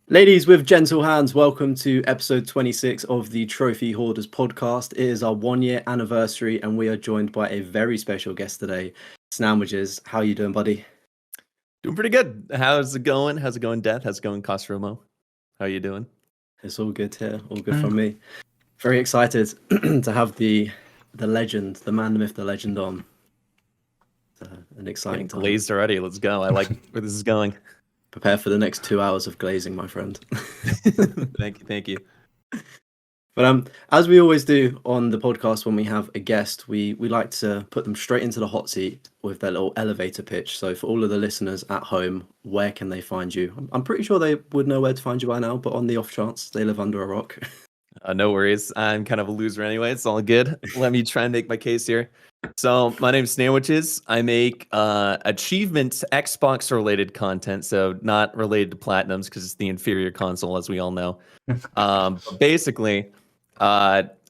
Ladies with gentle hands, welcome to episode 26 of the Trophy Hoarders Podcast. It is our 1 year anniversary and we are joined by a very special guest today, Snamwiches. How are you doing, buddy? Doing pretty good. How's it going? How's it going, Death? How's it going, Cosromo? How are you doing? It's all good here, all good from me. Very excited to have the legend, the man, the myth, the legend on. An exciting time. Glazed already. Let's go. I like where this is going. Prepare for the next 2 hours of glazing, my friend. Thank you. But as we always do on the podcast when we have a guest, we like to put them straight into the hot seat with their little elevator pitch. So for all of the listeners at home, where can they find you? I'm pretty sure they would know where to find you by now, but on the off chance they live under a rock. No worries. I'm kind of a loser anyway. It's all good. Let me try and make my case here. So my name's Snamwiches. I make achievements Xbox related content, so not related to Platinums because it's the inferior console, as we all know. Basically,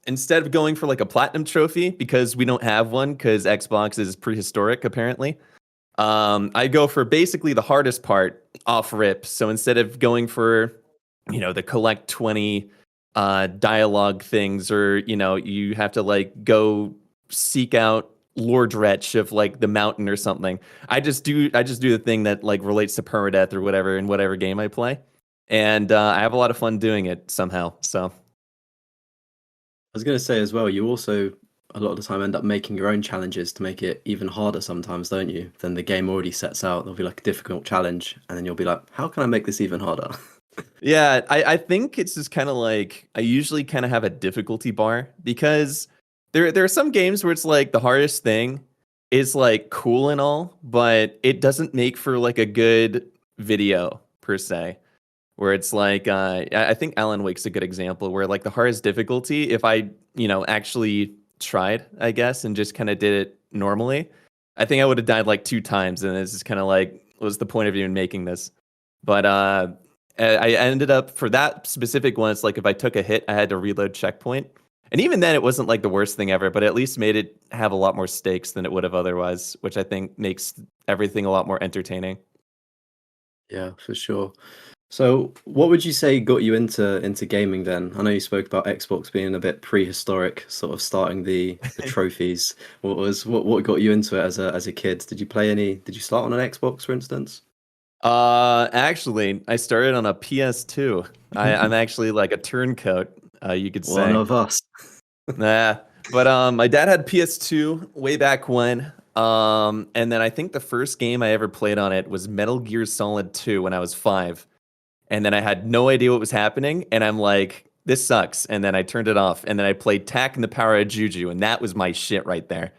instead of going for like a Platinum trophy, because we don't have one because Xbox is prehistoric apparently, I go for basically the hardest part off rip. So instead of going for, the collect 20 dialogue things, or you have to like go seek out Lord Wretch of like the mountain or something. I just do the thing that like relates to permadeath or whatever in whatever game I play, and I have a lot of fun doing it somehow. So I was going to say as well, you also a lot of the time end up making your own challenges to make it even harder sometimes, don't you? Then the game already sets out, there'll be like a difficult challenge, and then you'll be like, how can I make this even harder? Yeah, I think it's just kind of like, I usually kind of have a difficulty bar, because there are some games where it's like the hardest thing is like cool and all, but it doesn't make for like a good video per se. Where it's like, I think Alan Wake's a good example, where like the hardest difficulty, if I, actually tried, I guess, and just kind of did it normally, I think I would have died like 2 times. And it's just kind of like, what's the point of even making this? But I ended up, for that specific one, it's like if I took a hit, I had to reload checkpoint. And even then, it wasn't like the worst thing ever, but at least made it have a lot more stakes than it would have otherwise, which I think makes everything a lot more entertaining. Yeah, for sure. So what would you say got you into gaming then? I know you spoke about Xbox being a bit prehistoric, sort of starting the trophies. What got you into it as a kid? Did you start on an Xbox, for instance? Actually, I started on a PS2. I'm actually like a turncoat, you could say. One of us. Nah, but my dad had PS2 way back when. And then I think the first game I ever played on it was Metal Gear Solid 2 when I was 5. And then I had no idea what was happening, and I'm like, this sucks. And then I turned it off, and then I played Tak and the Power of Juju, and that was my shit right there.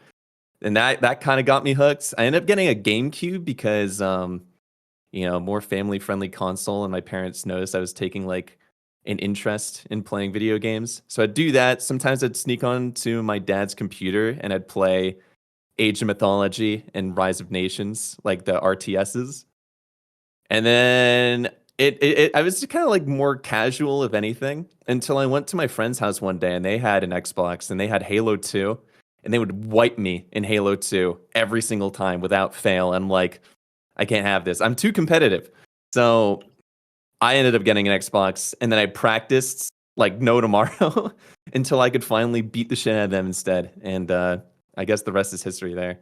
And that kind of got me hooked. I ended up getting a GameCube because more family-friendly console, and my parents noticed I was taking like an interest in playing video games. So I'd do that. Sometimes I'd sneak on to my dad's computer and I'd play Age of Mythology and Rise of Nations, like the RTSs. And then I was just kind of like more casual, if anything, until I went to my friend's house one day and they had an Xbox and they had Halo 2, and they would wipe me in Halo 2 every single time without fail. I'm like, I can't have this. I'm too competitive. So I ended up getting an Xbox, and then I practiced like no tomorrow until I could finally beat the shit out of them instead. And I guess the rest is history there.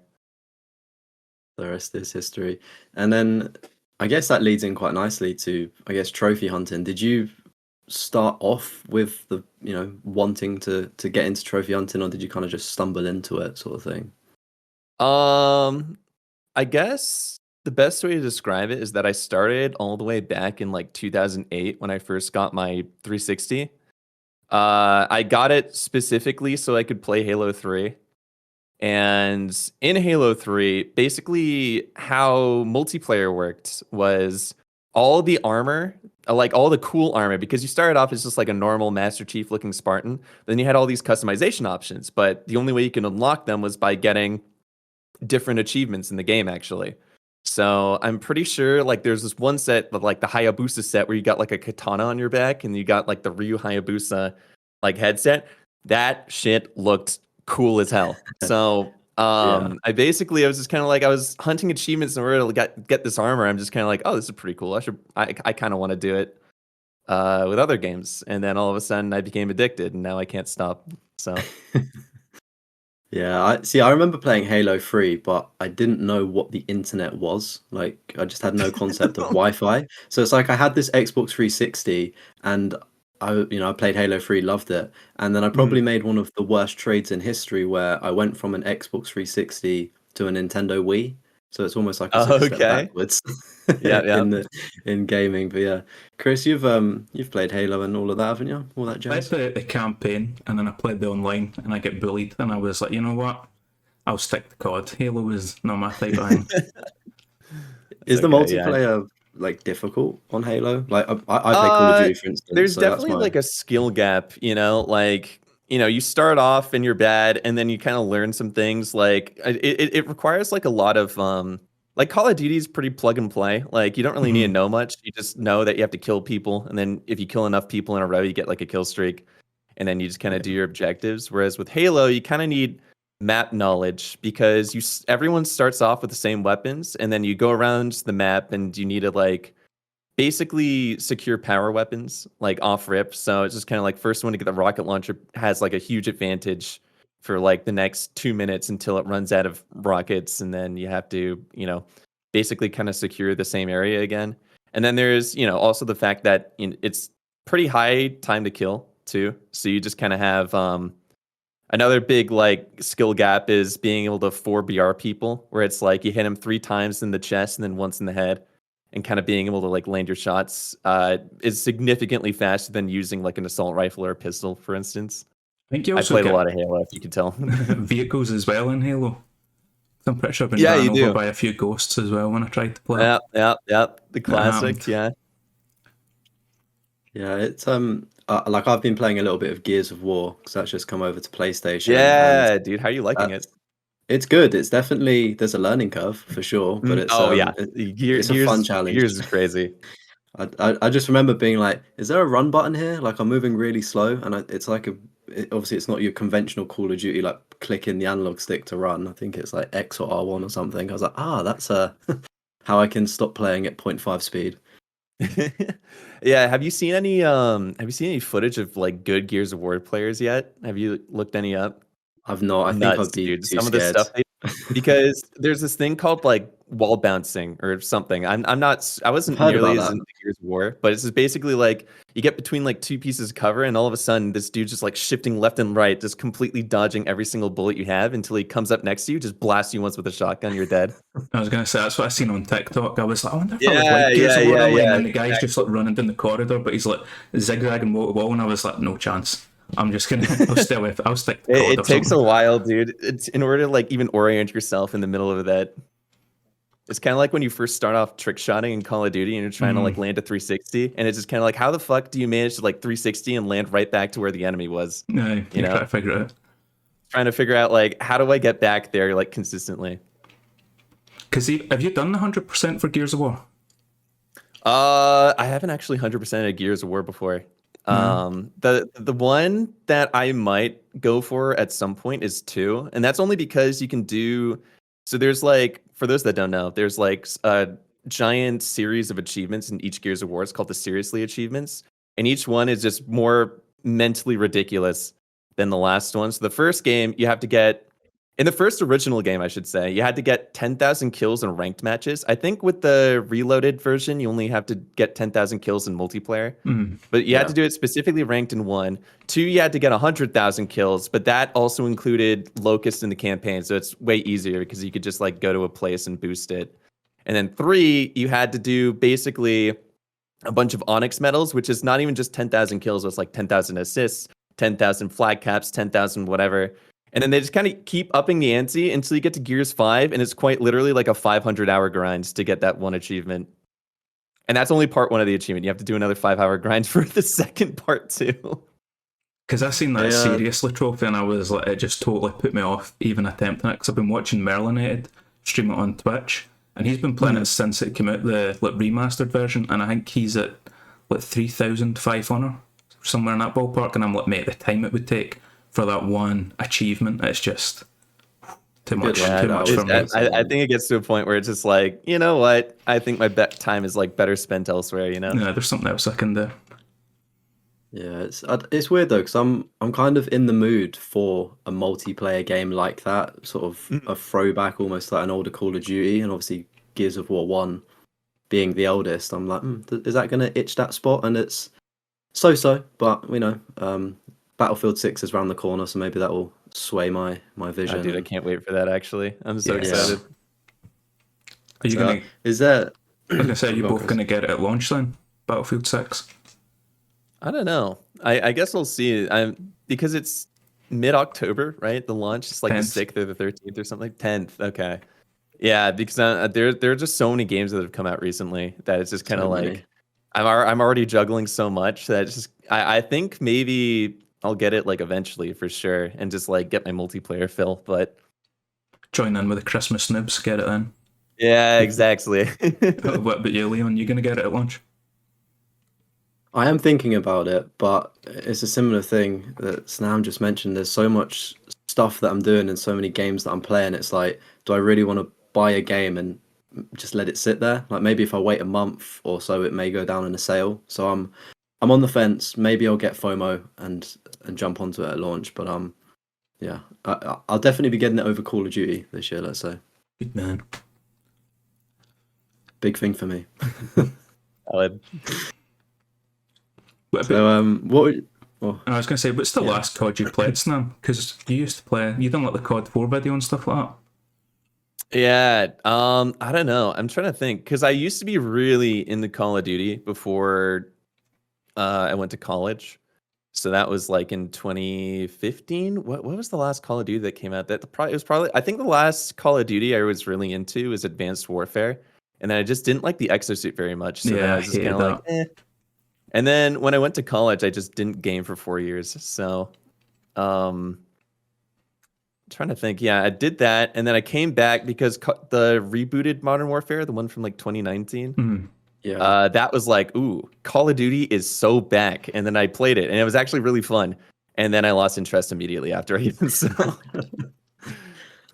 The rest is history. And then I guess that leads in quite nicely to, I guess, trophy hunting. Did you start off with the, wanting to get into trophy hunting, or did you kind of just stumble into it, sort of thing? I guess the best way to describe it is that I started all the way back in like 2008 when I first got my 360. I got it specifically so I could play Halo 3. And in Halo 3, basically how multiplayer worked was all the armor, like all the cool armor, because you started off as just like a normal Master Chief looking Spartan. Then you had all these customization options, but the only way you can unlock them was by getting different achievements in the game, actually. So I'm pretty sure like there's this one set, like the Hayabusa set, where you got like a katana on your back and you got like the Ryu Hayabusa like headset. That shit looked cool as hell. So I was just kind of like, I was hunting achievements in order to get this armor. I'm just kind of like, oh, this is pretty cool. I kind of want to do it. with other games, and then all of a sudden I became addicted, and now I can't stop. So Yeah, I remember playing Halo 3, but I didn't know what the internet was. Like, I just had no concept of Wi-Fi. So it's like I had this Xbox 360 and I played Halo 3, loved it. And then I probably made one of the worst trades in history where I went from an Xbox 360 to a Nintendo Wii. So it's almost like I took a step okay, backwards yeah. in gaming. But yeah, Chris, you've played Halo and all of that, haven't you? All that I jazz. played the campaign and then I played the online and I get bullied and I was like, you know what? I'll stick to COD. Halo was not my type of thing. Is the Okay, yeah. multiplayer like difficult on Halo? Like I play Call of Duty, for instance, There's so that's definitely my like a skill gap, like you start off and you're bad, and then you kind of learn some things. Like it requires like a lot of like Call of Duty is pretty plug and play. Like you don't really need to know much. You just know that you have to kill people, and then if you kill enough people in a row, you get like a kill streak, and then you just kind of do your objectives. Whereas with Halo, you kind of need map knowledge because everyone starts off with the same weapons, and then you go around the map and you need to like basically secure power weapons like off rip. So it's just kind of like first one to get the rocket launcher has like a huge advantage for like the next 2 minutes until it runs out of rockets, and then you have to basically kind of secure the same area again. And then there's also the fact that it's pretty high time to kill too, so you just kind of have another big like skill gap is being able to 4BR people, where it's like you hit them 3 times in the chest and then once in the head, and kind of being able to like land your shots is significantly faster than using like an assault rifle or a pistol, for instance. I think you I also played a get lot of Halo, if you could tell. vehicles as well in Halo. I'm pretty sure I've been Yeah, ran you over do. by a few ghosts as well when I tried to play. Yeah. The classic, yeah. Yeah, it's like I've been playing a little bit of Gears of War because that's just come over to PlayStation. Yeah, dude, how are you liking it? It's good. It's definitely there's a learning curve for sure, but it's yeah, it's a fun challenge. Gears is crazy. I just remember being like, is there a run button here? Like I'm moving really slow, and it's like obviously it's not your conventional Call of Duty like clicking the analog stick to run. I think it's like X or R1 or something. I was like, that's how I can stop playing at 0.5 speed. Yeah, have you seen any footage of like good Gears of War players yet? Have you looked any up? I've not. I think Nuts, I'd be dude. too Some of the scared. stuff because there's this thing called like wall bouncing or something. I wasn't I've heard nearly about as that. into Gears of War, but it's just basically like you get between like 2 pieces of cover, and all of a sudden this dude's just like shifting left and right, just completely dodging every single bullet you have until he comes up next to you, just blasts you once with a shotgun, you're dead. I was going to say, that's what I seen on TikTok. I was like, I wonder if I would Yeah, like Gears of War yeah, early, yeah, and then the guy's just like running down the corridor, but he's like zigzagging wall to wall, and I was like, no chance. I'm just gonna. I'll stay with. I'll stick to COD It or takes something. a while, dude. It's in order to like even orient yourself in the middle of that. It's kind of like when you first start off trick shotting in Call of Duty and you're trying to like land a 360, and it's just kind of like, how the fuck do you manage to like 360 and land right back to where the enemy was? Yeah, you try to figure it out. Trying to figure out like, how do I get back there like consistently? Because have you done the 100% for Gears of War? I haven't actually 100% of Gears of War before. The one that I might go for at some point is 2, and that's only because you can do. So there's like, for those that don't know, there's like a giant series of achievements in each Gears of War. It's called the Seriously achievements, and each one is just more mentally ridiculous than the last one. So the first game you have to get. In the first original game, I should say, you had to get 10,000 kills in ranked matches. I think with the reloaded version, you only have to get 10,000 kills in multiplayer. But you had to do it specifically ranked in 1. 2, you had to get 100,000 kills, but that also included Locust in the campaign, so it's way easier because you could just like go to a place and boost it. And then 3, you had to do basically a bunch of Onyx medals, which is not even just 10,000 kills, it's like 10,000 assists, 10,000 flag caps, 10,000 whatever. And then they just kind of keep upping the ante until you get to Gears 5, and it's quite literally like a 500-hour grind to get that one achievement. And that's only part 1 of the achievement. You have to do another 5-hour grind for the second part too. Because I seen that seriously trophy, and I was like, it just totally put me off even attempting it. Because I've been watching Merlinated stream it on Twitch, and he's been playing it since it came out, the like remastered version, and I think he's at like 3,500 somewhere in that ballpark. And I'm like, mate, the time it would take for that one achievement, it's just too much. Too much for me. I think it gets to a point where it's just like, you know what? I think my time is like better spent elsewhere. Yeah, there's something else I can do. Yeah, it's weird though because I'm kind of in the mood for a multiplayer game like that, sort of Mhm. a throwback, almost like an older Call of Duty, and obviously Gears of War 1 being the eldest. I'm like, is that going to itch that spot? And it's so, but Battlefield 6 is around the corner, so maybe that will sway my Oh, vision. dude, I can't wait for that. Actually, I'm so Yeah. excited. Are you So, gonna? is there? I was gonna say, are you Go on, both Chris. gonna get it at launch then? Battlefield 6. I don't know. I guess we'll see. Because it's mid-October, right? The launch is like 10th. the 6th or the 13th or something. 10th. Okay. Yeah, because there are just so many games that have come out recently that it's just kind of So many. like I'm already juggling so much that it's just I think maybe I'll get it like eventually for sure and just like get my multiplayer fill. But Join in with the Christmas snibs. Get it in. yeah, exactly. What about you, Leon? You gonna get it at launch? I am thinking about it, but it's a similar thing that Snam just mentioned. There's so much stuff that I'm doing and so many games that I'm playing. It's like, do I really want to buy a game and just let it sit there? Like maybe if I wait a month or so, it may go down in a sale. So I'm on the fence. Maybe I'll get FOMO and jump onto it at launch. But yeah, I'll definitely be getting it over Call of Duty this year. Let's say Good man. big thing for me. Solid. What about, So what? I was gonna say, what's the last COD you played, Snam? Because you used to play. You done like the COD 4 video and stuff like that. Yeah, I don't know. I'm trying to think because I used to be really into Call of Duty before I went to college. So that was like in 2015. What was the last Call of Duty that came out? It was probably I think the last Call of Duty I was really into was Advanced Warfare, and then I just didn't like the exosuit very much. So then Yeah, I I was just hated kind of like, eh. And then when I went to college, I just didn't game for 4 years. So, trying to think. Yeah, I did that, and then I came back because the rebooted Modern Warfare, the one from like 2019. Mm. Yeah. That was like, ooh, Call of Duty is so back. And then I played it, and it was actually really fun. And then I lost interest immediately after. So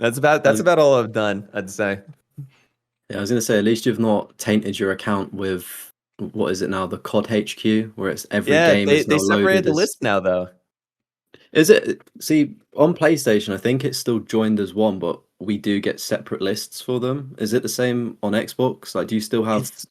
that's about all I've done, I'd say. Yeah, I was gonna say at least you've not tainted your account with what is it now, the COD HQ, where it's every Yeah, game is now they separated loaded the as. list now, though. Is it? See, on PlayStation, I think it's still joined as one, but we do get separate lists for them. Is it the same on Xbox? Like, do you still have It's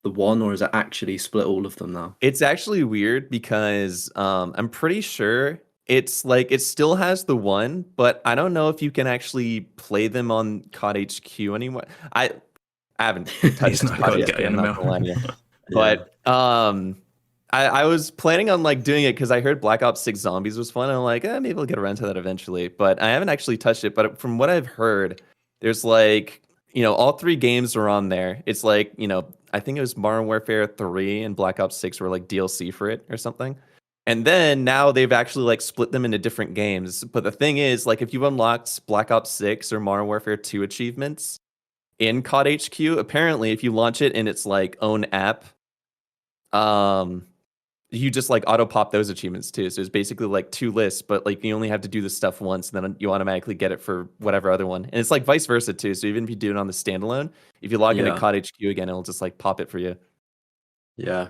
the one, or is it actually split all of them now? it's actually weird because I'm pretty sure it's like it still has the one, but I don't know if you can actually play them on COD HQ anymore. I haven't touched He's not COD gonna HQ, get I'm in not gonna lie to you. Yeah. But I was planning on like doing it because I heard Black Ops 6 Zombies was fun. And I'm like, maybe I'll get around to that eventually. But I haven't actually touched it. But from what I've heard, there's like, all three games are on there. It's like, I think it was Modern Warfare 3 and Black Ops 6 were like DLC for it or something. And then now they've actually like split them into different games. But the thing is, like, if you've unlocked Black Ops 6 or Modern Warfare 2 achievements in COD HQ, apparently if you launch it in its like own app, you just like auto pop those achievements too. So it's basically like two lists, but like you only have to do the stuff once, and then you automatically get it for whatever other one. And it's like vice versa too. So even if you do it on the standalone, if you log into Yeah. COD HQ again, it'll just like pop it for you. Yeah.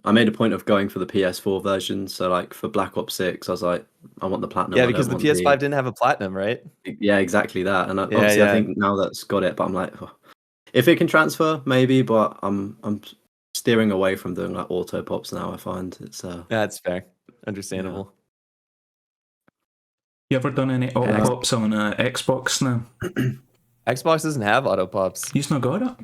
I made a point of going for the PS4 version. So like for Black Ops 6, I was like, I want the platinum. Yeah, I because don't the want PS5 didn't have a platinum, right? Yeah, exactly that. And Yeah, obviously, I yeah. think now that's got it. But I'm like, if it can transfer, maybe. But I'm steering away from doing like auto pops now. I find it's That's fair. Understandable. You ever done any auto pops on Xbox now? Xbox doesn't have auto pops. You've not got it?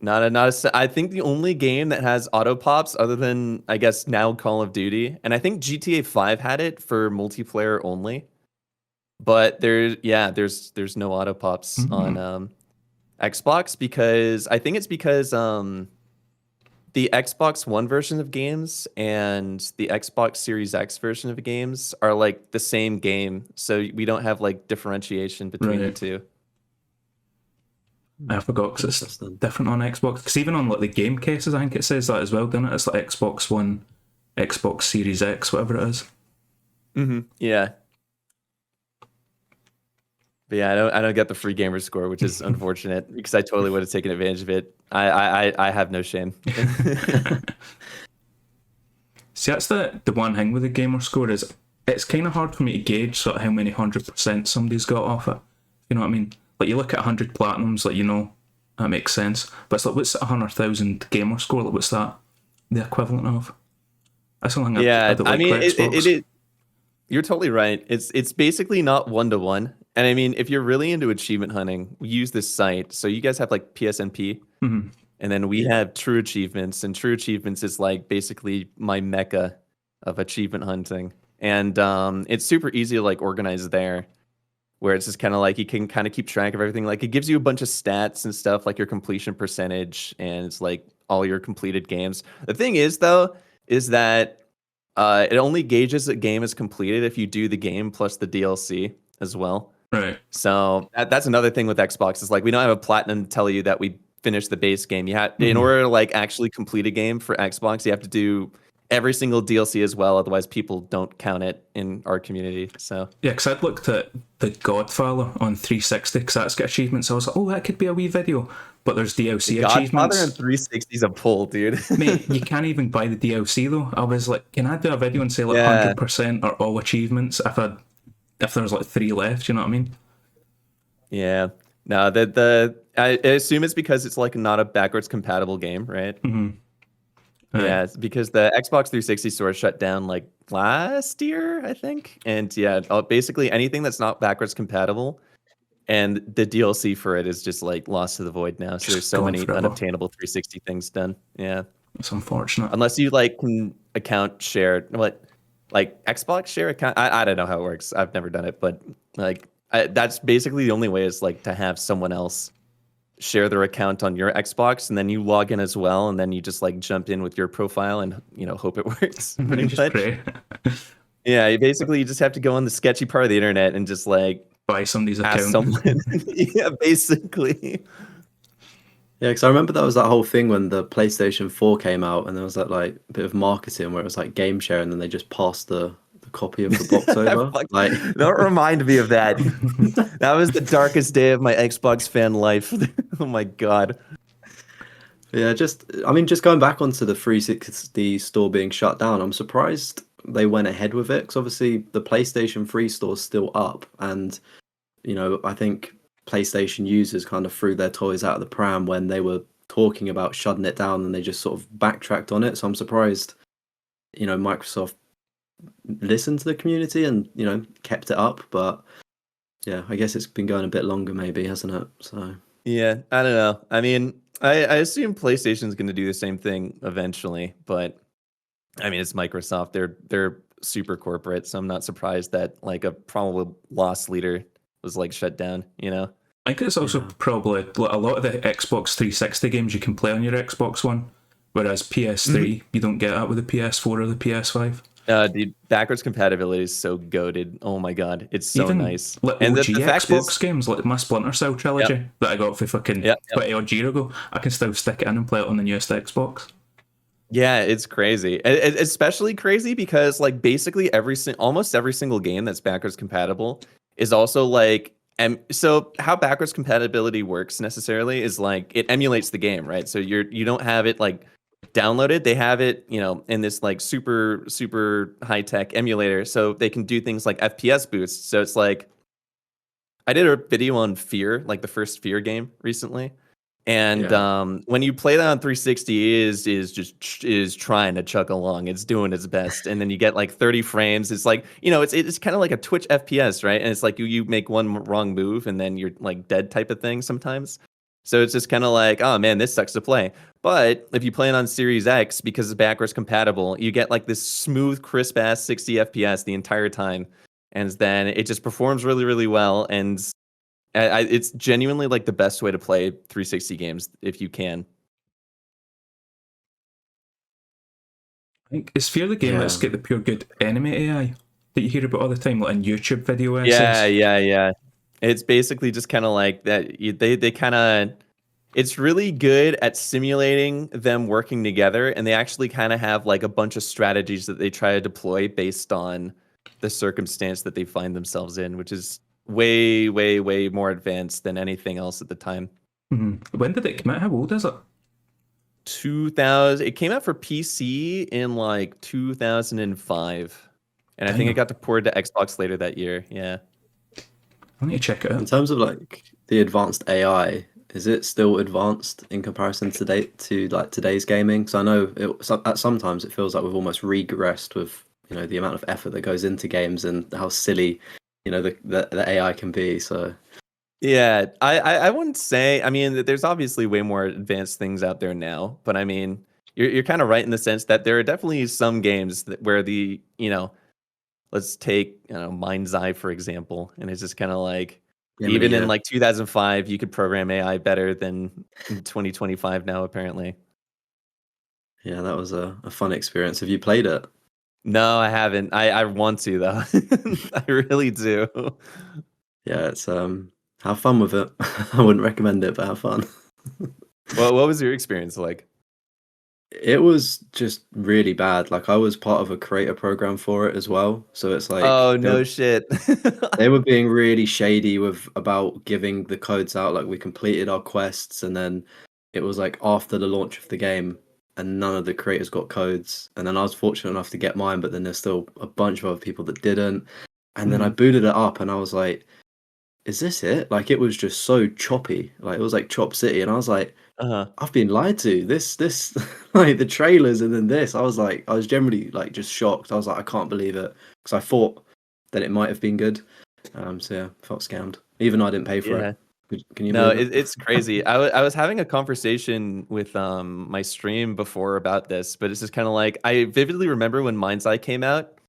I think the only game that has auto pops, other than I guess now Call of Duty, and I think GTA 5 had it for multiplayer only. But there's no auto pops on Xbox because I think it's because the Xbox One version of games and the Xbox Series X version of games are like the same game, so we don't have like differentiation between the two. I forgot because it's different on Xbox. Because even on like the game cases, I think it says that as well, doesn't it? It's like Xbox One, Xbox Series X, whatever it is. Yeah. But yeah, I don't get the free gamer score, which is unfortunate because I totally would have taken advantage of it. I have no shame. See, that's the one thing with the gamer score is it's kind of hard for me to gauge sort of how many 100% somebody's got off it. You know what I mean? Like, you look at 100 platinums, like, you know, that makes sense. But it's like, what's 100,000 gamer score? Like, what's that the equivalent of? That's something I don't I like mean, for Xbox. you're totally right. It's basically not 1-to-1. And I mean, if you're really into achievement hunting, we use this site. So you guys have like PSNP, Mm-hmm. and then we have True Achievements, and True Achievements is like basically my mecca of achievement hunting. And it's super easy to like organize there, where it's just kind of like you can kind of keep track of everything. Like, it gives you a bunch of stats and stuff, like your completion percentage, and it's like all your completed games. The thing is, though, is that it only gauges a game as completed if you do the game plus the DLC as well. Right. So that's another thing with Xbox, is like, we don't have a platinum to tell you that we finished the base game. You have, in order to like actually complete a game for Xbox, you have to do every single DLC as well. Otherwise, people don't count it in our community. So Yeah, because I'd looked at The Godfather on 360 because that's got achievements. I was like, oh, that could be a wee video. But there's DLC Godfather achievements. and 360 is a pull, dude. Mate, you can't even buy the DLC though. I was like, can I do a video and say like Yeah. 100% are all achievements if there's like 3 left? You know what I mean? Yeah. No, I assume it's because it's like not a backwards compatible game, right? Yeah, it's because the Xbox 360 store shut down like last year, I think. And yeah, basically anything that's not backwards compatible, and the DLC for it is just like lost to the void now. So there's so gone many forever. unobtainable 360 things done. Yeah. It's unfortunate. Unless you like can account share, what, like Xbox share account. I don't know how it works. I've never done it, but like that's basically the only way, is like to have someone else share their account on your Xbox, and then you log in as well, and then you just like jump in with your profile and, you know, hope it works. Pretty Just much. pray. Yeah, you just have to go on the sketchy part of the internet and just like Buy somebody's ask account. someone. Yeah, basically. Yeah, because I remember that was that whole thing when the PlayStation 4 came out, and there was that like bit of marketing where it was like game share, and then they just passed the copy of the box over. Like, Don't remind me of that. That was the darkest day of my Xbox fan life. Oh my god. yeah, just going back onto the 360 store being shut down, I'm surprised they went ahead with it, because obviously the PlayStation 3 store's still up, and you know, I think PlayStation users kind of threw their toys out of the pram when they were talking about shutting it down, and they just sort of backtracked on it. So I'm surprised, you know, Microsoft listened to the community and, you know, kept it up. But yeah, I guess it's been going a bit longer, maybe, hasn't it? So Yeah, I don't know. I mean, I assume PlayStation's going to do the same thing eventually, but I mean, it's Microsoft. They're super corporate, so I'm not surprised that like a probable loss leader was like shut down, you know? I think it's also probably like a lot of the Xbox 360 games you can play on your Xbox One, whereas PS3 you don't get that with the PS4 or the PS5. Dude, backwards compatibility is so goated. Oh my god, it's so Even nice. like And OG the fact Xbox is, games, like my Splinter Cell trilogy that I got for fucking 20 odd year ago, I can still stick it in and play it on the newest Xbox. yeah, it's crazy. Especially crazy because like basically almost every single game that's backwards compatible is also like, and so how backwards compatibility works necessarily is like it emulates the game, right? So you don't have it like downloaded. They have it, you know, in this like super high tech emulator, so they can do things like FPS boosts. So it's like, I did a video on Fear, like the first Fear game recently. And when you play that on 360, is trying to chuck along. It's doing its best, and then you get like 30 frames. It's like, you know, it's kind of like a Twitch FPS, right? And it's like you make one wrong move and then you're like dead type of thing sometimes. So it's just kind of like, oh man, this sucks to play. But if you play it on Series X, because it's backwards compatible, you get like this smooth, crisp ass 60 FPS the entire time, and then it just performs really, really well. And it's genuinely like the best way to play 360 games if you can. I think it's Fear the game that's got the pure good enemy AI that you hear about all the time, like in YouTube video essays. Yeah. It's basically just kind of like that. They kind of, it's really good at simulating them working together, and they actually kind of have like a bunch of strategies that they try to deploy based on the circumstance that they find themselves in, which is way more advanced than anything else at the time. When did it come out? How old is it? 2000. It came out for PC in like 2005, and I think it Damn. got ported to Xbox later that year. Yeah. I need to check it In out. terms of like the advanced AI, is it still advanced in comparison to like today's gaming? So I know at sometimes it feels like we've almost regressed with the amount of effort that goes into games and how silly the AI can be. So Yeah, I wouldn't say. I mean, there's obviously way more advanced things out there now, but I mean, you're kind of right in the sense that there are definitely some games where let's take Mind's Eye for example, and it's just kind of like yeah, even in like 2005, you could program AI better than in 2025 now, apparently. yeah, that was a fun experience. Have you played it? No, I haven't. I want to though. I really do. Yeah, it's have fun with it. I wouldn't recommend it, but have fun. Well, what was your experience like? It was just really bad. Like I was part of a creator program for it as well. So it's like Oh, no shit. they were being really shady with about giving the codes out. Like we completed our quests and then it was like after the launch of the game and none of the creators got codes. And then I was fortunate enough to get mine, but then there's still a bunch of other people that didn't. And then I booted it up and I was like, is this it? Like it was just so choppy. Like it was like Chop City. And I was like, Uh-huh. I've been lied to. This like the trailers and then this. I was generally like just shocked. I was like, I can't believe it because I thought that it might have been good. So yeah, felt scammed. Even though I didn't pay for Yeah. it. Can you No, believe it? it's crazy. I was having a conversation with my stream before about this, but it's just kind of like I vividly remember when Mind's Eye came out.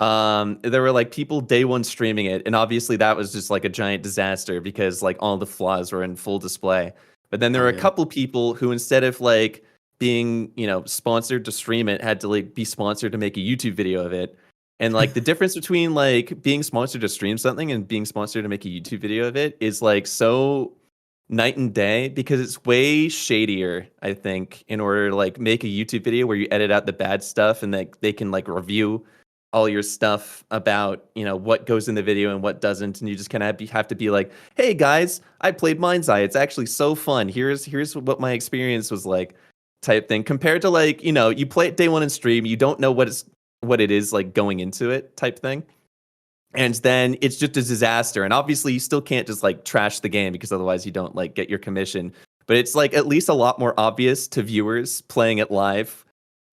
There were like people day one streaming it, and obviously that was just like a giant disaster because like all the flaws were in full display. But then there Oh were a yeah. couple people who instead of like being, sponsored to stream it, had to like be sponsored to make a YouTube video of it. And like the difference between like being sponsored to stream something and being sponsored to make a YouTube video of it is like so night and day because it's way shadier, I think, in order to like make a YouTube video where you edit out the bad stuff and like they can like review all your stuff about what goes in the video and what doesn't, and you just kind of have to be like, hey guys, I played Mind's Eye, it's actually so fun, here's what my experience was like, type thing, compared to like you play it day one in stream, you don't know what it is like going into it type thing, and then it's just a disaster. And obviously you still can't just like trash the game because otherwise you don't like get your commission, but it's like at least a lot more obvious to viewers playing it live,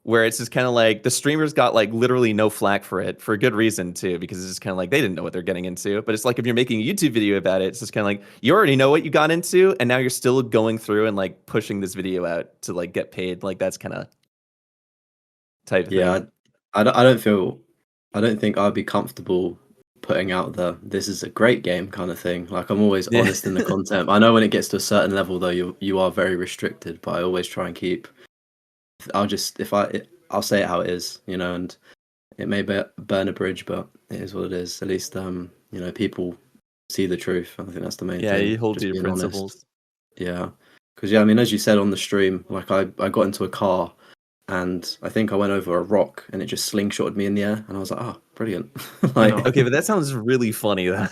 where it's just kind of like the streamers got like literally no flack for it for a good reason too, because it's just kind of like they didn't know what they're getting into. But it's like if you're making a YouTube video about it, it's just kind of like you already know what you got into, and now you're still going through and like pushing this video out to like get paid. Like that's kind of type of Yeah, thing. I don't think I'd be comfortable putting out this is a great game kind of thing. Like I'm always Yeah. honest in the content. I know when it gets to a certain level though, you are very restricted, but I always try and keep. I'll say it how it is, and it may burn a bridge, but it is what it is. At least people see the truth. I think that's the main Yeah, thing. you hold to Just your being principles. honest. Yeah, because I mean, as you said on the stream, like I got into a car and I think I went over a rock and it just slingshotted me in the air, and I was like, oh, brilliant. I know. Okay, but that sounds really funny though.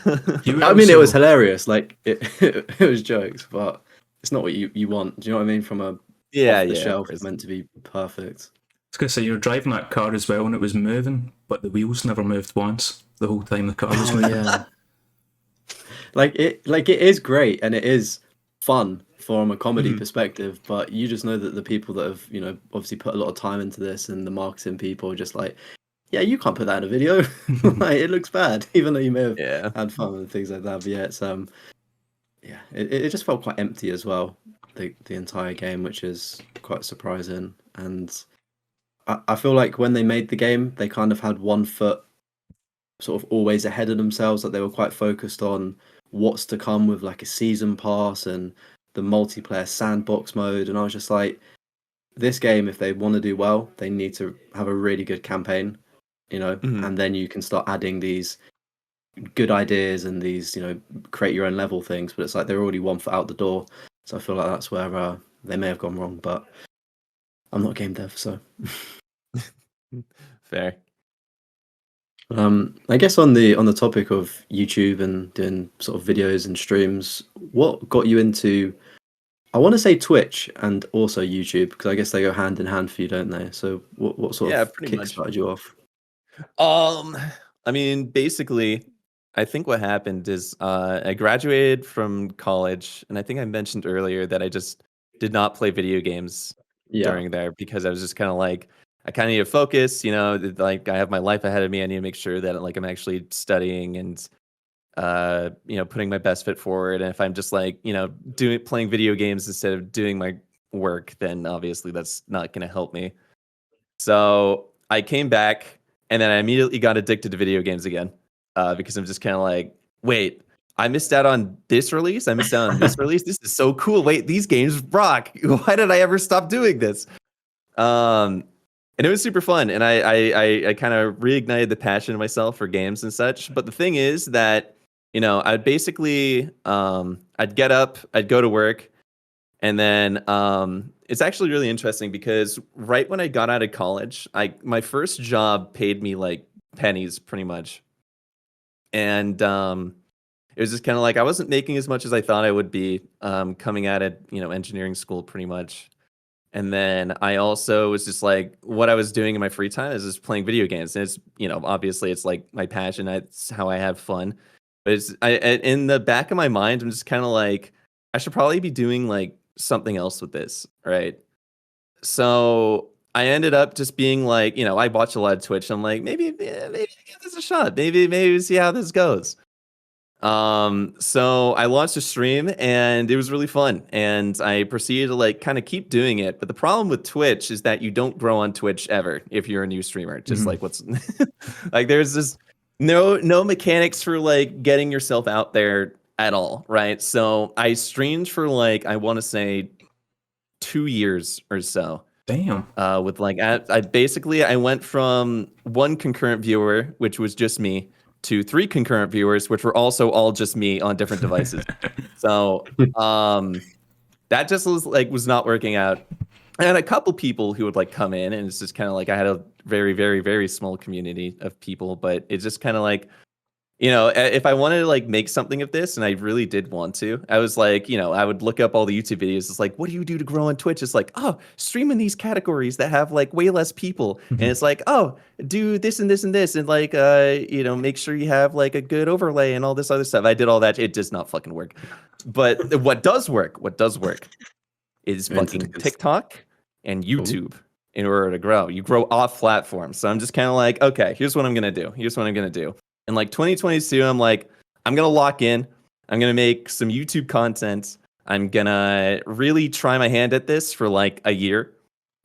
I mean, it was hilarious. Like it was jokes, but it's not what you want. Do you know what I mean? From a yeah, off the yeah, of shelf, course. meant to be perfect. I was going to say, you were driving that car as well and it was moving, but the wheels never moved once the whole time the car was moving. Yeah. Like it is great and it is fun from a comedy perspective, but you just know that the people that have, obviously put a lot of time into this and the marketing people are just like, yeah, you can't put that in a video. Like, it looks bad, even though you may have Yeah. had fun and things like that. But yeah, it's it just felt quite empty as well, the entire game, which is quite surprising. And I feel like when they made the game, they kind of had one foot sort of always ahead of themselves, that they were quite focused on what's to come with like a season pass and the multiplayer sandbox mode. And I was just like, this game, if they want to do well, they need to have a really good campaign, and then you can start adding these good ideas and these, create your own level things. But it's like they're already one foot out the door. So I feel like that's where they may have gone wrong, but I'm not a game dev, so. Fair. I guess on the topic of YouTube and doing sort of videos and streams, what got you into I want to say Twitch and also YouTube because I guess they go hand in hand for you, don't they? So what sort of pretty much. kickstarted you off? I mean, basically, I think what happened is I graduated from college, and I think I mentioned earlier that I just did not play video games Yeah. during there because I was just kind of like, I kind of need to focus, you know, like I have my life ahead of me. I need to make sure that like I'm actually studying and you know, putting my best foot forward. And if I'm just like, you know, playing video games instead of doing my work, then obviously that's not going to help me. So I came back and then I immediately got addicted to video games again because I'm just kind of like, wait, I missed out on this release. I missed out on this release. This is so cool. Wait, these games rock. Why did I ever stop doing this? And it was super fun. And I kind of reignited the passion in myself for games and such. But the thing is that, you know, I'd basically, I'd get up, I'd go to work. And then it's actually really interesting because right when I got out of college, my first job paid me like pennies pretty much. And it was just kind of like I wasn't making as much as I thought I would be coming out of, you know, engineering school pretty much. And then I also was just like, what I was doing in my free time is just playing video games. And it's, you know, obviously it's like my passion. It's how I have fun. But in the back of my mind, I'm just kind of like, I should probably be doing like something else with this, right? So I ended up just being like, you know, I watch a lot of Twitch. I'm like, maybe give this a shot. Maybe see how this goes. So I launched a stream and it was really fun. And I proceeded to like kind of keep doing it. But the problem with Twitch is that you don't grow on Twitch ever if you're a new streamer. Just like what's like there's this no mechanics for like getting yourself out there at all, right? So I streamed for like I want to say 2 years or so. Damn. With like I went from one concurrent viewer, which was just me, to 3 concurrent viewers, which were also all just me on different devices. So that just was not working out. I had a couple people who would like come in, and it's just kind of like I had a very, very, very small community of people, but it's just kind of like, you know, if I wanted to like make something of this, and I really did want to, I was like, you know, I would look up all the YouTube videos. It's like, what do you do to grow on Twitch? It's like, oh, stream in these categories that have like way less people. And it's like, oh, do this and this and this. And like, you know, make sure you have like a good overlay and all this other stuff. I did all that. It does not fucking work. But what does work is fucking TikTok and YouTube in order to grow. You grow off platform. So I'm just kind of like, okay, here's what I'm going to do. In like 2022, I'm like, I'm going to lock in. I'm going to make some YouTube content. I'm going to really try my hand at this for like a year.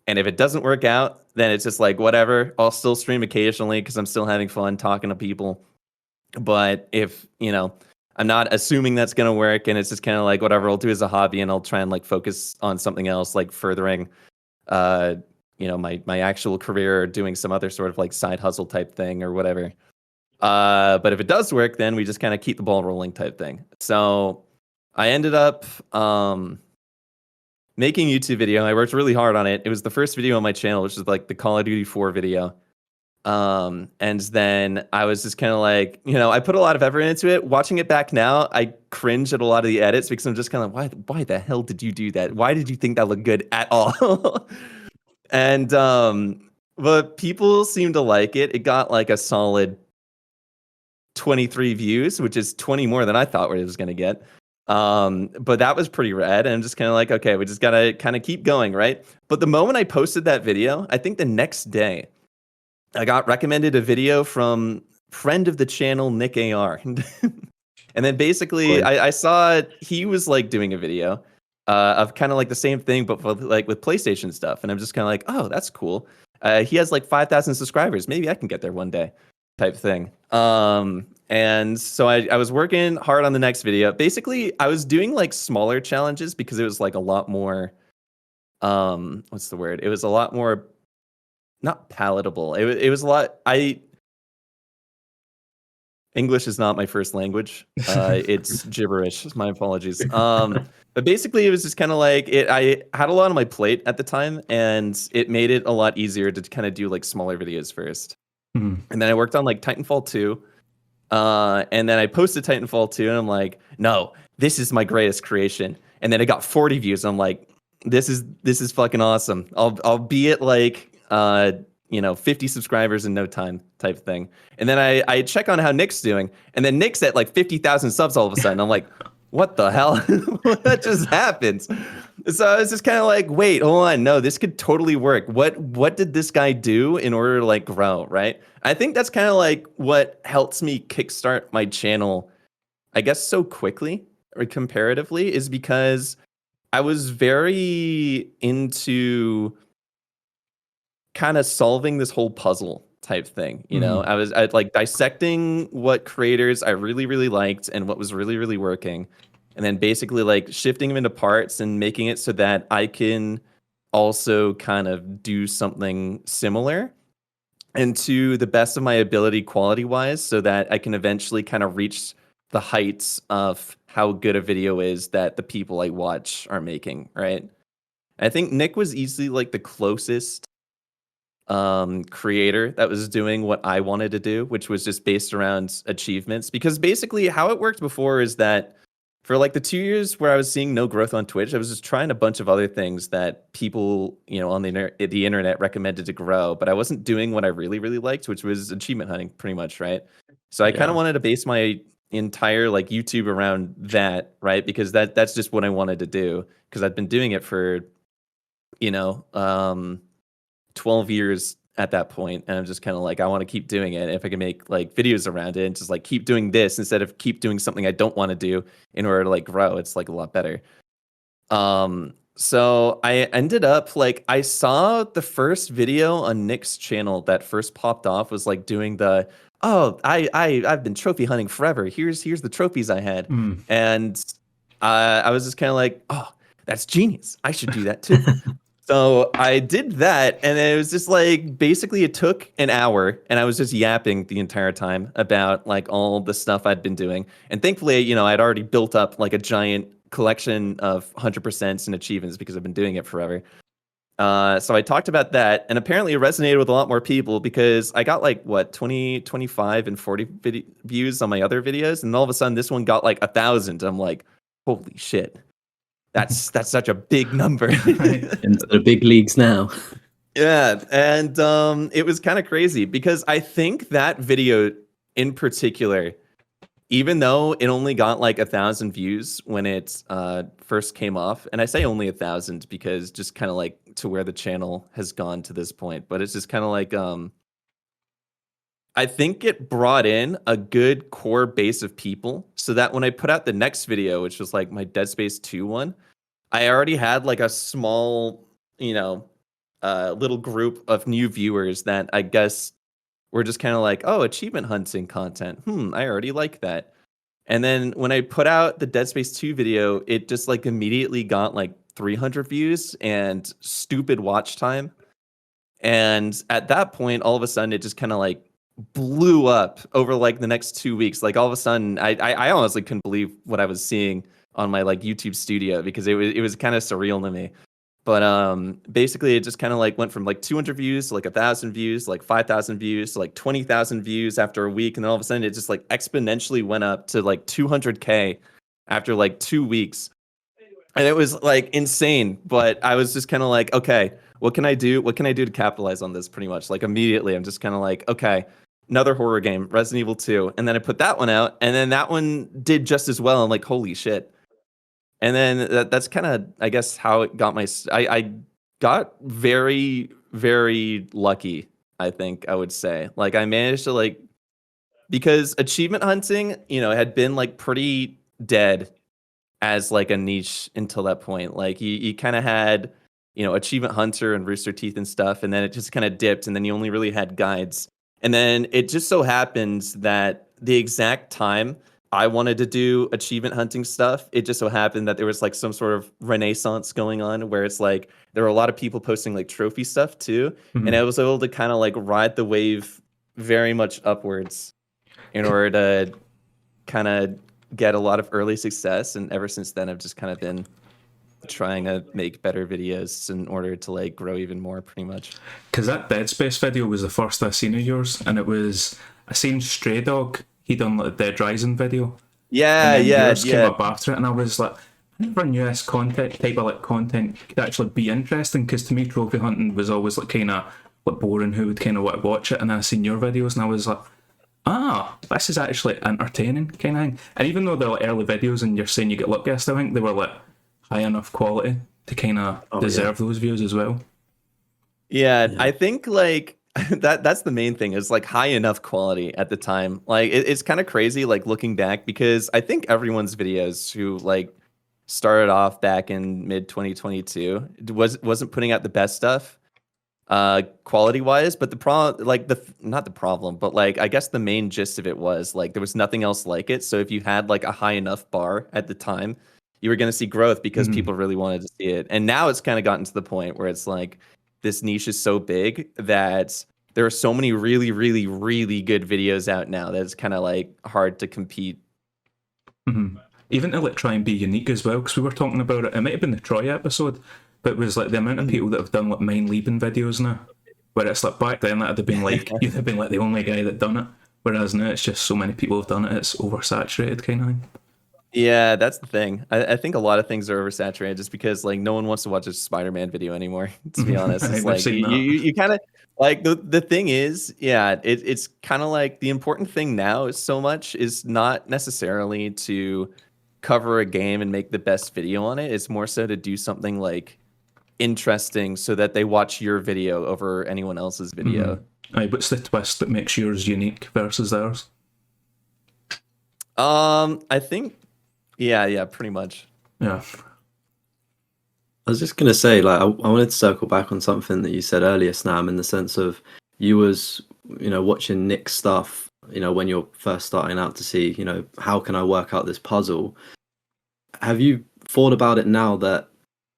And if it doesn't work out, then it's just like, whatever. I'll still stream occasionally because I'm still having fun talking to people. But if, you know, I'm not assuming that's going to work and it's just kind of like, whatever, I'll do as a hobby and I'll try and like focus on something else, like furthering, you know, my actual career or doing some other sort of like side hustle type thing or whatever. But if it does work, then we just kind of keep the ball rolling type thing. So I ended up making a YouTube video. I worked really hard on it. It was the first video on my channel, which is like the Call of Duty 4 video. And then I was just kind of like, you know, I put a lot of effort into it. Watching it back now, I cringe at a lot of the edits because I'm just kind of like, why the hell did you do that? Why did you think that looked good at all? And but people seem to like it. It got like a solid 23 views, which is 20 more than I thought it was going to get. But that was pretty rad. And I'm just kind of like, okay, we just got to kind of keep going, right? But the moment I posted that video, I think the next day, I got recommended a video from friend of the channel, Nick AR. And then basically I saw he was like doing a video of kind of like the same thing, but with PlayStation stuff. And I'm just kind of like, oh, that's cool. He has like 5,000 subscribers. Maybe I can get there one day type thing. And so I was working hard on the next video. Basically, I was doing like smaller challenges because it was like a lot more, what's the word? It was a lot more, not palatable. It was a lot, English is not my first language. It's gibberish. My apologies. But basically, it was just kind of like I had a lot on my plate at the time, and it made it a lot easier to kind of do like smaller videos first. And then I worked on like Titanfall 2. And then I posted Titanfall 2, and I'm like, no, this is my greatest creation. and then it got 40 views. I'm like, this is fucking awesome. I'll be at like 50 subscribers in no time type thing. And then I check on how Nick's doing, and then Nick's at like 50,000 subs all of a sudden. I'm like, what the hell? What just happened? So I was just kind of like, wait, hold on, no, this could totally work. What did this guy do in order to like grow, right? I think that's kind of like what helps me kickstart my channel, I guess, so quickly or comparatively, is because I was very into kind of solving this whole puzzle type thing. I was like dissecting what creators I really, really liked and what was really, really working. And then basically like shifting them into parts and making it so that I can also kind of do something similar and to the best of my ability quality wise, so that I can eventually kind of reach the heights of how good a video is that the people I watch are making, right? I think Nick was easily like the closest creator that was doing what I wanted to do, which was just based around achievements. Because basically how it worked before is that for like the 2 years where I was seeing no growth on Twitch, I was just trying a bunch of other things that people, on the internet recommended to grow, but I wasn't doing what I really, really liked, which was achievement hunting pretty much, right? So I kind of wanted to base my entire like YouTube around that, right? Because that's just what I wanted to do, because I'd been doing it for 12 years at that point, and I'm just kind of like, I want to keep doing it. If I can make like videos around it and just like keep doing this instead of keep doing something I don't want to do in order to like grow, it's like a lot better. So I ended up like, I saw the first video on Nick's channel that first popped off was like doing the, I've been trophy hunting forever, here's the trophies I had. And I was just kind of like, oh, that's genius, I should do that too. So I did that, and it was just like, basically it took an hour, and I was just yapping the entire time about like all the stuff I'd been doing. And thankfully, I'd already built up like a giant collection of 100% and achievements because I've been doing it forever. So I talked about that, and apparently it resonated with a lot more people because I got like 20, 25, and 40 views on my other videos, and all of a sudden this one got like 1,000. I'm like, holy shit. That's such a big number. Into the big leagues now. Yeah, and it was kind of crazy because I think that video in particular, even though it only got like 1,000 views when it first came off, and I say only 1,000 because just kind of like to where the channel has gone to this point, but it's just kind of like I think it brought in a good core base of people so that when I put out the next video, which was like my Dead Space 2 one, I already had like a small, little group of new viewers that I guess were just kind of like, oh, achievement hunting content. I already like that. And then when I put out the Dead Space 2 video, it just like immediately got like 300 views and stupid watch time. And at that point, all of a sudden, it just kind of like blew up over like the next 2 weeks. Like all of a sudden, I honestly couldn't believe what I was seeing on my like YouTube studio because it was kind of surreal to me. But basically, it just kind of like went from like 200 views to like 1,000 views, like 5,000 views, to like 20,000 views after a week, and then all of a sudden, it just like exponentially went up to like 200K after like 2 weeks, and it was like insane. But I was just kind of like, okay, what can I do? What can I do to capitalize on this? Pretty much, like immediately, I'm just kind of like, okay, another horror game, Resident Evil 2, and then I put that one out, and then that one did just as well. I'm like, holy shit. And then that's kind of, I guess, how it got I got very, very lucky, I think I would say. Like, I managed to, like, because achievement hunting, had been, like, pretty dead as, like, a niche until that point. Like, you kind of had, Achievement Hunter and Rooster Teeth and stuff, and then it just kind of dipped, and then you only really had guides. And then it just so happens that the exact time I wanted to do achievement hunting stuff, it just so happened that there was like some sort of renaissance going on where it's like there were a lot of people posting like trophy stuff too. And I was able to kind of like ride the wave very much upwards in order to kind of get a lot of early success. And ever since then, I've just kind of been trying to make better videos in order to like grow even more, pretty much. Because that Dead Space video was the first I seen of yours, and I seen Stray Dog. He done like a Dead Rising video. Yeah. Yours came up after it, and I was like, never knew this type of like content could actually be interesting, because to me trophy hunting was always like kind of like boring. Who would kind of want to watch it? And then I seen your videos and I was like, this is actually entertaining kind of thing. And even though they're like early videos and you're saying you get lucky, I still think they were like high enough quality to kind of deserve those views as well. Yeah, I think like that's the main thing, is like high enough quality at the time. Like it's kind of crazy like looking back, because I think everyone's videos who like started off back in mid 2022 wasn't putting out the best stuff quality wise, but the problem, like not the problem, but like I guess the main gist of it was like there was nothing else like it. So if you had like a high enough bar at the time, you were going to see growth because people really wanted to see it. And now it's kind of gotten to the point where it's like this niche is so big that there are so many really, really, really good videos out now that it's kind of like hard to compete. Even to like try and be unique as well, because we were talking about it. It might have been the Troy episode, but it was like the amount of people that have done like mine leaving videos now, where it's like back then that'd have been like you'd have been like the only guy that done it, whereas now it's just so many people have done it, it's oversaturated kind of thing. Yeah, that's the thing. I think a lot of things are oversaturated just because like no one wants to watch a Spider-Man video anymore, to be honest. It's like you kind of like the thing is, it's kind of like the important thing now is so much is not necessarily to cover a game and make the best video on it. It's more so to do something like interesting so that they watch your video over anyone else's video. What's the twist that makes yours unique versus theirs? I think yeah, pretty much. Yeah. I was just going to say, like, I wanted to circle back on something that you said earlier, Snam, in the sense of you was, watching Nick's stuff, when you're first starting out to see, how can I work out this puzzle? Have you thought about it now that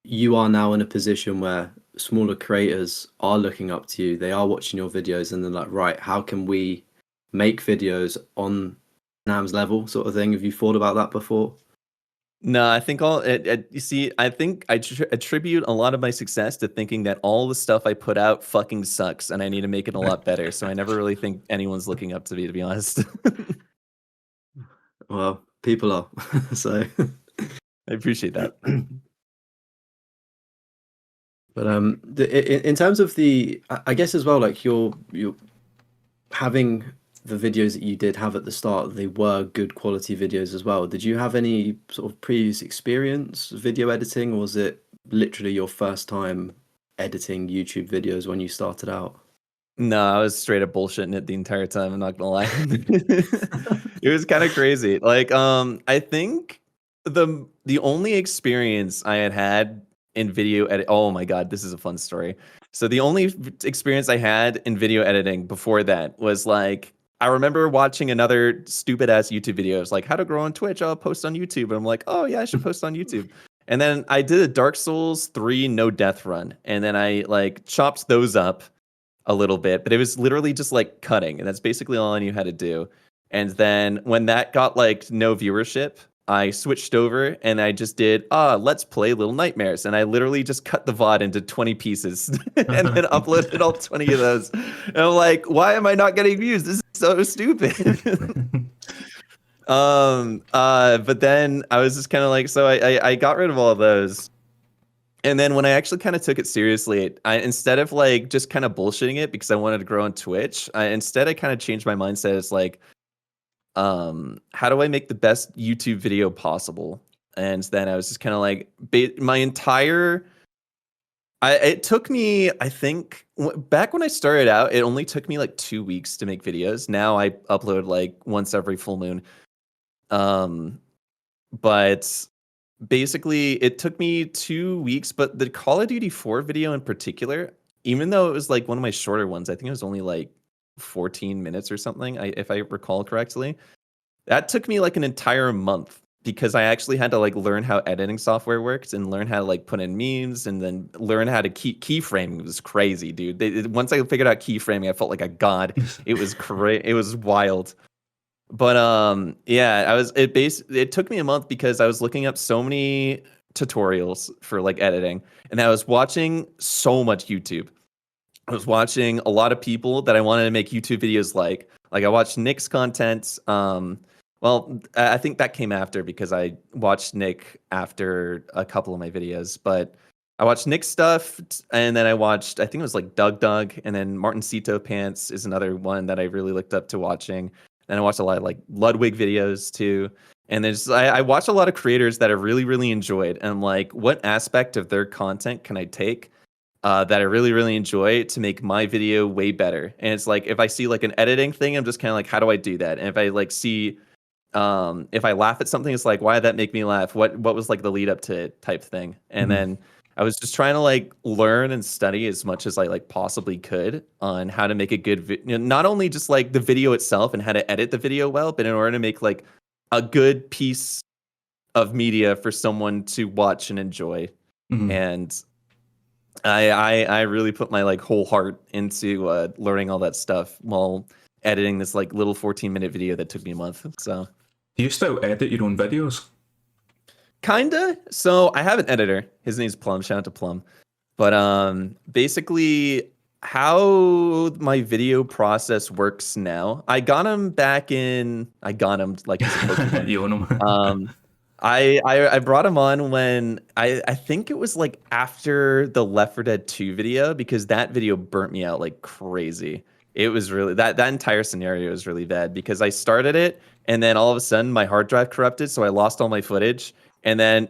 you are now in a position where smaller creators are looking up to you, they are watching your videos and they're like, right, how can we make videos on Snam's level sort of thing? Have you thought about that before? No, I think you see, I think I attribute a lot of my success to thinking that all the stuff I put out fucking sucks and I need to make it a lot better. So I never really think anyone's looking up to me, to be honest. Well, people are. So I appreciate that. But in terms of I guess as well, like you're having the videos that you did have at the start, they were good quality videos as well. Did you have any sort of previous experience video editing, or was it literally your first time editing YouTube videos when you started out? No, I was straight up bullshitting it the entire time. I'm not gonna lie. It was kind of crazy. Like, I think the only experience I had in video edit. Oh my god, this is a fun story. So the only experience I had in video editing before that was like, I remember watching another stupid ass YouTube video. It was like, how to grow on Twitch. I'll post on YouTube. And I'm like, oh yeah, I should post on YouTube. And then I did a Dark Souls 3 no death run. And then I like chopped those up a little bit, but it was literally just like cutting. And that's basically all I knew how to do. And then when that got like no viewership, I switched over and I just did, let's play Little Nightmares. And I literally just cut the VOD into 20 pieces and then uploaded all 20 of those. And I'm like, why am I not getting views? This is so stupid. But then I was just kind of like, so I got rid of all of those. And then when I actually kind of took it seriously, instead of like just kind of bullshitting it because I wanted to grow on Twitch, I kind of changed my mindset. It's like, how do I make the best YouTube video possible? And then I was just kind of like, it took me, I think, back when I started out, it only took me like 2 weeks to make videos. Now I upload like once every full moon. But basically it took me 2 weeks, but the Call of Duty 4 video in particular, even though it was like one of my shorter ones, I think it was only like 14 minutes or something, if I recall correctly. That took me like an entire month because I actually had to like learn how editing software works and learn how to like put in memes and then learn how to keyframing. It was crazy, dude. Once I figured out keyframing, I felt like a god. It was it was wild. But yeah, it took me a month because I was looking up so many tutorials for like editing, and I was watching so much YouTube. I was watching a lot of people that I wanted to make YouTube videos like I watched Nick's content, Well, I think that came after because I watched Nick after a couple of my videos. But I watched Nick's stuff, and then I think it was like Doug, and then Martin Cito Pants is another one that I really looked up to watching. And I watched a lot of like Ludwig videos too. And I watch a lot of creators that I really, really enjoyed. And I'm like, what aspect of their content can I take that I really, really enjoy to make my video way better? And it's like, if I see like an editing thing, I'm just kind of like, how do I do that? And if I like see, if I laugh at something, it's like, why did that make me laugh? What was like the lead up to it type thing? And then I was just trying to like learn and study as much as I like possibly could on how to make a good not only just like the video itself and how to edit the video well, but in order to make like a good piece of media for someone to watch and enjoy. And I really put my like whole heart into learning all that stuff while editing this like little 14-minute video that took me a month. So do you still edit your own videos? Kinda. So I have an editor. His name's Plum. Shout out to Plum. But basically, how my video process works now. I got him like he's a Pokemon. You own them. I brought him on when I think it was like after the Left 4 Dead 2 video, because that video burnt me out like crazy. It was really that entire scenario was really bad because I started it and then all of a sudden my hard drive corrupted, so I lost all my footage. And then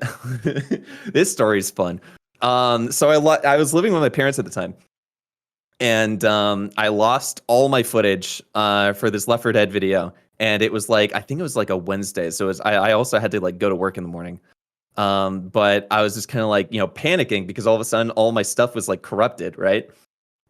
this story is fun. So I was living with my parents at the time, and I lost all my footage for this Left 4 Dead video. And it was like, I think it was like a Wednesday, so I also had to like go to work in the morning. But I was just kind of like, panicking because all of a sudden all my stuff was like corrupted, right?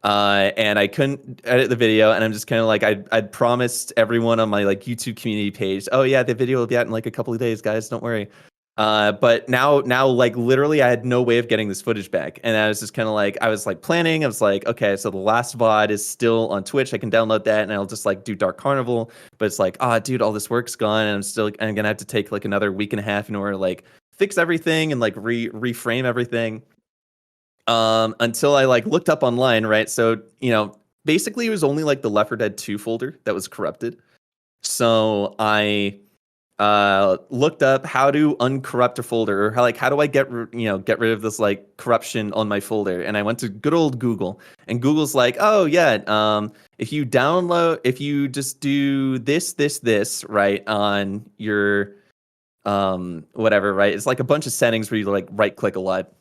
And I couldn't edit the video, and I'm just kind of like, I'd promised everyone on my like YouTube community page, oh yeah, the video will be out in like a couple of days, guys, don't worry. But now like literally I had no way of getting this footage back. And I was just kind of like, I was like planning, I was like, okay, so the last VOD is still on Twitch. I can download that and I'll just like do Dark Carnival. But it's like, dude, all this work's gone. And I'm going to have to take like another week and a half in order to like fix everything and like reframe everything. Until I like looked up online, right? So, basically it was only like the Left 4 Dead 2 folder that was corrupted. So I looked up how to uncorrupt a folder, or how do I get rid of this like corruption on my folder. And I went to good old Google, and Google's like, oh yeah, if you just do this right on your whatever, right, it's like a bunch of settings where you like right click a lot.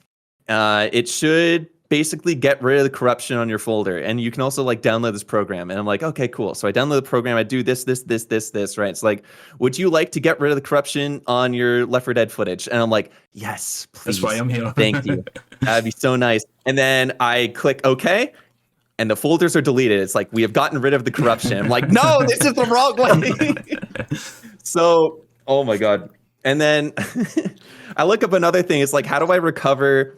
It should basically get rid of the corruption on your folder, and you can also like download this program. And I'm like, okay, cool. So I download the program, I do this, right? It's like, would you like to get rid of the corruption on your Left 4 Dead footage? And I'm like, yes, please. That's why I'm here. Thank you. That'd be so nice. And then I click okay, and the folders are deleted. It's like, we have gotten rid of the corruption. I'm like, no, this is the wrong way. So, oh my God. And then I look up another thing. It's like, how do I recover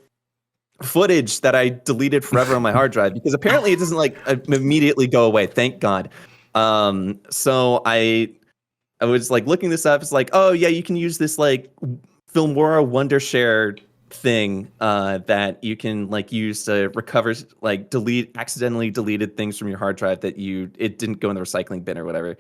footage that I deleted forever on my hard drive? Because apparently it doesn't like immediately go away. Thank God. So I was like looking this up. It's like, oh yeah, you can use this like Filmora Wondershare thing that you can like use to recover like accidentally deleted things from your hard drive that it didn't go in the recycling bin or whatever.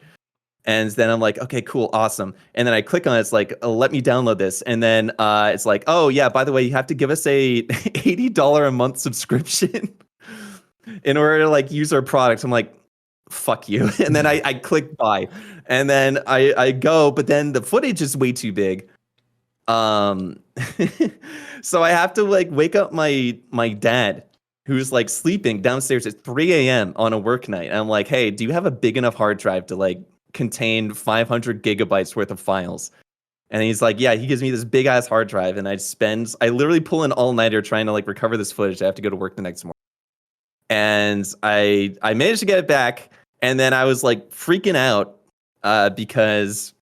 And then I'm like, okay, cool, awesome. And then I click on it. It's like, let me download this. And then it's like, oh yeah, by the way, you have to give us a $80 a month subscription in order to like use our products. I'm like, fuck you. And then I click buy. And then I go, but then the footage is way too big. So I have to like wake up my dad, who's like sleeping downstairs at 3 a.m. on a work night. And I'm like, hey, do you have a big enough hard drive to like contain 500 gigabytes worth of files? And he's like, yeah. He gives me this big ass hard drive, and I literally pull an all-nighter trying to like recover this footage. I have to go to work the next morning, and I managed to get it back. And then I was like freaking out because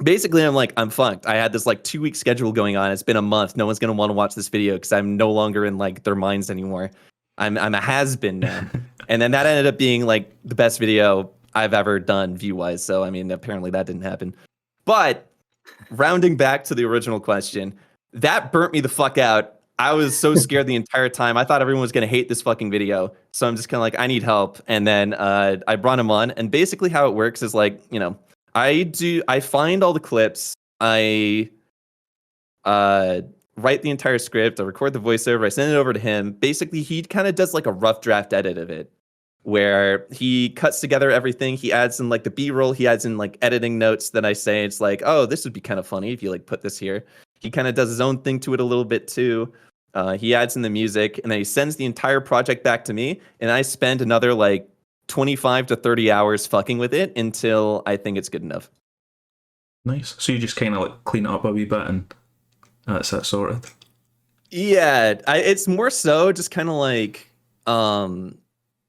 basically I'm like, I'm fucked. I had this like 2-week schedule going on. It's been a month. No one's gonna want to watch this video because I'm no longer in like their minds anymore. I'm a has-been now. And then that ended up being like the best video I've ever done view-wise. So I mean, apparently that didn't happen. But rounding back to the original question, that burnt me the fuck out. I was so scared the entire time. I thought everyone was gonna hate this fucking video. So I'm just kind of like, I need help. And then I brought him on. And basically how it works is like, I find all the clips. I write the entire script. I record the voiceover. I send it over to him. Basically, he kind of does like a rough draft edit of it, where he cuts together everything. He adds in like the B-roll. He adds in like editing notes that I say. It's like, oh, this would be kind of funny if you like put this here. He kind of does his own thing to it a little bit too. He adds in the music, and then he sends the entire project back to me, and I spend another like 25 to 30 hours fucking with it until I think it's good enough. Nice. So you just kind of like clean it up a wee bit and that's it sorted. Yeah, it's more so just kind of like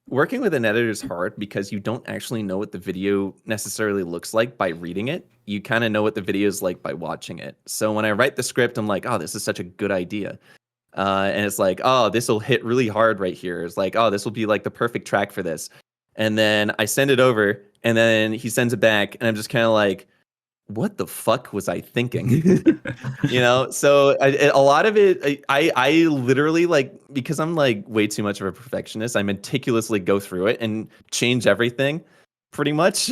working with an editor is hard because you don't actually know what the video necessarily looks like by reading it. You kind of know what the video is like by watching it. So when I write the script, I'm like, oh, this is such a good idea. And it's like, oh, this will hit really hard right here. It's like, oh, this will be like the perfect track for this. And then I send it over, and then he sends it back, and I'm just kind of like, what the fuck was I thinking? So a lot of it, I literally like, because I'm like way too much of a perfectionist, I meticulously go through it and change everything pretty much.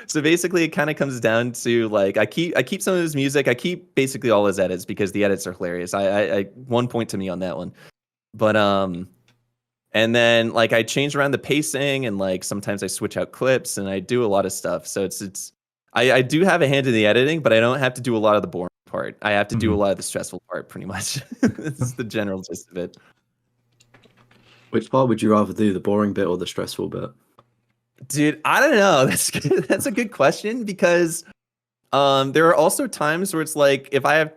So basically it kind of comes down to like, I keep some of his music. I keep basically all his edits because the edits are hilarious. I 1 point to me on that one. But, and then like I change around the pacing, and like sometimes I switch out clips, and I do a lot of stuff. So I do have a hand in the editing, but I don't have to do a lot of the boring part. I have to do a lot of the stressful part, pretty much. That's the general gist of it. Which part would you rather do, the boring bit or the stressful bit? Dude, I don't know. That's a good question, because there are also times where it's like if I have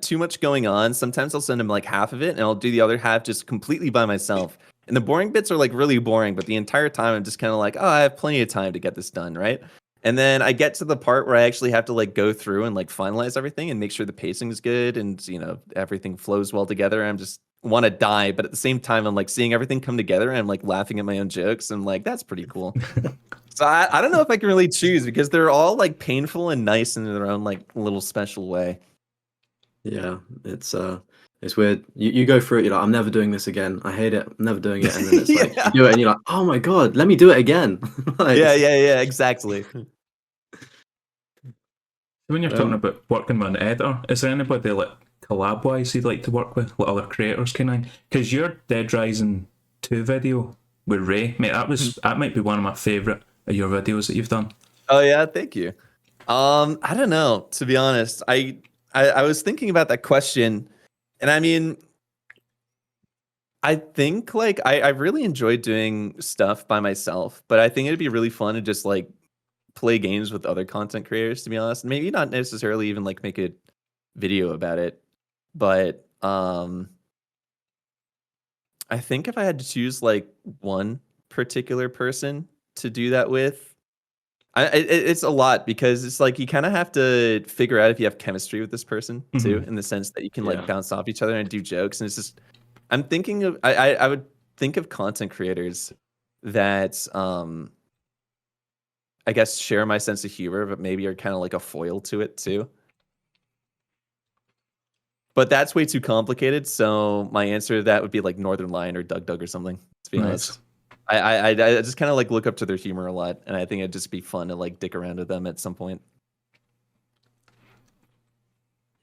too much going on, sometimes I'll send him like half of it, and I'll do the other half just completely by myself. And the boring bits are like really boring, but the entire time I'm just kind of like, oh, I have plenty of time to get this done, right? And then I get to the part where I actually have to like go through and like finalize everything and make sure the pacing is good and everything flows well together. I'm just want to die, but at the same time I'm like seeing everything come together, and I'm like laughing at my own jokes. I'm like, that's pretty cool. So I don't know if I can really choose, because they're all like painful and nice in their own like little special way. Yeah, it's weird. You go through it, you're like, I'm never doing this again. I hate it. I'm never doing it. And then it's like you do it and you're like, oh my god, let me do it again. Like, yeah, exactly. When you're talking about working with an editor, is there anybody like collab wise you'd like to work with, like other creators kind of? Because your Dead Rising 2 video with Ray, mate, that might be one of my favourite of your videos that you've done. Oh yeah, thank you. I don't know, to be honest. I was thinking about that question, and I mean, I think like I really enjoy doing stuff by myself, but I think it'd be really fun to just like play games with other content creators, to be honest. Maybe not necessarily even like make a video about it, but I think if I had to choose like one particular person to do that with, it's a lot, because it's like you kind of have to figure out if you have chemistry with this person too, in the sense that you can like bounce off each other and do jokes. And it's just, I'm thinking of, I would think of content creators that I guess share my sense of humor, but maybe are kind of like a foil to it too. But that's way too complicated. So my answer to that would be like Northern Lion or Doug or something, to be honest. I just kind of like look up to their humor a lot, and I think it'd just be fun to like dick around with them at some point.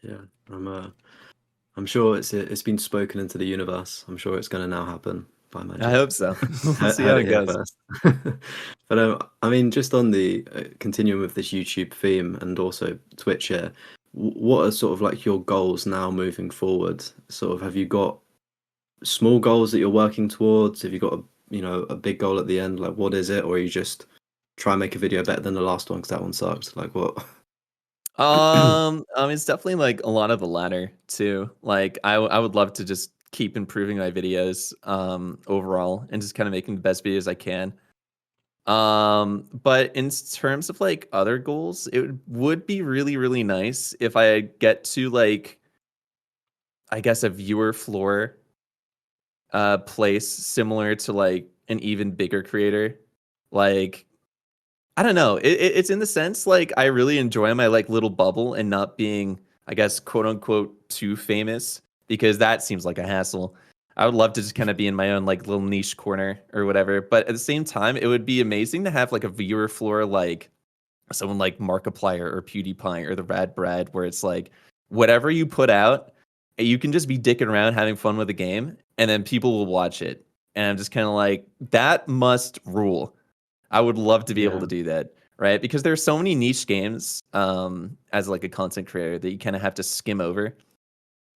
Yeah, I'm sure it's been spoken into the universe. I'm sure it's going to now happen by magic. I hope so. We'll see how it goes. But I mean, just on the continuing with this YouTube theme and also Twitch here, what are sort of like your goals now moving forward? Sort of, have you got small goals that you're working towards? Have you got a big goal at the end? Like, what is it? Or you just try and make a video better than the last one because that one sucked? Like, what? It's definitely like a lot of the latter too. Like I would love to just keep improving my videos overall, and just kind of making the best videos I can. But in terms of like other goals, it would be really, really nice if I get to like, I guess, a viewer floor place similar to like an even bigger creator. Like, I don't know. It's in the sense like I really enjoy my like little bubble and not being, I guess, quote unquote, too famous, because that seems like a hassle. I would love to just kind of be in my own like little niche corner or whatever. But at the same time, it would be amazing to have like a viewer floor like someone like Markiplier or PewDiePie or the Rad Brad, where it's like whatever you put out, you can just be dicking around having fun with the game, and then people will watch it. And I'm just kind of like, that must rule. I would love to be able Yeah. to do that, right? Because there's so many niche games as like a content creator that you kind of have to skim over,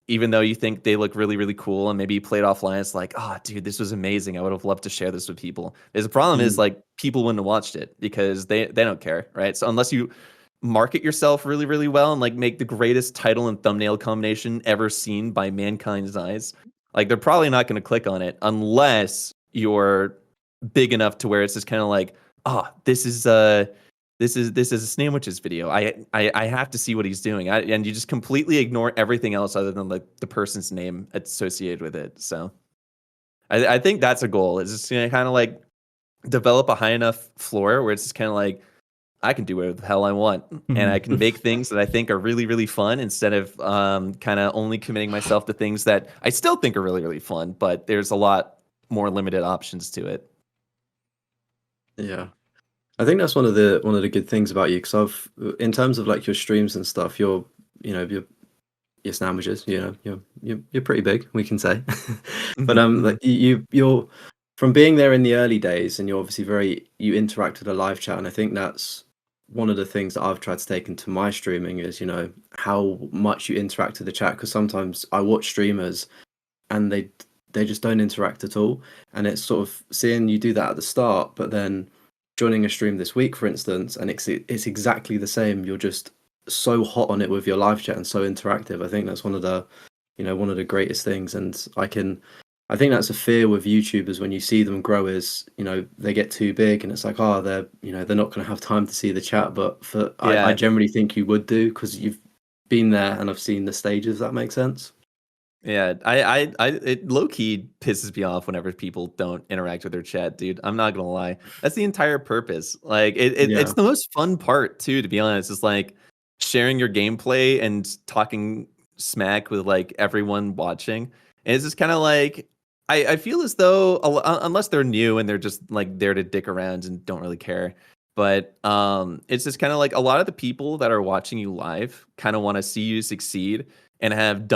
even though you think they look really, really cool, and maybe you play it offline. It's like, oh, dude, this was amazing. I would have loved to share this with people. The problem is like people wouldn't have watched it because they don't care, right? So unless you market yourself really, really well and like make the greatest title and thumbnail combination ever seen by mankind's eyes, like they're probably not going to click on it unless you're big enough to where it's just kind of like, oh, this is a Snamwiches video. I have to see what he's doing. And you just completely ignore everything else other than like the person's name associated with it. So I think that's a goal. It's just gonna kind of like develop a high enough floor where it's just kind of like, I can do whatever the hell I want, and I can make things that I think are really, really fun instead of kind of only committing myself to things that I still think are really, really fun, but there's a lot more limited options to it. Yeah. I think that's one of the good things about you, because in terms of like your streams and stuff, you're Snamwiches, you're pretty big, we can say. But like you're from being there in the early days, and you're obviously you interact with a live chat, and I think that's one of the things that I've tried to take into my streaming is, how much you interact with the chat, because sometimes I watch streamers and they just don't interact at all, and it's sort of seeing you do that at the start, but then joining a stream this week, for instance, and it's exactly the same. You're just so hot on it with your live chat and so interactive. I think that's one of the greatest things, and I think that's a fear with YouTubers when you see them grow is, they get too big and it's like, oh, they're not going to have time to see the chat. But I generally think you would do, because you've been there and I've seen the stages. If that makes sense. Yeah, it low key pisses me off whenever people don't interact with their chat, dude. I'm not gonna lie. That's the entire purpose. Like it's the most fun part too, to be honest. It's like sharing your gameplay and talking smack with like everyone watching. And it's just kind of like I feel as though unless they're new and they're just like there to dick around and don't really care. But it's just kind of like a lot of the people that are watching you live kind of want to see you succeed and have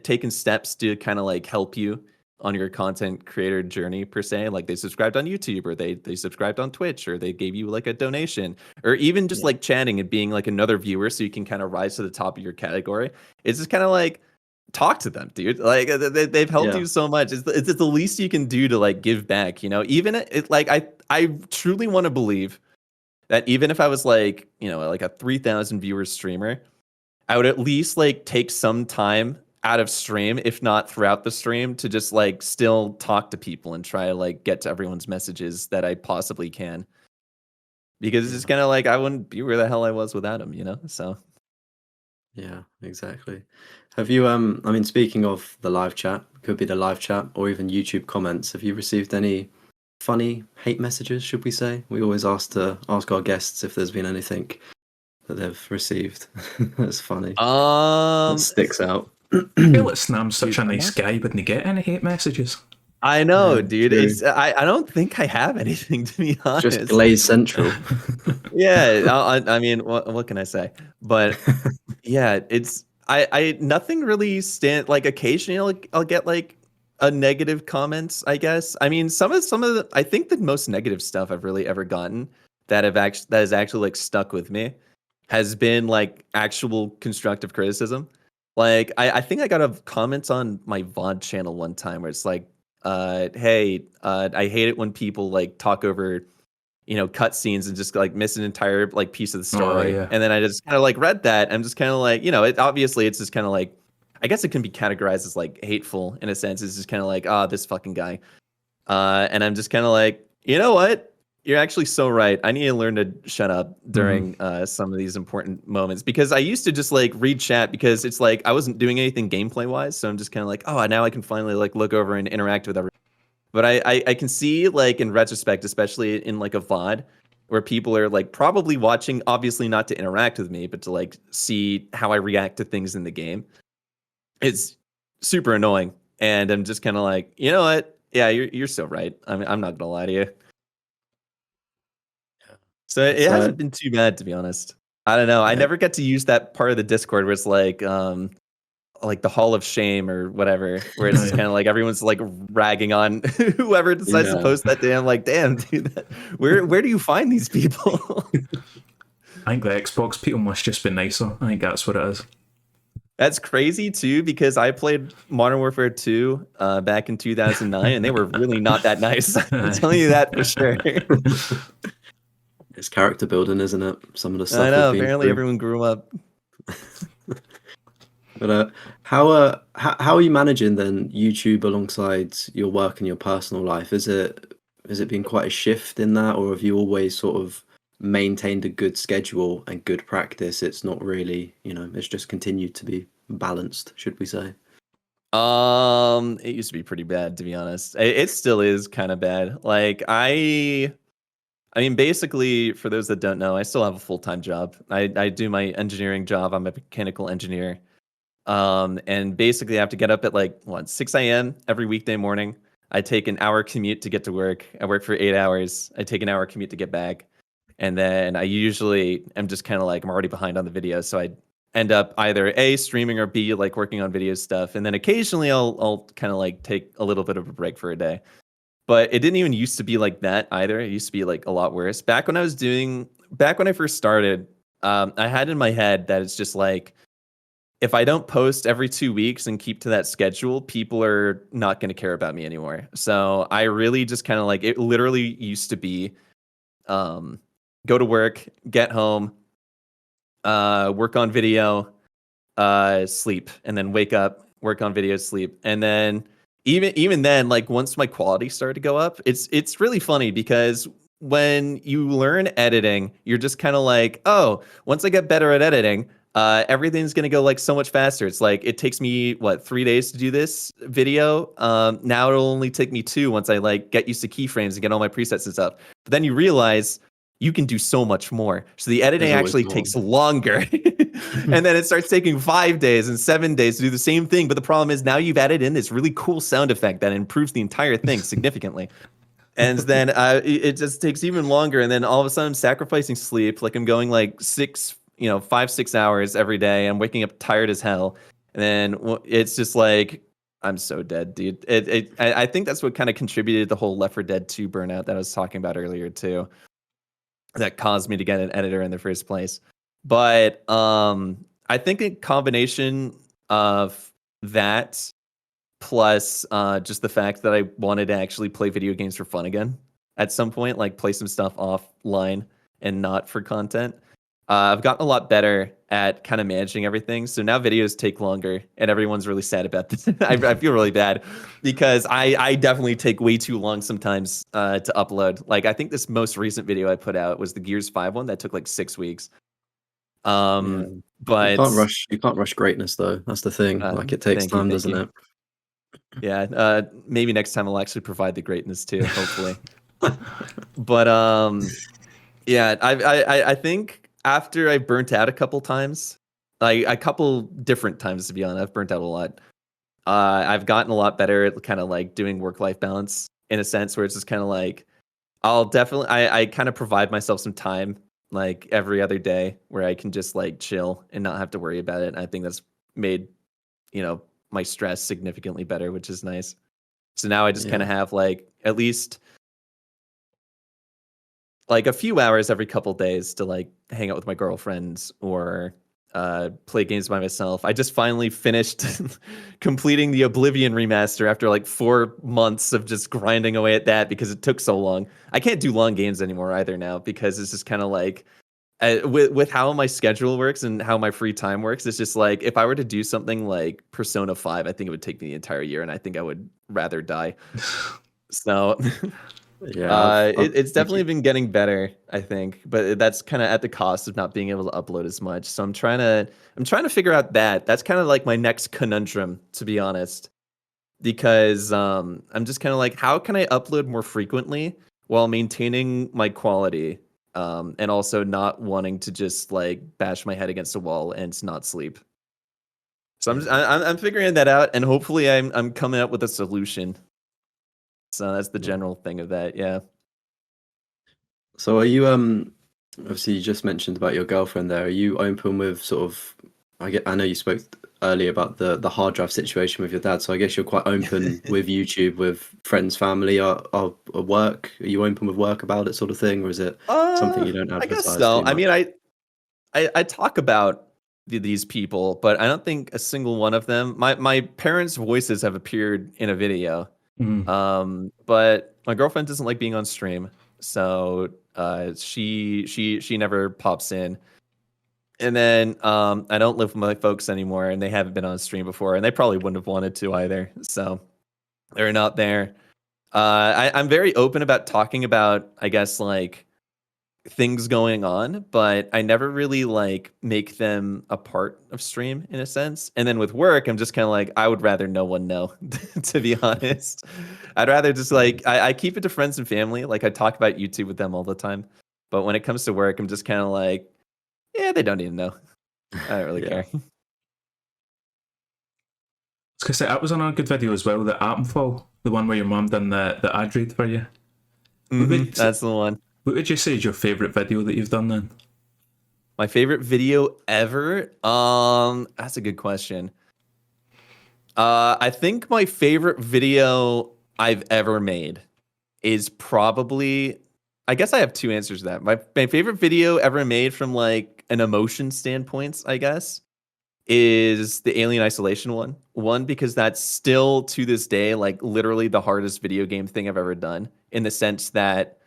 taken steps to kind of like help you on your content creator journey per se. Like they subscribed on YouTube, or they subscribed on Twitch, or they gave you like a donation, or even just like chatting and being like another viewer so you can kind of rise to the top of your category. It's just kind of like, talk to them, dude. Like they've helped you so much. It's the least you can do to like give back, even like I truly want to believe that even if I was like, like a 3,000 viewer streamer, I would at least like take some time out of stream, if not throughout the stream, to just like still talk to people and try to like get to everyone's messages that I possibly can. Because it's just kind of like I wouldn't be where the hell I was without them, So Yeah, exactly. Have you I mean, speaking of the live chat, could be the live chat or even YouTube comments, have you received any funny hate messages, should we say? We always ask our guests if there's been anything that they've received that's funny, that sticks out. I feel like Snam's such a nice guy, wouldn't he get any hate messages? I know, Yeah, dude. true. It's I don't think I have anything, to be honest. Just Glaze Central. Yeah, I mean, what can I say? But yeah, it's I nothing really like occasionally I'll get like a negative comments, I guess. I mean, some of the I think the most negative stuff I've really ever gotten that has actually like stuck with me has been like actual constructive criticism. Like I think I got a comment on my VOD channel one time where it's like, hey, I hate it when people like talk over, cutscenes and just like miss an entire like piece of the story. And then I just kind of like read that. I'm just kind of like, obviously it's just kind of like, I guess it can be categorized as like hateful in a sense. It's just kind of like, this fucking guy. And I'm just kind of like, you know what? You're actually so right. I need to learn to shut up during some of these important moments, because I used to just like read chat because it's like I wasn't doing anything gameplay wise. So I'm just kind of like, oh, now I can finally like look over and interact with everyone. But I can see like in retrospect, especially in like a VOD, where people are like probably watching, obviously not to interact with me, but to like see how I react to things in the game. It's super annoying. And I'm just kind of like, you know what? Yeah, you're so right. I mean, I'm not gonna lie to you. So it hasn't been too bad, to be honest. I don't know. I never get to use that part of the Discord where it's like the Hall of Shame or whatever, where it's just kind of like everyone's like ragging on whoever decides to post that day. I'm like, damn, dude, where do you find these people? I think the Xbox people must just be nicer. I think that's what it is. That's crazy too, because I played Modern Warfare 2 back in 2009, and they were really not that nice. I'm telling you that for sure. It's character building, isn't it? Some of the stuff. I know. Apparently, everyone grew up. But how are you managing then YouTube alongside your work and your personal life? Has it been quite a shift in that, or have you always sort of maintained a good schedule and good practice? It's not really, it's just continued to be balanced, should we say? It used to be pretty bad, to be honest. It still is kind of bad. Like I mean, basically, for those that don't know, I still have a full-time job. I do my engineering job. I'm a mechanical engineer. And basically I have to get up at 6 a.m. every weekday morning. I take an hour commute to get to work. I work for 8 hours. I take an hour commute to get back. And then I usually am just kind of like, I'm already behind on the video. So I end up either A, streaming, or B, like working on video stuff. And then occasionally I'll kind of like take a little bit of a break for a day. But it didn't even used to be like that either. It used to be like a lot worse. Back when I first started, I had in my head that it's just like, if I don't post every 2 weeks and keep to that schedule, people are not going to care about me anymore. So I really just kind of like, it literally used to be go to work, get home, work on video, sleep, and then wake up, work on video, sleep. And then even then, like once my quality started to go up, it's really funny because when you learn editing, you're just kind of like, oh, once I get better at editing, everything's going to go like so much faster. It's like, it takes me 3 days to do this video. Now it'll only take me 2 once I like get used to keyframes and get all my presets and stuff. But then you realize you can do so much more. So the editing actually takes longer. And then it starts taking 5 days and 7 days to do the same thing. But the problem is now you've added in this really cool sound effect that improves the entire thing significantly. And then it just takes even longer. And then all of a sudden I'm sacrificing sleep. Like I'm going like 5-6 hours every day. I'm waking up tired as hell. And then it's just like, I'm so dead, dude. I think that's what kind of contributed to the whole Left 4 Dead 2 burnout that I was talking about earlier too. That caused me to get an editor in the first place. But I think a combination of that plus just the fact that I wanted to actually play video games for fun again at some point, like play some stuff offline and not for content. I've gotten a lot better at kind of managing everything. So now videos take longer and everyone's really sad about this. I feel really bad because I definitely take way too long sometimes to upload. Like I think this most recent video I put out was the Gears 5 one that took like 6 weeks. But you can't rush greatness though. That's the thing. Like it takes time, doesn't it? Yeah. Maybe next time I'll actually provide the greatness too, hopefully. But yeah, I think after I burnt out a couple times, like a couple different times to be honest, I've burnt out a lot. I've gotten a lot better at kind of like doing work-life balance in a sense where it's just kind of like I kind of provide myself some time like every other day where I can just like chill and not have to worry about it. And I think that's made, my stress significantly better, which is nice. So now I just kind of have like at least like a few hours every couple days to like hang out with my girlfriends or play games by myself. I just finally finished completing the Oblivion remaster after like 4 months of just grinding away at that because it took so long. I can't do long games anymore either now because it's just kind of like with how my schedule works and how my free time works, it's just like if I were to do something like Persona 5, I think it would take me the entire year and I think I would rather die. So yeah, it's definitely been getting better, I think, but that's kind of at the cost of not being able to upload as much. So I'm trying to figure out that. That's kind of like my next conundrum, to be honest, because I'm just kind of like, how can I upload more frequently while maintaining my quality, and also not wanting to just like bash my head against a wall and not sleep. So I'm figuring that out, and hopefully I'm coming up with a solution. So that's the general thing of that, yeah. So are you Obviously, you just mentioned about your girlfriend there. Are you open with sort of, I know you spoke earlier about the hard drive situation with your dad, so I guess you're quite open with YouTube, with friends, family, or work. Are you open with work about it, sort of thing, or is it something you don't I guess advertise so. too I much? mean, I talk about these people, but I don't think a single one of them. My parents' voices have appeared in a video. But my girlfriend doesn't like being on stream, so she never pops in. And then I don't live with my folks anymore, and they haven't been on stream before, and they probably wouldn't have wanted to either. So they're not there. I'm very open about talking about, I guess, like things going on, but I never really like make them a part of stream in a sense. And then with work, I'm just kind of like, I would rather no one know, to be honest. I'd rather just like, I keep it to friends and family. Like I talk about YouTube with them all the time. But when it comes to work, I'm just kind of like, yeah, they don't even know. I don't really Yeah. care. Because that was another good video as well, the Atomfall, the one where your mum done the ad read for you. That's the one. What would you say is your favourite video that you've done then? My favorite video ever? That's a good question. I think my favorite video I've ever made is probably, I guess I have two answers to that. My favorite video ever made from like an emotion standpoint, I guess, is the Alien Isolation one. One, because that's still to this day, like literally the hardest video game thing I've ever done, in the sense that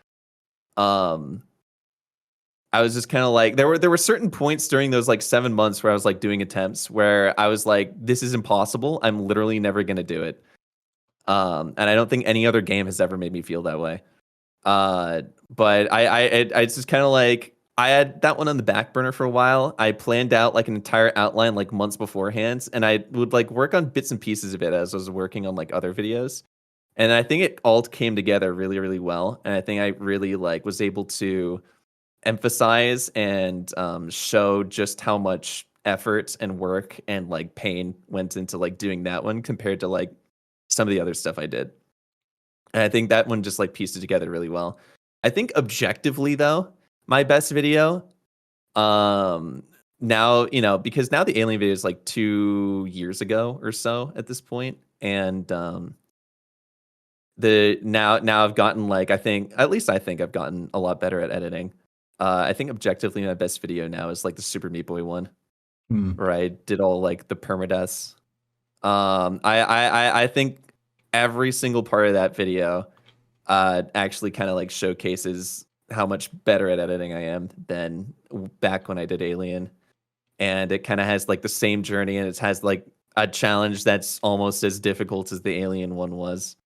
I was just kind of like, there were certain points during those like 7 months where I was like doing attempts where I was like, this is impossible. I'm literally never gonna do it. And I don't think any other game has ever made me feel that way. But I just kind of like, I had that one on the back burner for a while. I planned out like an entire outline like months beforehand, and I would like work on bits and pieces of it as I was working on like other videos. And I think it all came together really, really well. And I think I really like was able to emphasize and show just how much effort and work and like pain went into like doing that one compared to like some of the other stuff I did. And I think that one just like pieced it together really well. I think objectively though, my best video, now, you know, because now the Alien video is like 2 years ago or so at this point, and the now I've gotten like, I think, at least I think I've gotten a lot better at editing. I think objectively my best video now is like the Super Meat Boy one, where I did all like the permadeaths. I think every single part of that video actually kind of like showcases how much better at editing I am than back when I did Alien. And it kind of has like the same journey, and it has like a challenge that's almost as difficult as the Alien one was.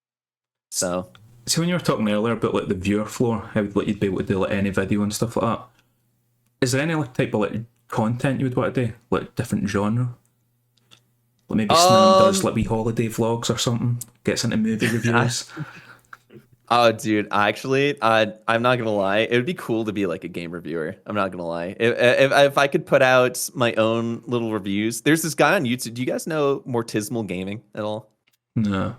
So when you were talking earlier about like the viewer floor, how like you'd be able to do like any video and stuff like that, is there any like type of like content you would want to do, like different genre? Like maybe Snam does like wee holiday vlogs or something, gets into movie reviews. Oh, dude, actually, I'm not gonna lie. It would be cool to be like a game reviewer. I'm not gonna lie. If I could put out my own little reviews, there's this guy on YouTube. Do you guys know Mortismal Gaming at all? No.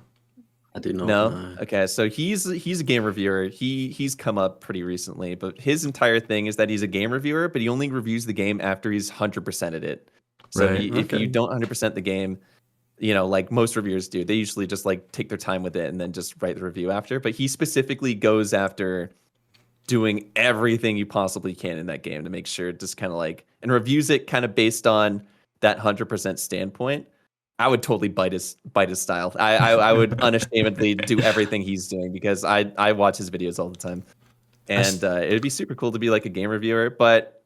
I do not No? know. Okay, so he's a game reviewer. He's come up pretty recently, but his entire thing is that he's a game reviewer, but he only reviews the game after he's 100%ed it. So Right, if you don't 100% the game, you know, like most reviewers do, they usually just like take their time with it and then just write the review after. But he specifically goes after doing everything you possibly can in that game to make sure it just kind of like, and reviews it kind of based on that 100% standpoint. I would totally bite his style. I would unashamedly do everything he's doing because I watch his videos all the time, and it'd be super cool to be like a game reviewer. But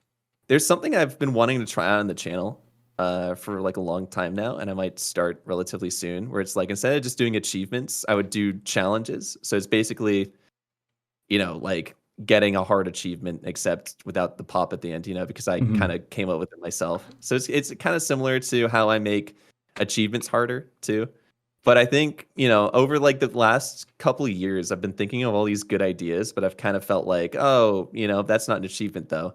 there's something I've been wanting to try out on the channel for like a long time now, and I might start relatively soon. Where it's like, instead of just doing achievements, I would do challenges. So it's basically, you know, like getting a hard achievement except without the pop at the end, you know, because I kind of came up with it myself. So it's kind of similar to how I make achievements harder too. But I think, you know, over like the last couple of years, I've been thinking of all these good ideas, but I've kind of felt like, oh, you know, that's not an achievement though.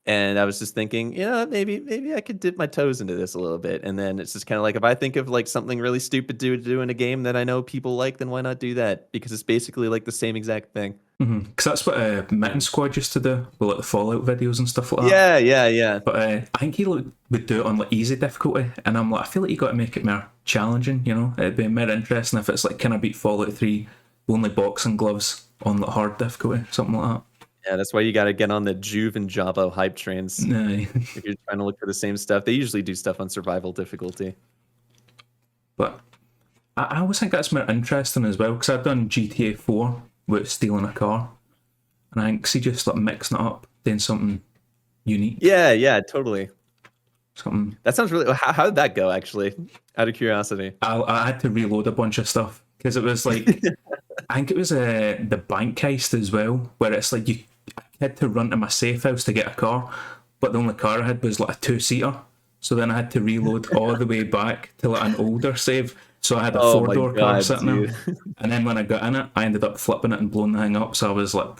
And I was just thinking, you know, maybe I could dip my toes into this a little bit. And then it's just kind of like, if I think of like something really stupid to do in a game that I know people like, then why not do that? Because it's basically like the same exact thing. Because that's what Mitten Squad used to do with like the Fallout videos and stuff like that. Yeah. But I think he would do it on like easy difficulty, and I'm like, I feel like you got to make it more challenging. You know, it'd be more interesting if it's like, can I beat Fallout 3 only boxing gloves on the hard difficulty, something like that. Yeah, that's why you got to get on the Juve and Jabo hype trains. Aye. If you're trying to look for the same stuff, they usually do stuff on survival difficulty. But I always think that's more interesting as well, because I've done GTA 4 with stealing a car, and I think just like mixing it up, doing something unique. Yeah, totally. Something. That sounds really. How did that go? Actually, out of curiosity. I had to reload a bunch of stuff because it was like, I think it was the bank heist as well, where it's like I had to run to my safe house to get a car, but the only car I had was like a 2-seater. So then I had to reload all the way back to like an older save. So I had a 4-door car sitting there. And then when I got in it, I ended up flipping it and blowing the thing up. So I was like,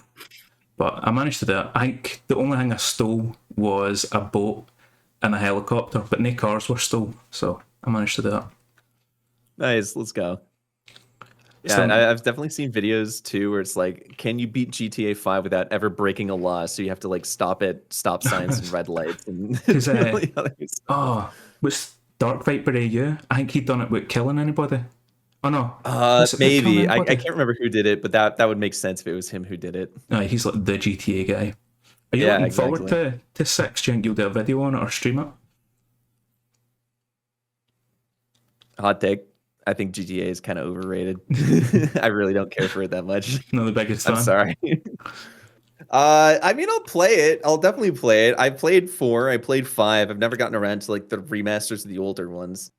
but I managed to do it. I think the only thing I stole was a boat and a helicopter, but no cars were stole. So I managed to do that. Nice, let's go. Yeah, I've definitely seen videos too where it's like, can you beat GTA 5 without ever breaking a law? So you have to like stop at stop signs and red lights. And was Dark Viper AU? I think he'd done it with killing anybody. Oh no, maybe I can't remember who did it, but that would make sense if it was him who did it. He's like the GTA guy. Are you looking forward to 6? Do you think you'll do a video on it or stream it? Hot take. I think GTA is kind of overrated. I really don't care for it that much. No, the biggest fan. I'm sorry. I mean, I'll play it. I'll definitely play it. I played 4. I played 5. I've never gotten around to like the remasters of the older ones.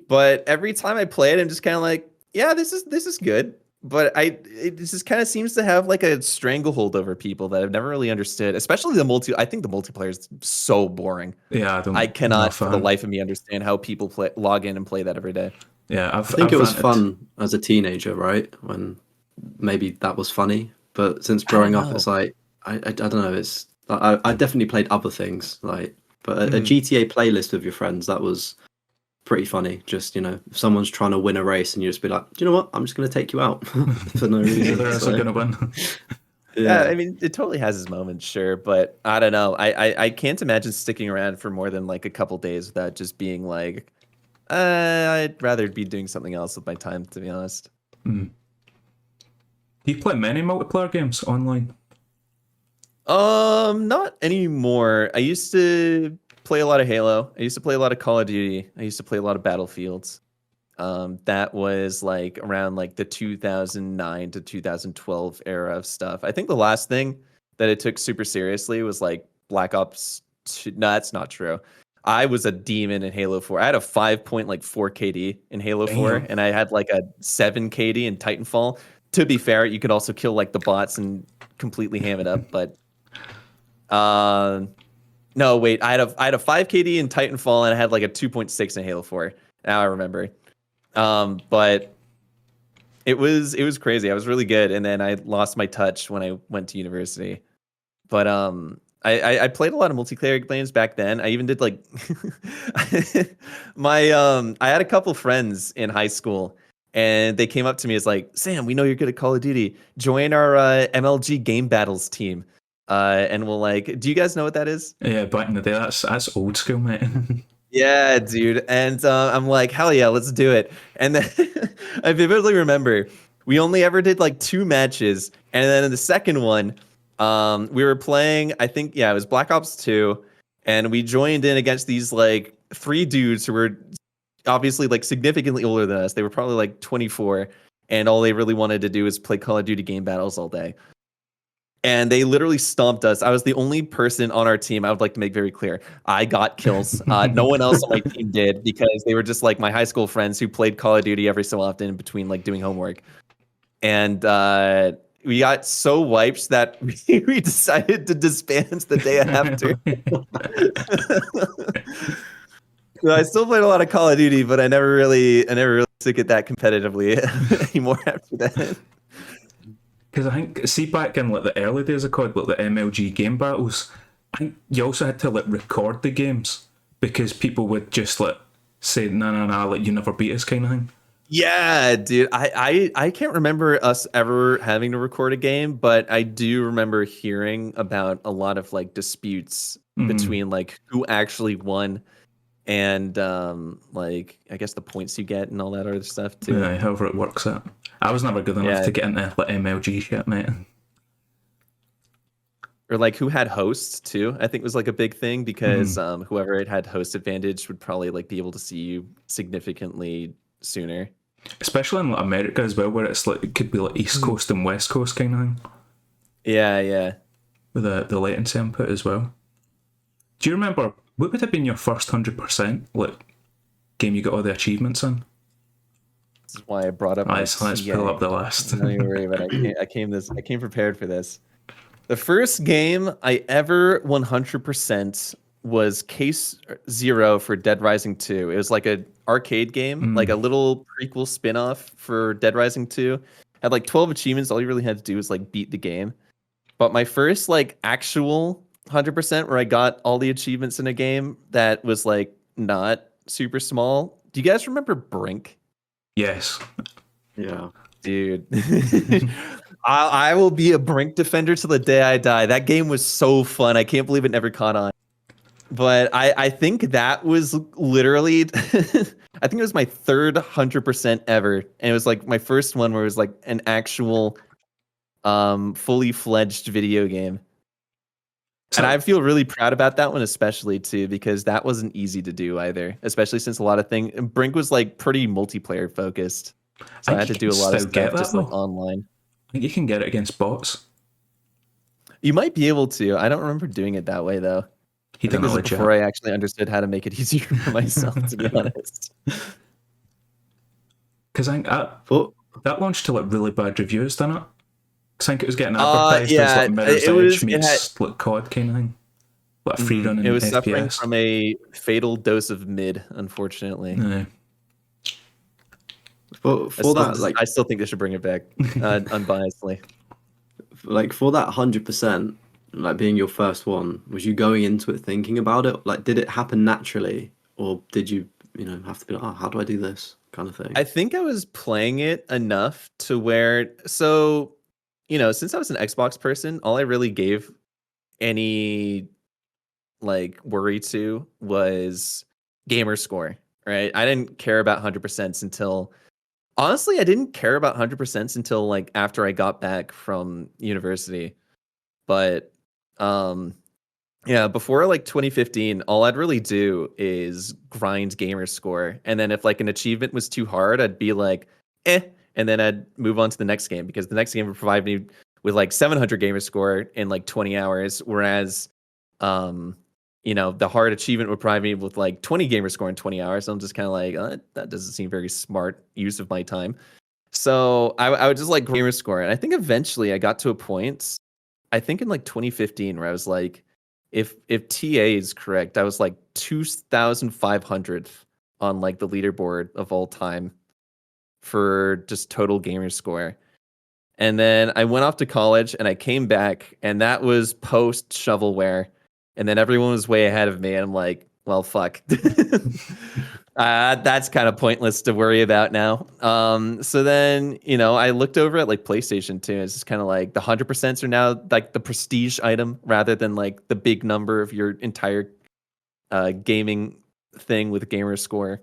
But every time I play it, I'm just kind of like, yeah, this is good. But it just kind of seems to have like a stranglehold over people that I've never really understood. Especially the I think the multiplayer is so boring. Yeah, I cannot for the life of me understand how people log in and play that every day. Yeah, I think it was fun as a teenager, right? When maybe that was funny, but since growing up, it's like I don't know. It's I definitely played other things, like but a GTA playlist with your friends, that was pretty funny. Just if someone's trying to win a race and you just be like, do you know what? I'm just going to take you out for no reason. They're also going to win. Yeah, I mean, it totally has its moments, sure, but I don't know. I can't imagine sticking around for more than like a couple days without just being like, I'd rather be doing something else with my time, to be honest. Do you play many multiplayer games online? Not anymore. I used to play a lot of Halo. I used to play a lot of Call of Duty. I used to play a lot of Battlefields. That was like around like the 2009 to 2012 era of stuff. I think the last thing that it took super seriously was like Black Ops 2. No, that's not true. I was a demon in Halo 4. I had a 5.4 KD in Halo 4, and I had like a 7 KD in Titanfall. To be fair, you could also kill like the bots and completely ham it up, but no, wait, I had a 5 KD in Titanfall, and I had like a 2.6 in Halo 4. Now I remember. But it was crazy. I was really good, and then I lost my touch when I went to university. But I played a lot of multiplayer games back then. I even did like I had a couple friends in high school, and they came up to me as like, Sam, we know you're good at Call of Duty. Join our MLG game battles team. And we'll like, do you guys know what that is? Yeah, back in the day, that's old school, mate. Yeah, dude. And I'm like, hell yeah, let's do it. And then I vividly remember we only ever did like 2 matches. And then in the second one, we were playing, I think, it was Black Ops 2. And we joined in against these like 3 dudes who were obviously like significantly older than us. They were probably like 24. And all they really wanted to do is play Call of Duty game battles all day. And they literally stomped us. I was the only person on our team. I would like to make very clear. I got kills. No one else on my team did, because they were just like my high school friends who played Call of Duty every so often in between like doing homework. And we got so wiped that we decided to disband the day after. So I still played a lot of Call of Duty, but I never really took it that competitively anymore after that. Because I think, see, back in like the early days of COD, like the MLG game battles, I think you also had to like record the games, because people would just like say, no, like you never beat us kind of thing. Yeah, dude. I can't remember us ever having to record a game, but I do remember hearing about a lot of like disputes between like who actually won and like I guess the points you get and all that other stuff too. Yeah, however it works out. I was never good enough to get into like MLG shit, mate. Or like who had hosts too, I think was like a big thing because whoever had host advantage would probably like be able to see you significantly sooner. Especially in like America as well, where it's like it could be like East Coast and West Coast kind of thing. Yeah. With the latency input as well. Do you remember what would have been your first 100% like game you got all the achievements in? This is why I brought up. Let's pull up the list. Don't even worry about it. I came prepared for this. The first game I ever 100% was Case Zero for Dead Rising 2. It was like a arcade game, like a little prequel spin-off for Dead Rising 2. Had like 12 achievements. All you really had to do was like beat the game. But my first like actual 100% where I got all the achievements in a game that was like not super small. Do you guys remember Brink? Yes. Yeah. Dude. I will be a Brink defender till the day I die. That game was so fun. I can't believe it never caught on. But I think that was literally, I think it was my third 100% ever. And it was like my first one where it was like an actual fully fledged video game. And I feel really proud about that one, especially too, because that wasn't easy to do either, especially since a lot of things, Brink was like pretty multiplayer focused. So I had to do a lot of stuff just like online. I think you can get it against bots. You might be able to. I don't remember doing it that way though. I think this is before I actually understood how to make it easier for myself, to be honest. Because I think that launched to like really bad reviews, didn't it? I think it was getting advertised as like Mirror's Edge meets like COD kind of thing. Like a free running It was FPS. suffering from a fatal dose of mid, unfortunately. Yeah. For that, like I still think they should bring it back, unbiasedly. Like for that 100%, like being your first one, was you going into it thinking about it? Like, did it happen naturally, or did you have to be like, oh, how do I do this kind of thing? I think I was playing it enough to where, since I was an Xbox person, all I really gave any like worry to was gamer score, right? I didn't care about 100% until, honestly, I didn't care about 100% until like after I got back from university. But before like 2015, all I'd really do is grind gamer score. And then if like an achievement was too hard, I'd be like, and then I'd move on to the next game because the next game would provide me with like 700 gamer score in like 20 hours. Whereas, the hard achievement would provide me with like 20 gamer score in 20 hours. So I'm just kind of like, that doesn't seem very smart use of my time. So I would just like gamer score. And I think eventually I got to a point, I think in like 2015, where I was like, if TA is correct, I was like 2,500th on like the leaderboard of all time for just total gamer score. And then I went off to college and I came back, and that was post shovelware. And then everyone was way ahead of me. And I'm like, well, fuck. That's kind of pointless to worry about now. So then, I looked over at like PlayStation 2. It's just kind of like the 100% are now like the prestige item rather than like the big number of your entire gaming thing with gamer score.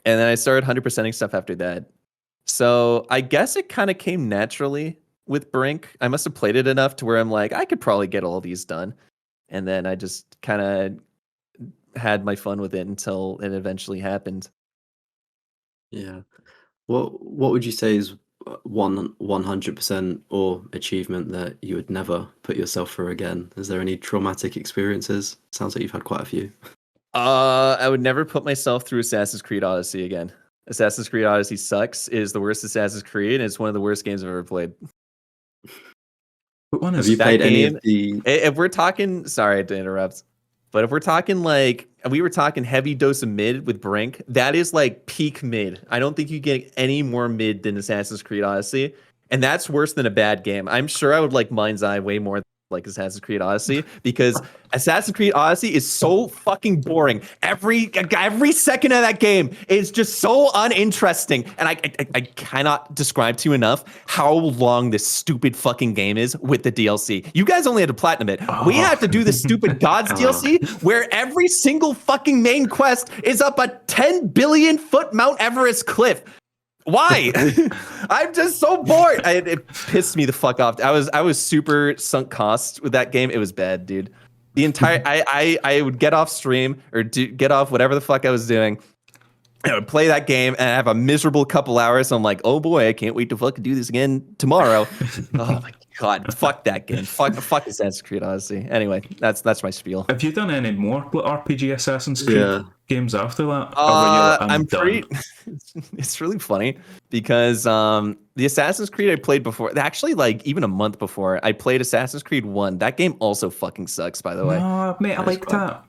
And then I started 100%ing stuff after that. So I guess it kind of came naturally with Brink. I must have played it enough to where I'm like, I could probably get all these done. And then I just kind of had my fun with it until it eventually happened. Yeah. What would you say is 100% or achievement that you would never put yourself through again? Is there any traumatic experiences? Sounds like you've had quite a few. I would never put myself through Assassin's Creed Odyssey again. Assassin's Creed Odyssey sucks. It is the worst Assassin's Creed, and it's one of the worst games I've ever played. What one is Have you played any of the... If we're talking, sorry to interrupt, but if we're talking like, we were talking heavy dose of mid with Brink, that is like peak mid. I don't think you get any more mid than Assassin's Creed Odyssey, and that's worse than a bad game. I'm sure I would like Mind's Eye way more like Assassin's Creed Odyssey, because Assassin's Creed Odyssey is so fucking boring. Every second of that game is just so uninteresting, and I cannot describe to you enough how long this stupid fucking game is with the DLC. You guys only had to platinum it. We had to do the stupid Gods DLC where every single fucking main quest is up a 10 billion foot Mount Everest cliff. Why? I'm just so bored. It pissed me the fuck off. I was super sunk cost with that game. It was bad, dude. The entire I would get off stream or get off whatever the fuck I was doing. I would play that game and have a miserable couple hours. So I'm like, oh boy, I can't wait to fucking do this again tomorrow. Oh my god, fuck that game. Fuck Assassin's Creed Odyssey. Anyway, that's my spiel. Have you done any more RPG Assassin's Creed games after that? I'm pretty. It's really funny because the Assassin's Creed I played before, actually, like even a month before, I played Assassin's Creed 1. That game also fucking sucks, by the way. No, mate, I like that.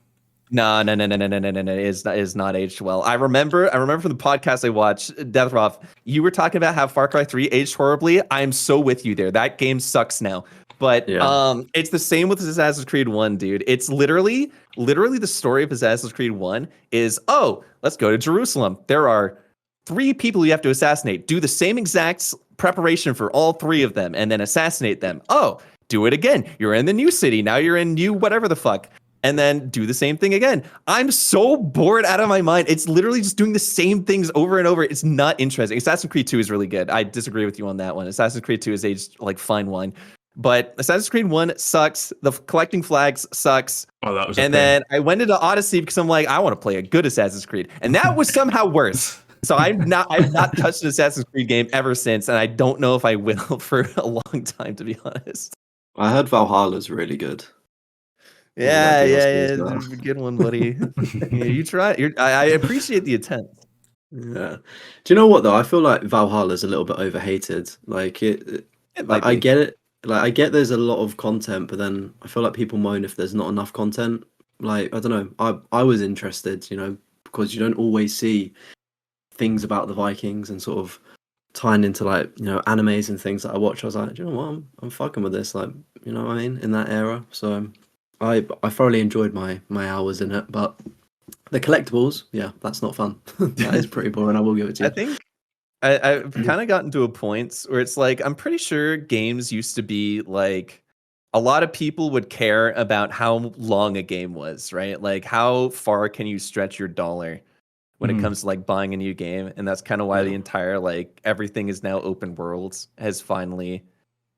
No. It is not aged well. I remember from the podcast I watched, Deathroff, you were talking about how Far Cry 3 aged horribly. I'm so with you there. That game sucks now. But it's the same with Assassin's Creed 1, dude. It's literally the story of Assassin's Creed 1 is, oh, let's go to Jerusalem. There are 3 people you have to assassinate. Do the same exact preparation for all 3 of them and then assassinate them. Oh, do it again. You're in the new city. Now you're in new whatever the fuck. And then do the same thing again. I'm so bored out of my mind. It's literally just doing the same things over and over. It's not interesting. Assassin's Creed 2 is really good. I disagree with you on that one. Assassin's Creed 2 is aged like fine wine. But Assassin's Creed 1 sucks. The collecting flags sucks. Oh, that was and then I went into Odyssey because I'm like, I want to play a good Assassin's Creed. And that was somehow worse. So I've not touched an Assassin's Creed game ever since. And I don't know if I will for a long time, to be honest. I heard Valhalla's really good. Yeah, it's a good one, buddy. You try. I appreciate the attempt. Yeah. Do you know what though? I feel like Valhalla's a little bit overhated. Like I get it. Like I get there's a lot of content, but then I feel like people moan if there's not enough content. Like I don't know. I was interested, because you don't always see things about the Vikings and sort of tying into like animes and things that I watch. I was like, do you know what? I'm fucking with this. Like what I mean, in that era. So. I thoroughly enjoyed my hours in it, but the collectibles, that's not fun. That is pretty boring. I will give it to you. I think I've kind of gotten to a point where it's like I'm pretty sure games used to be like a lot of people would care about how long a game was, right? Like how far can you stretch your dollar when it comes to like buying a new game, and that's kind of why the entire like everything is now open worlds has finally.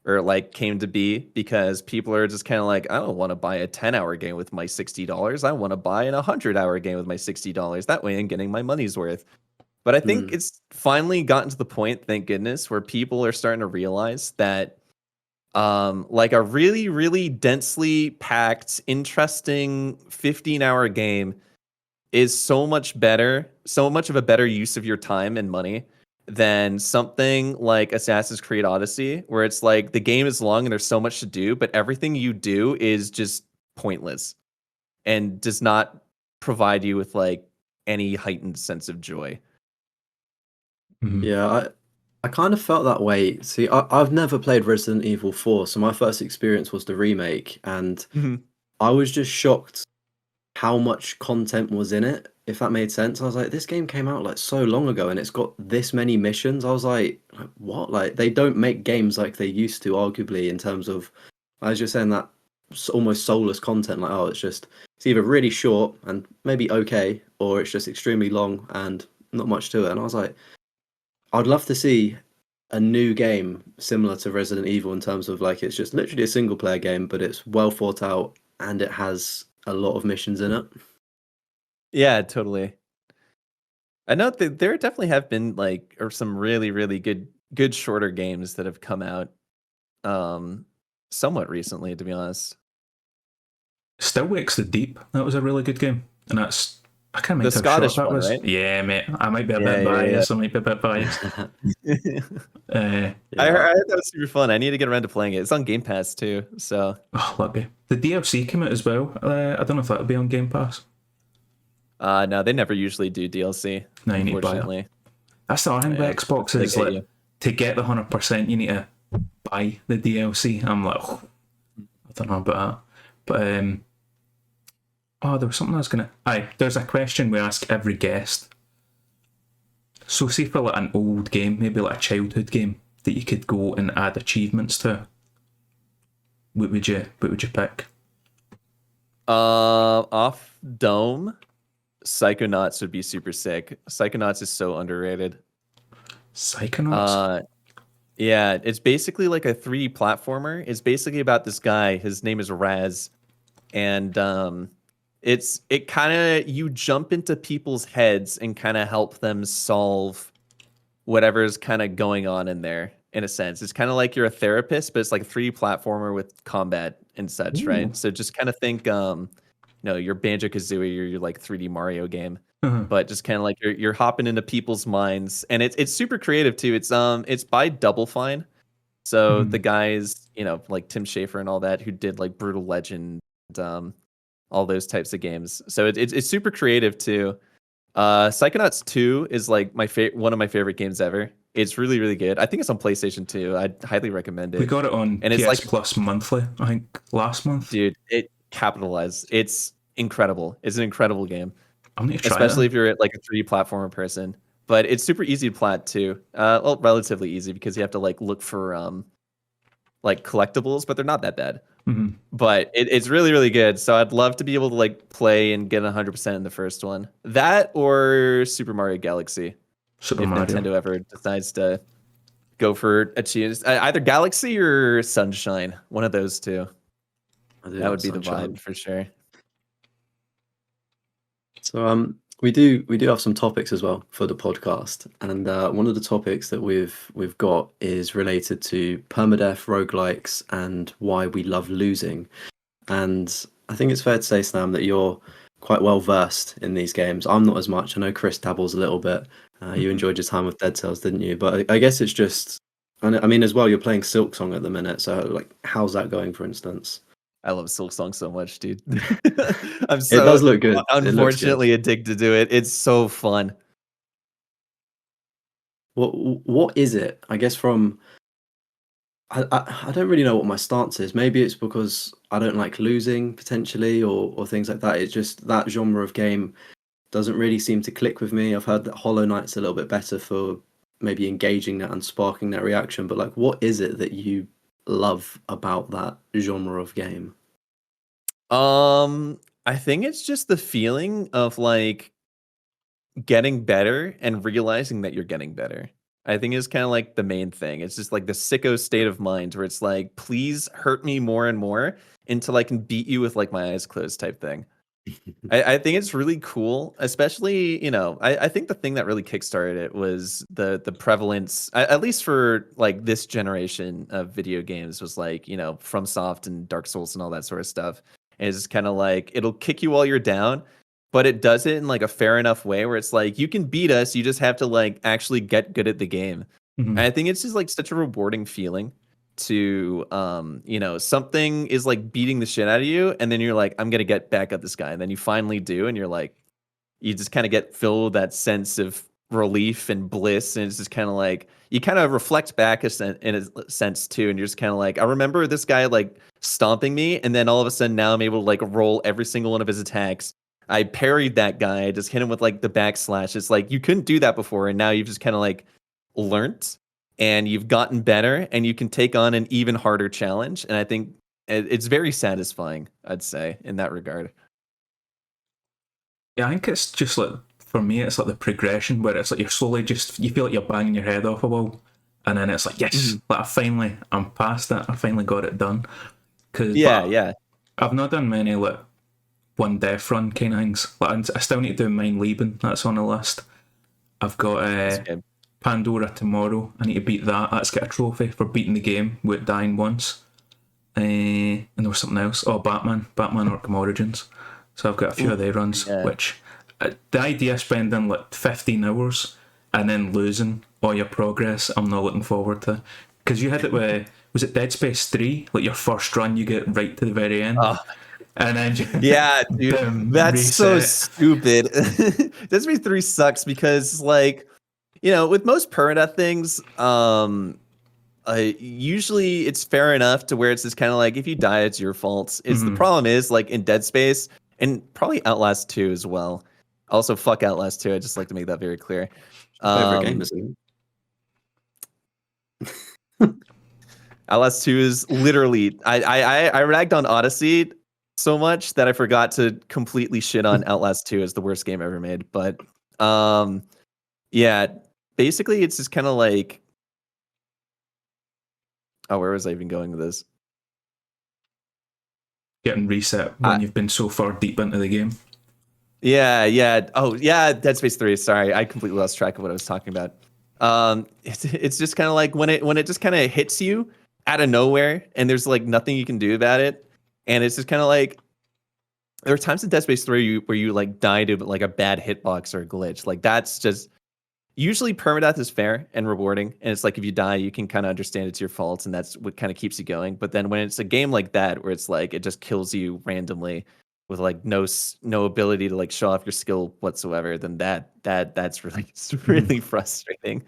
Or like came to be, because people are just kind of like, I don't want to buy a 10-hour game with my $60. I want to buy an 100-hour game with my $60. That way I'm getting my money's worth. But I think it's finally gotten to the point, thank goodness, where people are starting to realize that like a really, really densely packed, interesting 15-hour game is so much of a better use of your time and money than something like Assassin's Creed Odyssey, where it's like the game is long and there's so much to do, but everything you do is just pointless and does not provide you with like any heightened sense of joy. Yeah, I kind of felt that way. See, I've never played Resident Evil 4, so my first experience was the remake, and I was just shocked how much content was in it, if that made sense. I was like, this game came out like so long ago and it's got this many missions. I was like what? Like they don't make games like they used to, arguably, in terms of, I was just saying, that almost soulless content. Like, it's either really short and maybe okay, or it's just extremely long and not much to it. And I was like, I'd love to see a new game similar to Resident Evil in terms of like, it's just literally a single player game, but it's well thought out and it has a lot of missions in it. Yeah, totally. I know that there definitely have been like, or some really, really good shorter games that have come out somewhat recently, to be honest. Snamwiches the Deep, that was a really good game. And that's, I can't remember the Scottish that one, was. Right? Yeah, mate. I might be a bit biased. I might be a bit biased. I heard that was super fun. I need to get around to playing it. It's on Game Pass too. So lucky. The DLC came out as well. I don't know if that'll be on Game Pass. No, they never usually do DLC. No, you need to buy it. That's the other thing with Xbox is like, to get the 100%, you need to buy the DLC. I'm like, don't know about that. But there was something I was gonna. There's a question we ask every guest. So, see for like an old game, maybe like a childhood game that you could go and add achievements to. What would you pick? Off Dome, Psychonauts would be super sick. Psychonauts is so underrated. Psychonauts? Yeah, it's basically like a 3D platformer. It's basically about this guy. His name is Raz, and it kind of, you jump into people's heads and kind of help them solve whatever's kind of going on in there. In a sense, it's kind of like you're a therapist, but it's like a 3D platformer with combat and such, right? So just kind of think, your Banjo-Kazooie or your like 3D Mario game, but just kind of like you're hopping into people's minds, and it's super creative too. It's by Double Fine, so the guys, like Tim Schafer and all that, who did like Brutal Legend, all those types of games. So it's super creative too. Psychonauts 2 is like one of my favorite games ever. It's really, really good. I think it's on PlayStation 2. I'd highly recommend it. We got it on and PS it's like Plus monthly, I think, last month. Dude, it capitalized. It's incredible. It's an incredible game. I'm gonna try especially that. if you're like a 3D platformer person. But it's super easy to plat too. Well, relatively easy because you have to like look for like collectibles, but they're not that bad. But it's really, really good. So I'd love to be able to like play and get 100% in the first one. That or Super Mario Galaxy. Super if Mario. Nintendo ever decides to go for a choose, either Galaxy or Sunshine, one of those two. That would be Sunshine. the vibe for sure. So we do have some topics as well for the podcast, and one of the topics that we've got is related to permadeath, roguelikes, and why we love losing. And I think it's fair to say, Snam, that you're quite well versed in these games. I'm not as much. I know Chris dabbles a little bit. You enjoyed your time with Dead Cells, didn't you? But I guess it's just, I mean, as well, you're playing Silk Song at the minute. So like, how's that going, for instance? I love Silk Song so much, dude. It does look good. Unfortunately addicted to it. It's so fun. What is it? I guess I don't really know what my stance is. Maybe it's because I don't like losing potentially, or things like that. It's just that genre of game doesn't really seem to click with me. I've heard that Hollow Knight's a little bit better for maybe engaging that and sparking that reaction. But like, what is it that you love about that genre of game? I think it's just the feeling of like getting better and realizing that you're getting better. I think is kind of like the main thing. It's just like the sicko state of mind where it's like, please hurt me more and more until I can beat you with like my eyes closed type thing. I think it's really cool, especially, I think the thing that really kickstarted it was the prevalence, at least for like this generation of video games, was like, FromSoft and Dark Souls and all that sort of stuff. And it's kind of like, it'll kick you while you're down, but it does it in like a fair enough way where it's like, you can beat us, you just have to like actually get good at the game. And I think it's just like such a rewarding feeling to something is like beating the shit out of you, and then you're like, I'm gonna get back at this guy, and then you finally do, and you're like, you just kind of get filled with that sense of relief and bliss, and it's just kind of like you kind of reflect back in a sense too, and you're just kind of like, I remember this guy like stomping me, and then all of a sudden now I'm able to like roll every single one of his attacks. I parried that guy, I just hit him with like the backslash. It's like you couldn't do that before, and now you've just kind of like learnt and you've gotten better, and you can take on an even harder challenge. And I think it's very satisfying, I'd say, in that regard. Yeah, I think it's just like, for me, it's like the progression where it's like you're slowly you feel like you're banging your head off a wall, and then it's like, yes, like I'm past it. I finally got it done. Yeah. I've not done many like one death run kind of things. Like I still need to do Mein Leben. That's on the list. I've got Pandora tomorrow. I need to beat that. That's got a trophy for beating the game with dying once. And there was something else. Oh, Batman Arkham Origins. So I've got a few of their runs, which the idea of spending like 15 hours and then losing all your progress, I'm not looking forward to. Because you had it with, was it Dead Space 3? Like your first run, you get right to the very end. And then yeah, dude, that's reset. So stupid. Dead Space 3 sucks because, like, with most permadeath things, Usually it's fair enough to where it's just kind of like if you die, it's your fault. It's the problem is like in Dead Space and probably Outlast 2 as well. Also, fuck Outlast 2. I just like to make that very clear. Favorite game, isn't it? Outlast 2 is literally I ragged on Odyssey so much that I forgot to completely shit on Outlast 2 as the worst game ever made. But yeah, basically it's just kind of like, oh, where was I even going with this? Getting reset when you've been so far deep into the game. Yeah. Oh, yeah, Dead Space 3. Sorry, I completely lost track of what I was talking about. It's just kind of like when it just kind of hits you out of nowhere, and there's like nothing you can do about it, and it's just kind of like there are times in Dead Space 3 where you like die to like a bad hitbox or a glitch. Like that's just usually permadeath is fair and rewarding, and it's like if you die, you can kind of understand it's your fault, and that's what kind of keeps you going. But then when it's a game like that where it's like it just kills you randomly with like no ability to like show off your skill whatsoever, then that's really frustrating.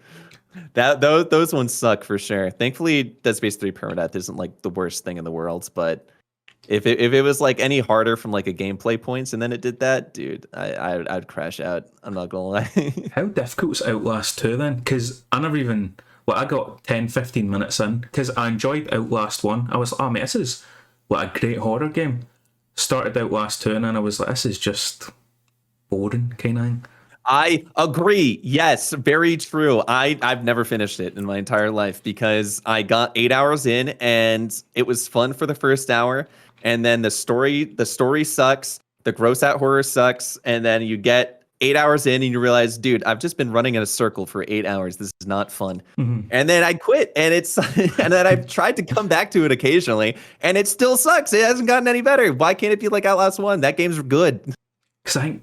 Those ones suck for sure. Thankfully, Dead Space 3 permadeath isn't like the worst thing in the world, but if it was like any harder from like a gameplay points and then it did that, dude, I'd crash out. I'm not gonna lie. How difficult is Outlast 2 then? Because I never even, I got 10-15 minutes in because I enjoyed Outlast 1. I was like, oh mate, this is like a great horror game. Started Outlast 2 and then I was like, this is just boring kind of thing. I agree. Yes, very true. I've never finished it in my entire life because I got 8 hours in and it was fun for the first hour, and then the story sucks, the gross out horror sucks, and then you get 8 hours in and you realize, dude, I've just been running in a circle for 8 hours. This is not fun. Mm-hmm. And then I quit, and it's and then I've tried to come back to it occasionally, and it still sucks. It hasn't gotten any better. Why can't it be like Outlast 1? That game's good. Because I think,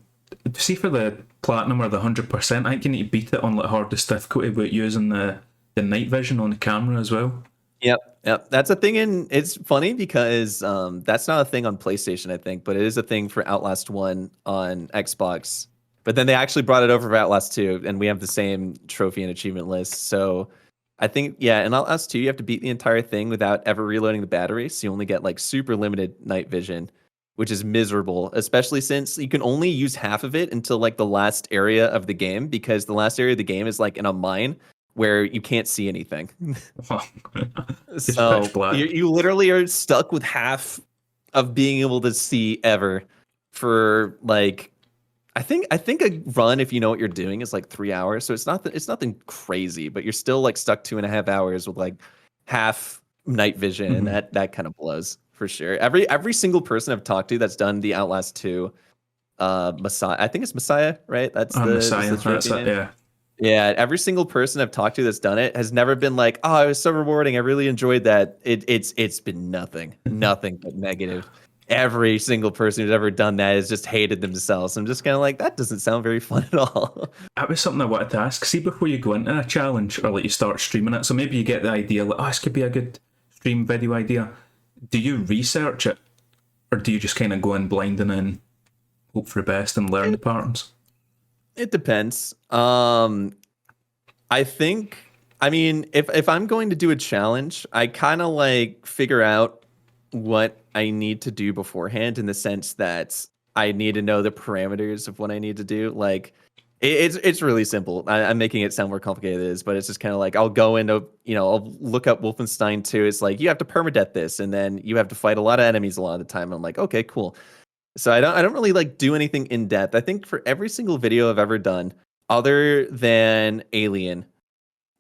see, for the platinum or the 100%, I think you need to beat it on like hardest difficulty with using the night vision on the camera as well. Yep. That's a thing it's funny because that's not a thing on PlayStation, I think, but it is a thing for Outlast 1 on Xbox. But then they actually brought it over for Outlast 2, and we have the same trophy and achievement list. So I think, yeah, in Outlast 2, you have to beat the entire thing without ever reloading the battery. So you only get like super limited night vision, which is miserable, especially since you can only use half of it until like the last area of the game, because the last area of the game is like in a mine where you can't see anything. So you literally are stuck with half of being able to see ever for like, I think a run, if you know what you're doing, is like 3 hours. So it's nothing crazy, but you're still like stuck 2.5 hours with like half night vision, and that kind of blows for sure. Every single person I've talked to that's done the Outlast 2, Messiah, I think it's Messiah, right? That's the Messiah. That's it, yeah. Yeah, every single person I've talked to that's done it has never been like, "Oh, it was so rewarding. I really enjoyed that." It's been nothing but negative. Every single person who's ever done that has just hated themselves. I'm just kind of like, that doesn't sound very fun at all. That was something I wanted to ask. See, before you go into a challenge or like you start streaming it, so maybe you get the idea like, oh, this could be a good stream video idea. Do you research it, or do you just kind of go in blind and then hope for the best and learn the patterns? It depends. I mean, if I'm going to do a challenge, I kind of like figure out what I need to do beforehand, in the sense that I need to know the parameters of what I need to do. Like it's really simple. I'm making it sound more complicated than it is, but it's just kind of like I'll go into, I'll look up Wolfenstein 2. It's like you have to permadeath this, and then you have to fight a lot of enemies a lot of the time. I'm like, okay, cool. So I don't really like do anything in depth. I think for every single video I've ever done, other than Alien,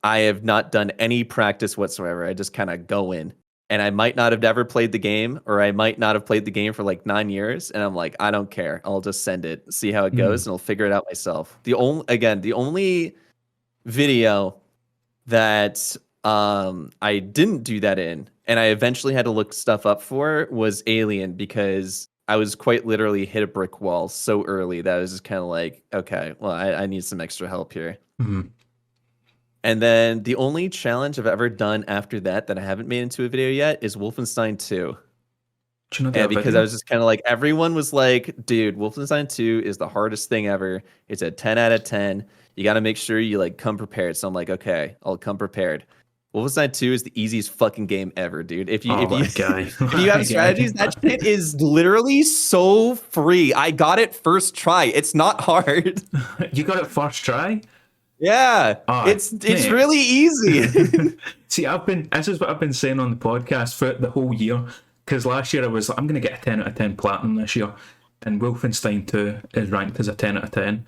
I have not done any practice whatsoever. I just kind of go in. And I might not have ever played the game, or I might not have played the game for like 9 years. And I'm like, I don't care. I'll just send it, see how it goes, and I'll figure it out myself. The only video that I didn't do that in, and I eventually had to look stuff up for, was Alien, because I was quite literally hit a brick wall so early that I was just kind of like, okay, well, I need some extra help here. Mm-hmm. And then the only challenge I've ever done after that I haven't made into a video yet is Wolfenstein 2. Do you know that because video? I was just kind of like, everyone was like, dude, Wolfenstein 2 is the hardest thing ever. It's a 10 out of 10. You got to make sure you like come prepared. So I'm like, okay, I'll come prepared. Wolfenstein 2 is the easiest fucking game ever, dude. If you guy. if you have strategies, that shit is literally so free. I got it first try. It's not hard. You got it first try? Yeah, it's really easy. See, this is what I've been saying on the podcast for the whole year. Because last year I was like, I'm going to get a 10 out of 10 platinum this year. And Wolfenstein 2 is ranked as a 10 out of 10.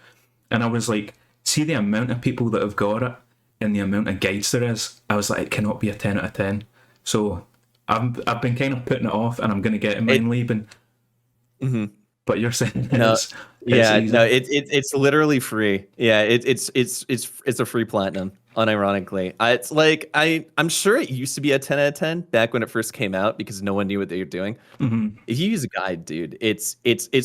And I was like, see the amount of people that have got it and the amount of guides there is. I was like, it cannot be a 10 out of 10. So I've been kind of putting it off, and I'm going to get it mine leaving. Mm-hmm. But you're saying it's literally free. Yeah, it's a free platinum, unironically. It's like I'm sure it used to be a 10 out of 10 back when it first came out because no one knew what they were doing. Mm-hmm. If you use a guide, dude, it's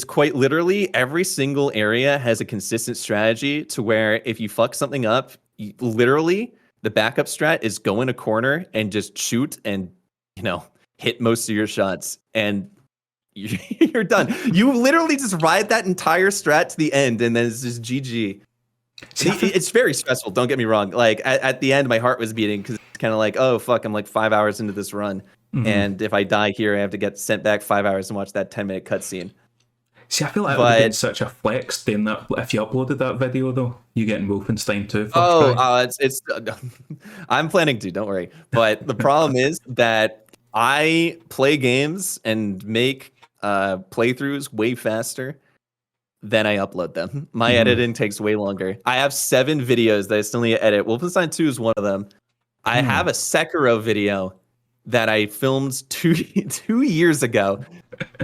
quite literally every single area has a consistent strategy to where if you fuck something up, literally the backup strat is go in a corner and just shoot and hit most of your shots and you're done. You literally just ride that entire strat to the end, and then it's just GG. It's very stressful. Don't get me wrong. Like at the end, my heart was beating because it's kind of like, oh fuck, I'm like 5 hours into this run, and if I die here, I have to get sent back 5 hours and watch that 10-minute cutscene. See, I feel like it would have been such a flex doing that if you uploaded that video, though. You getting Wolfenstein 2 first try. It's I'm planning to. Don't worry. But the problem is that I play games and make playthroughs way faster than I upload them. My editing takes way longer. I have 7 videos that I still need to edit. Wolfenstein 2 is one of them. I have a Sekiro video that I filmed two years ago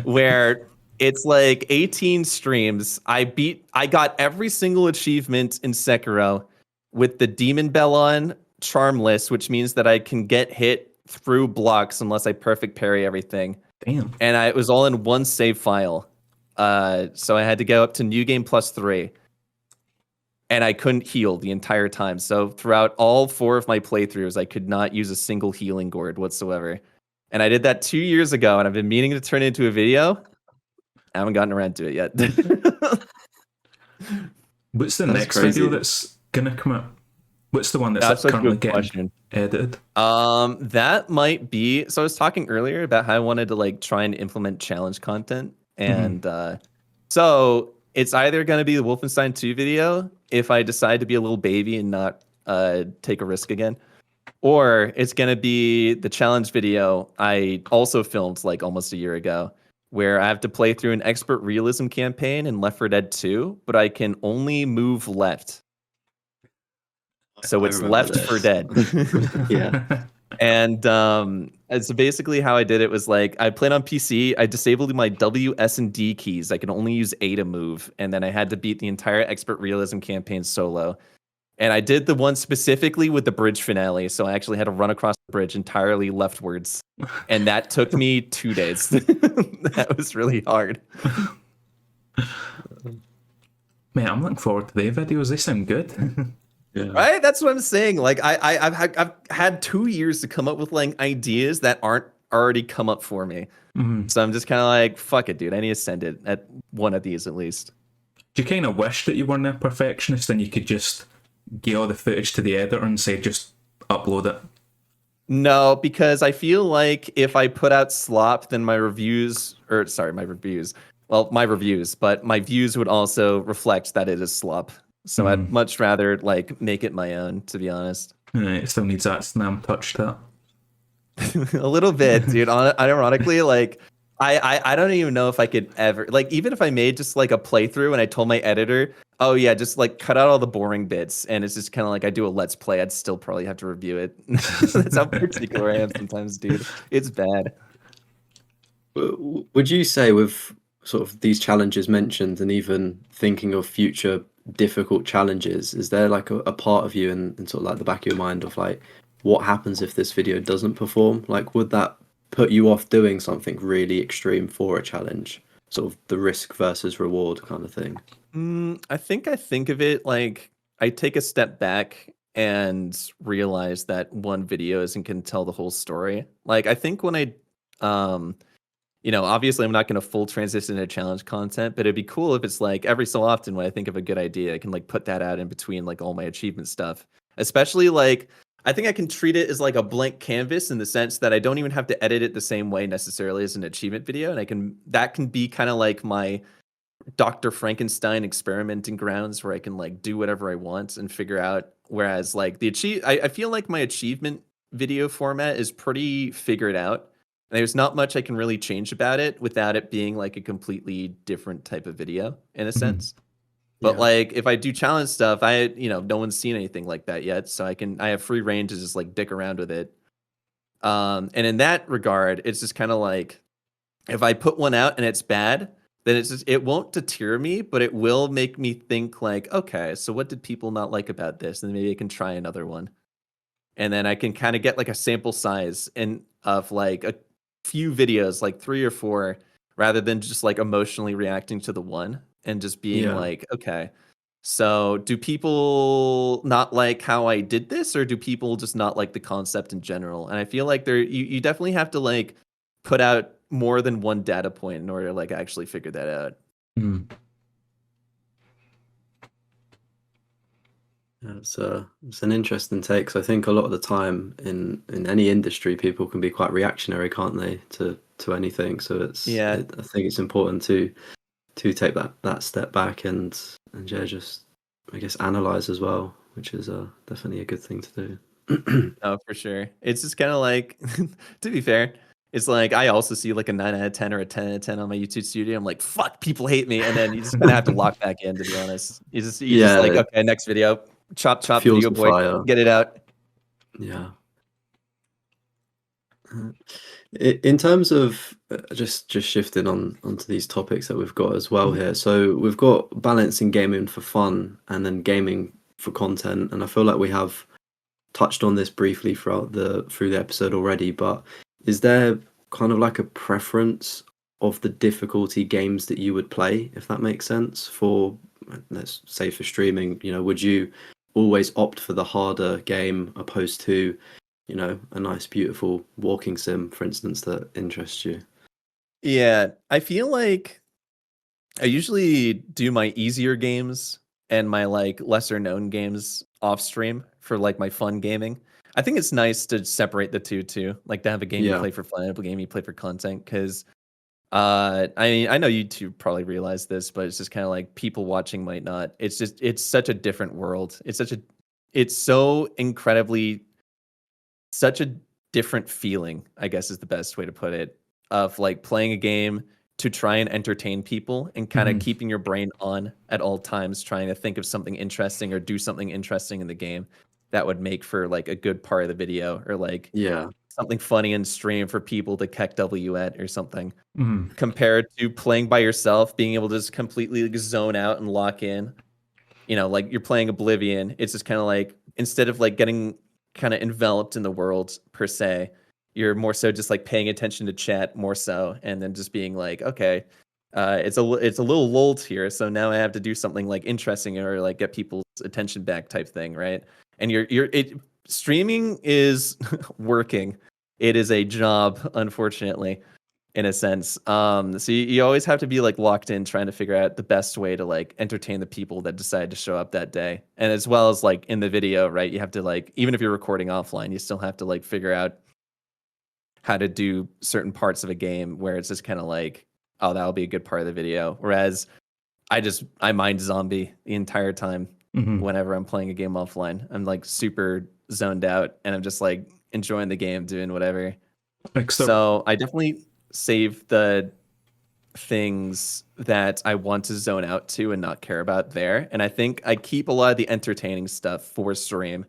where it's like 18 streams. I got every single achievement in Sekiro with the Demon Bell on Charmless, which means that I can get hit through blocks unless I perfect parry everything. Damn. And it was all in one save file. So I had to go up to New Game Plus 3. And I couldn't heal the entire time. So throughout all 4 of my playthroughs, I could not use a single healing gourd whatsoever. And I did that 2 years ago, and I've been meaning to turn it into a video. I haven't gotten around to it yet. What's the next video that's going to come out? What's the one that's currently getting edited? That might be. So I was talking earlier about how I wanted to try and implement challenge content, and so it's either going to be the Wolfenstein 2 video if I decide to be a little baby and not take a risk again, or it's going to be the challenge video I also filmed almost a year ago, where I have to play through an expert realism campaign in Left 4 Dead 2, but I can only move left. So it's Left 4 Dead. Yeah. And so basically how I did it was I played on PC. I disabled my W, S, and D keys. I can only use A to move. And then I had to beat the entire expert realism campaign solo. And I did the one specifically with the bridge finale. So I actually had to run across the bridge entirely leftwards. And that took me 2 days. That was really hard. Man, I'm looking forward to their videos. They sound good. Yeah. Right? That's what I'm saying. I've had 2 years to come up with ideas that aren't already come up for me. Mm-hmm. So I'm just kind of fuck it, dude. I need to send it at one of these at least. Do you kind of wish that you weren't a perfectionist and you could just give all the footage to the editor and say, just upload it? No, because I feel like if I put out slop, then my reviews, but my views would also reflect that it is slop. So I'd much rather make it my own, to be honest. It still needs that Snam touch to it. A little bit, dude. Ironically, I don't even know if I could ever even if I made just a playthrough and I told my editor, oh yeah, just cut out all the boring bits, and it's just kind of I do a let's play, I'd still probably have to review it. That's how particular I am sometimes, dude. It's bad. Would you say, with sort of these challenges mentioned and even thinking of future difficult challenges, is there a part of you in sort of the back of your mind of what happens if this video doesn't perform? Would that put you off doing something really extreme for a challenge, sort of the risk versus reward kind of thing? I think of it I take a step back and realize that one video isn't going to tell the whole story. I think when I obviously I'm not going to full transition into challenge content, but it'd be cool if it's every so often when I think of a good idea, I can put that out in between all my achievement stuff. Especially I think I can treat it as like a blank canvas in the sense that I don't even have to edit it the same way necessarily as an achievement video, and that can be kind of like my Dr. Frankenstein experimenting grounds where I can like do whatever I want and figure out. Whereas like I feel like my achievement video format is pretty figured out. There's not much I can really change about it without it being like a completely different type of video in a sense. But like if I do challenge stuff, no one's seen anything like that yet, so I have free reign to just like dick around with it. And in that regard, it's just kind of like if I put one out and it's bad, then it won't deter me, but it will make me think like, okay, so what did people not like about this? And maybe I can try another one. And then I can kind of get like a sample size of like a few videos, like 3 or 4, rather than just like emotionally reacting to the one and just being like, okay, so do people not like how I did this, or do people just not like the concept in general? And I feel like you definitely have to like put out more than one data point in order to like actually figure that out. It's an interesting take. So I think a lot of the time in any industry, people can be quite reactionary, can't they, to anything? So I think it's important to take that step back and just, I guess, analyze as well, which is definitely a good thing to do. Oh, for sure. It's just kind of like, to be fair, it's like I also see like a 9 out of 10 or a 10 out of 10 on my YouTube studio. I'm like, fuck, people hate me, and then you just kind of have to lock back in. To be honest, you just like, okay, next video, chop video boy, fire. Get it out. Yeah. In terms of just shifting onto these topics that we've got as well here. So we've got balancing gaming for fun and then gaming for content, and I feel like we have touched on this briefly through the episode already, but is there kind of like a preference of the difficulty games that you would play, if that makes sense? For, let's say, for streaming, would you always opt for the harder game opposed to, a nice, beautiful walking sim, for instance, that interests you? Yeah, I feel like I usually do my easier games and my like lesser known games off stream for like my fun gaming. I think it's nice to separate the two too, like to have a game you play for fun, a game you play for content. Because I know you two probably realize this, but it's just kind of like people watching might not. It's such a different world. It's so incredibly such a different feeling, I guess is the best way to put it, of like playing a game to try and entertain people and kind of keeping your brain on at all times, trying to think of something interesting or do something interesting in the game that would make for like a good part of the video, or like something funny in stream for people to keck W at or something, compared to playing by yourself, being able to just completely like zone out and lock in. Like you're playing Oblivion. It's just kind of like, instead of like getting kind of enveloped in the world per se, you're more so just like paying attention to chat more so, and then just being like, okay, it's a little lulled here, so now I have to do something like interesting or like get people's attention back type thing, right? And streaming is working. It is a job, unfortunately, in a sense. So you always have to be like locked in, trying to figure out the best way to like entertain the people that decide to show up that day. And as well as like in the video, right? You have to like, even if you're recording offline, you still have to like figure out how to do certain parts of a game where it's just kind of like, oh, that'll be a good part of the video. Whereas I mind zombie the entire time whenever I'm playing a game offline. I'm like super zoned out and I'm just like enjoying the game, doing whatever. So I definitely save the things that I want to zone out to and not care about there. And I think I keep a lot of the entertaining stuff for stream,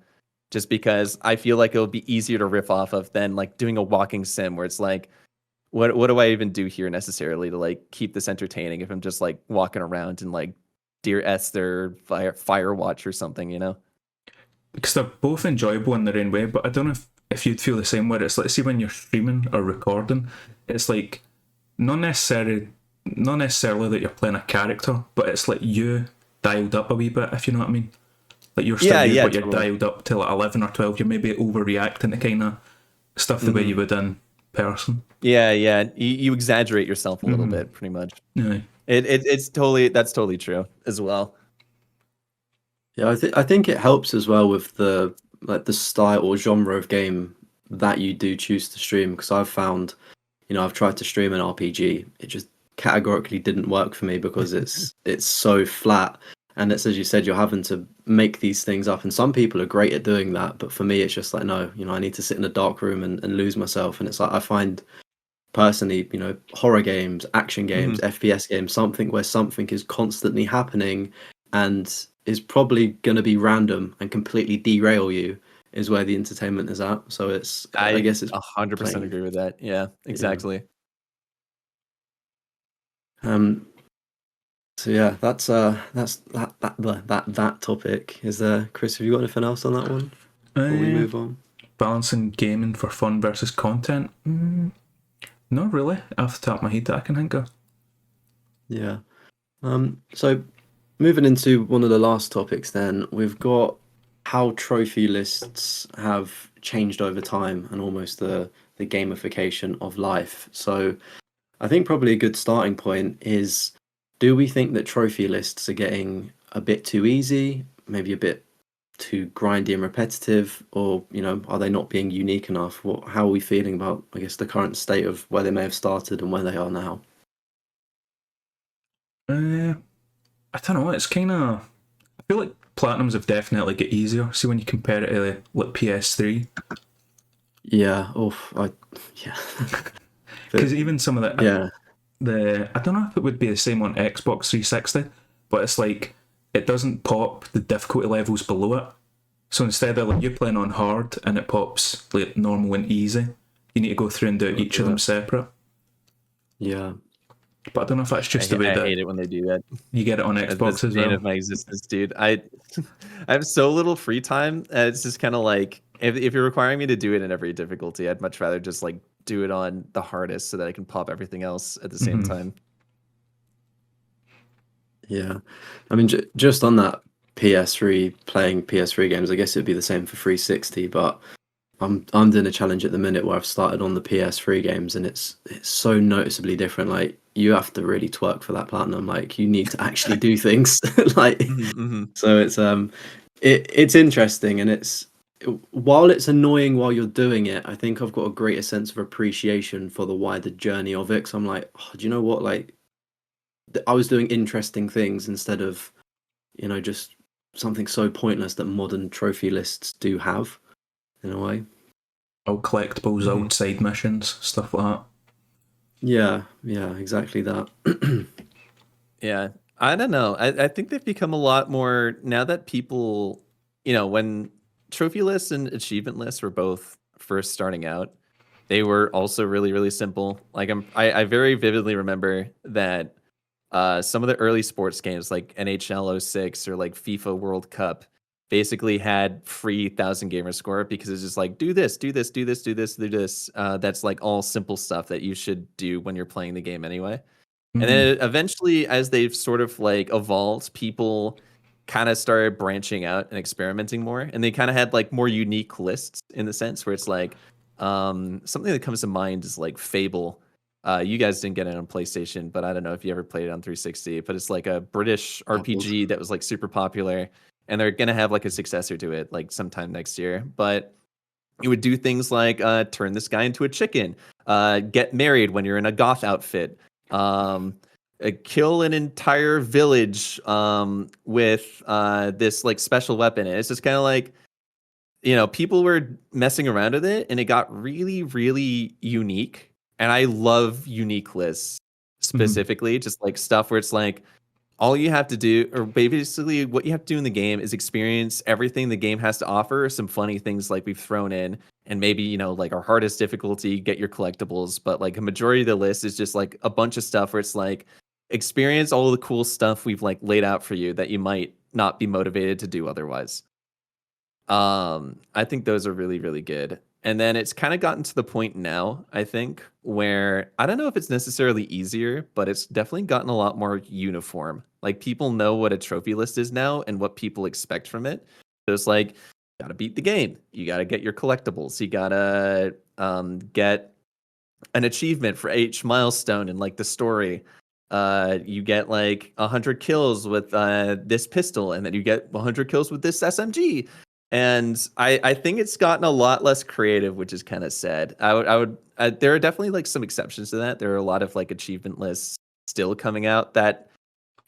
just because I feel like it'll be easier to riff off of than like doing a walking sim where it's like, what do I even do here necessarily to like keep this entertaining if I'm just like walking around and like Dear Esther, Firewatch or something, Because they're both enjoyable in their own way, but I don't know if you'd feel the same way. It's like, see, when you're streaming or recording, it's like not necessarily that you're playing a character, but it's like you dialed up a wee bit, if you know what I mean. Like you're still but you're dialed up to like 11 or 12. You're maybe overreacting to kind of stuff the way you would in person. Yeah. You exaggerate yourself a little bit, pretty much. Yeah. That's totally true as well. Yeah, I think it helps as well with the like the style or genre of game that you do choose to stream, because I've found, I've tried to stream an RPG, it just categorically didn't work for me because it's so flat, and it's, as you said, you're having to make these things up, and some people are great at doing that, but for me it's just like, no, I need to sit in a dark room and lose myself. And it's like, I find personally, horror games, action games, FPS games, something where something is constantly happening and is probably going to be random and completely derail you, is where the entertainment is at. So it's, I guess it's 100% agree with that. Yeah, exactly. So yeah, that's that topic. Is there, Chris, have you got anything else on that one before we move on? Balancing gaming for fun versus content. Not really, off the top of my head that I can think of. Yeah. So moving into one of the last topics then, we've got how trophy lists have changed over time and almost the gamification of life. So I think probably a good starting point is, do we think that trophy lists are getting a bit too easy, maybe a bit too grindy and repetitive, or are they not being unique enough? How are we feeling about, I guess, the current state of where they may have started and where they are now? I don't know. It's kind of, I feel like Platinums have definitely got easier. See, when you compare it to like PS3. Yeah. Yeah. Because even some of the I don't know if it would be the same on Xbox 360, but it's like it doesn't pop the difficulty levels below it. So instead of like you playing on hard and it pops like normal and easy, you need to go through and do each of them separate. Yeah. But I don't know if that's just the way I that hate it when they do that. You get it on Xbox as well. Of my existence, dude. I have so little free time. It's just kind of like, if you're requiring me to do it in every difficulty, I'd much rather just like do it on the hardest so that I can pop everything else at the same time. Yeah, I mean, just on that PS3, playing PS3 games, I guess it'd be the same for 360. But I'm doing a challenge at the minute where I've started on the PS3 games, and it's so noticeably different. Like, you have to really twerk for that platinum. Like, you need to actually do things. Like, so it's interesting, and while it's annoying while you're doing it, I think I've got a greater sense of appreciation for the wider journey of it. So I'm like, do you know what? Like, I was doing interesting things instead of, just something so pointless that modern trophy lists do have, in a way. Old collectibles, old side missions, stuff like that. Yeah, exactly that. Yeah, I don't know. I think they've become a lot more, now that people, when trophy lists and achievement lists were both first starting out, they were also really, really simple. Like, I very vividly remember that some of the early sports games like NHL 06 or like FIFA World Cup basically had free 1,000 gamer score, because it's just like, do this. That's like all simple stuff that you should do when you're playing the game anyway. And then eventually, as they've sort of like evolved, people kind of started branching out and experimenting more, and they kind of had like more unique lists, in the sense where it's like, something that comes to mind is like Fable. You guys didn't get it on PlayStation, but I don't know if you ever played it on 360, but it's like a British RPG that was like super popular, and they're going to have like a successor to it like sometime next year. But you would do things like turn this guy into a chicken, get married when you're in a goth outfit, kill an entire village with this like special weapon. And it's just kind of like, people were messing around with it, and it got really, really unique. And I love unique lists specifically, just like stuff where it's like, all you have to do, or basically what you have to do in the game, is experience everything the game has to offer. Some funny things like we've thrown in, and maybe, like our hardest difficulty, get your collectibles. But like a majority of the list is just like a bunch of stuff where it's like, experience all the cool stuff we've like laid out for you that you might not be motivated to do otherwise. I think those are really, really good. And then it's kind of gotten to the point now, I think, where I don't know if it's necessarily easier, but it's definitely gotten a lot more uniform. Like, people know what a trophy list is now and what people expect from it. So it's like, you got to beat the game. You got to get your collectibles. You got to get an achievement for each milestone in like the story. You get like 100 kills with this pistol, and then you get 100 kills with this SMG. And I think it's gotten a lot less creative, which is kind of sad. There are definitely like some exceptions to that. There are a lot of like achievement lists still coming out that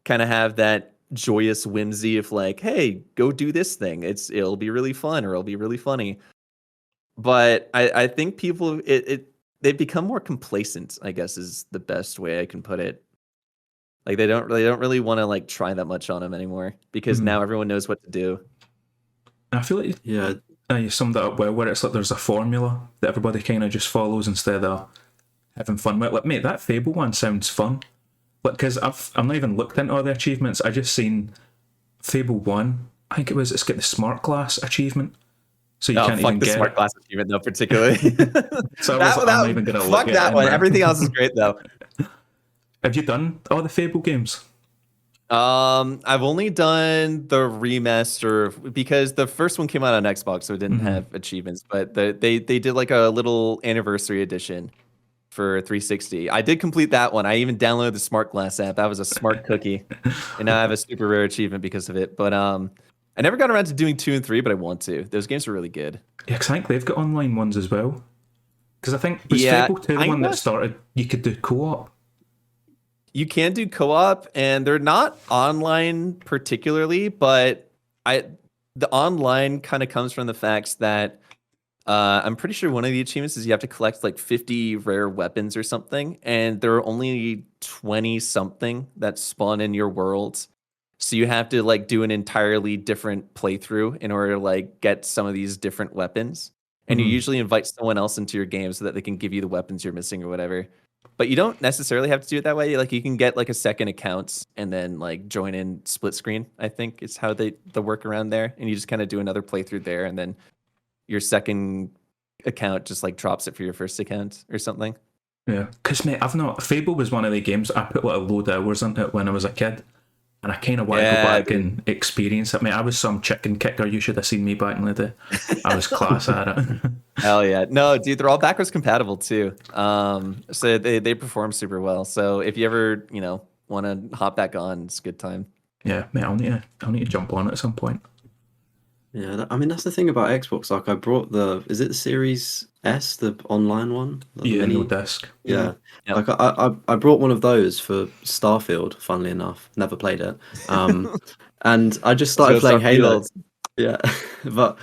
kind of have that joyous whimsy of like, hey, go do this thing. It'll be really fun or it'll be really funny. But I think people they've become more complacent, I guess is the best way I can put it. Like they don't really want to like try that much on them anymore because now everyone knows what to do. I feel like you summed that up well, where it's like there's a formula that everybody kind of just follows instead of having fun with. Like, mate, that Fable one sounds fun. Like, because I've not even looked into all the achievements. I just seen Fable 1. I think it's got the smart glass achievement. So you can't even the get smart glass achievement though, particularly. So I'm not even gonna look fuck that one. Everything else is great though. Have you done all the Fable games? I've only done the remaster because the first one came out on Xbox, so it didn't have achievements. But they did like a little anniversary edition for 360. I did complete that one. I even downloaded the Smart Glass app. That was a smart cookie, and now I have a super rare achievement because of it. But I never got around to doing 2 and 3, but I want to. Those games are really good. Yeah, because I think they've got online ones as well. Because I think was Fable 2 the one that started you could do co-op. You can do co-op, and they're not online particularly, but the online kind of comes from the facts that I'm pretty sure one of the achievements is you have to collect like 50 rare weapons or something, and there are only 20 something that spawn in your world. So you have to like do an entirely different playthrough in order to like get some of these different weapons. And you usually invite someone else into your game so that they can give you the weapons you're missing or whatever. But you don't necessarily have to do it that way. Like you can get like a second account and then like join in split screen, I think is how the workaround there. And you just kind of do another playthrough there, and then your second account just like drops it for your first account or something. Yeah, because mate, Fable was one of the games I put like a load of hours into it when I was a kid. And I kind of want to go back and experience it. Mate, I was some chicken kicker. You should have seen me back in the day. I was class at it. Hell yeah. No, dude, they're all backwards compatible too. So they perform super well. So if you ever, want to hop back on, it's a good time. Yeah, mate, I'll need to jump on it at some point. Yeah, I mean, that's the thing about Xbox. Like, I brought is it the Series S, the online one? No disc. Yeah. Yep. Like, I brought one of those for Starfield, funnily enough. Never played it. And I just started playing Halo. Yeah. But,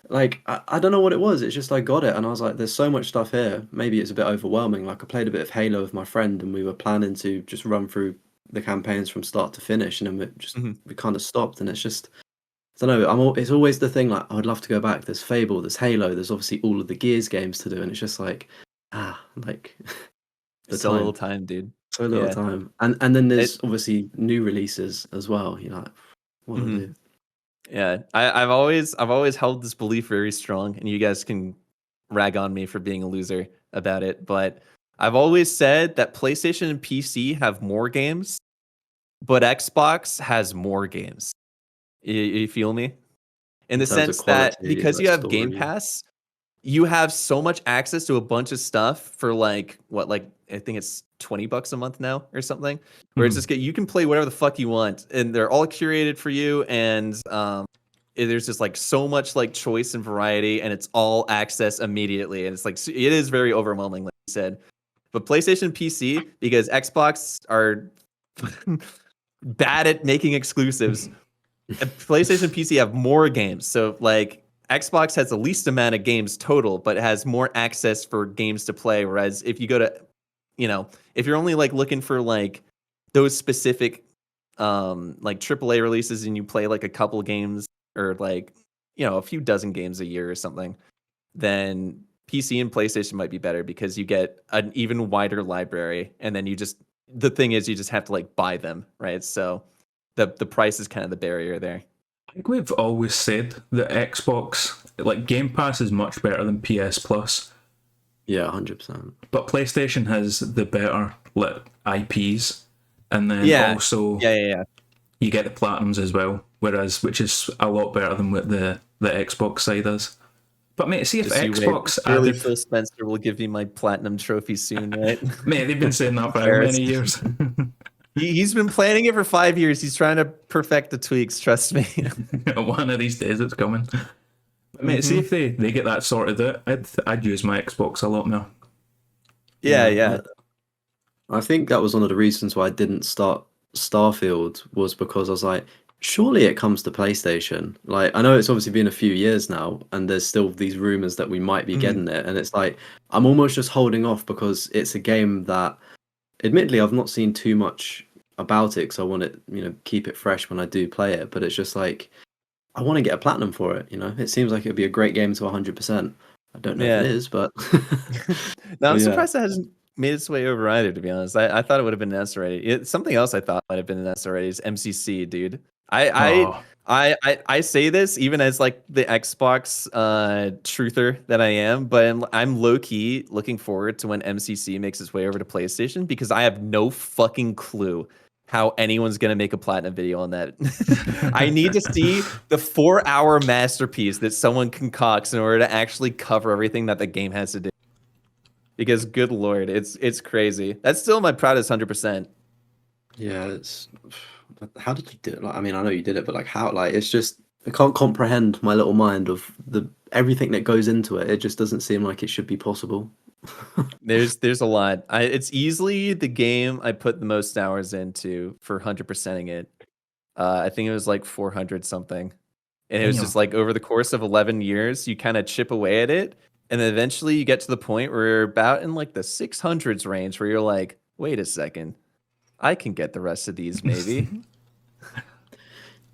like, I don't know what it was. It's just I got it, and I was like, there's so much stuff here. Maybe it's a bit overwhelming. Like, I played a bit of Halo with my friend, and we were planning to just run through the campaigns from start to finish, and then we kind of stopped, and it's just... I don't know. It's always the thing. Like, I'd love to go back. There's Fable. There's Halo. There's obviously all of the Gears games to do, and it's just like, like so little time, dude. So little time. And then there's obviously new releases as well. You're like, what do I do? Yeah, I've always held this belief very strong, and you guys can rag on me for being a loser about it, but I've always said that PlayStation and PC have more games, but Xbox has more games. You feel me? In the sense that because you have Game Pass, you have so much access to a bunch of stuff for like I think it's $20 a month now or something, where it's just you can play whatever the fuck you want, and they're all curated for you, and there's just like so much like choice and variety, and it's all access immediately, and it's like it is very overwhelming, like you said. But PlayStation and PC, because Xbox are bad at making exclusives. PlayStation and PC have more games. So like Xbox has the least amount of games total, but it has more access for games to play. Whereas if you go to, if you're only like looking for like those specific like AAA releases, and you play like a couple games or like, a few dozen games a year or something, then PC and PlayStation might be better because you get an even wider library. And then the thing is you just have to like buy them, right? So the price is kind of the barrier there. I think we've always said that Xbox, like Game Pass, is much better than PS Plus. Yeah, 100%. But PlayStation has the better IPs, and then also you get the platinums as well. Which is a lot better than what the Xbox side is. But mate, see if Xbox Really, Phil Spencer will give me my platinum trophy soon, right? Mate, they've been saying that for how many years? He's been planning it for 5 years. He's trying to perfect the tweaks. Trust me. One of these days, it's coming. I mean, see if they get that sorted out, I'd use my Xbox a lot more. Yeah. I think that was one of the reasons why I didn't start Starfield, was because I was like, surely it comes to PlayStation. Like, I know it's obviously been a few years now, and there's still these rumors that we might be getting it, and it's like I'm almost just holding off because it's a game that, admittedly, I've not seen too much about it because I want it, keep it fresh when I do play it. But it's just like I want to get a platinum for it. It seems like it'd be a great game to 100%. I don't know if it is, but no, I'm surprised that hasn't made its way over either, to be honest. I thought it would have been S already. Something else I thought might have been an S already is MCC, dude. I say this even as like the Xbox truther that I am, but I'm low key looking forward to when MCC makes its way over to PlayStation, because I have no fucking clue how anyone's gonna make a platinum video on that. I need to see the 4-hour masterpiece that someone concocts in order to actually cover everything that the game has to do. Because good lord, it's crazy. That's still my proudest 100%. Yeah, how did you do it? Like, I mean, I know you did it, but like how? Like, it's just I can't comprehend my little mind of everything that goes into it. It just doesn't seem like it should be possible. There's a lot. It's easily the game I put the most hours into for 100%ing it. I think it was like 400 something, and it was just like over the course of 11 years, you kind of chip away at it, and then eventually you get to the point where you're about in like the 600s range, where you're like, wait a second, I can get the rest of these maybe.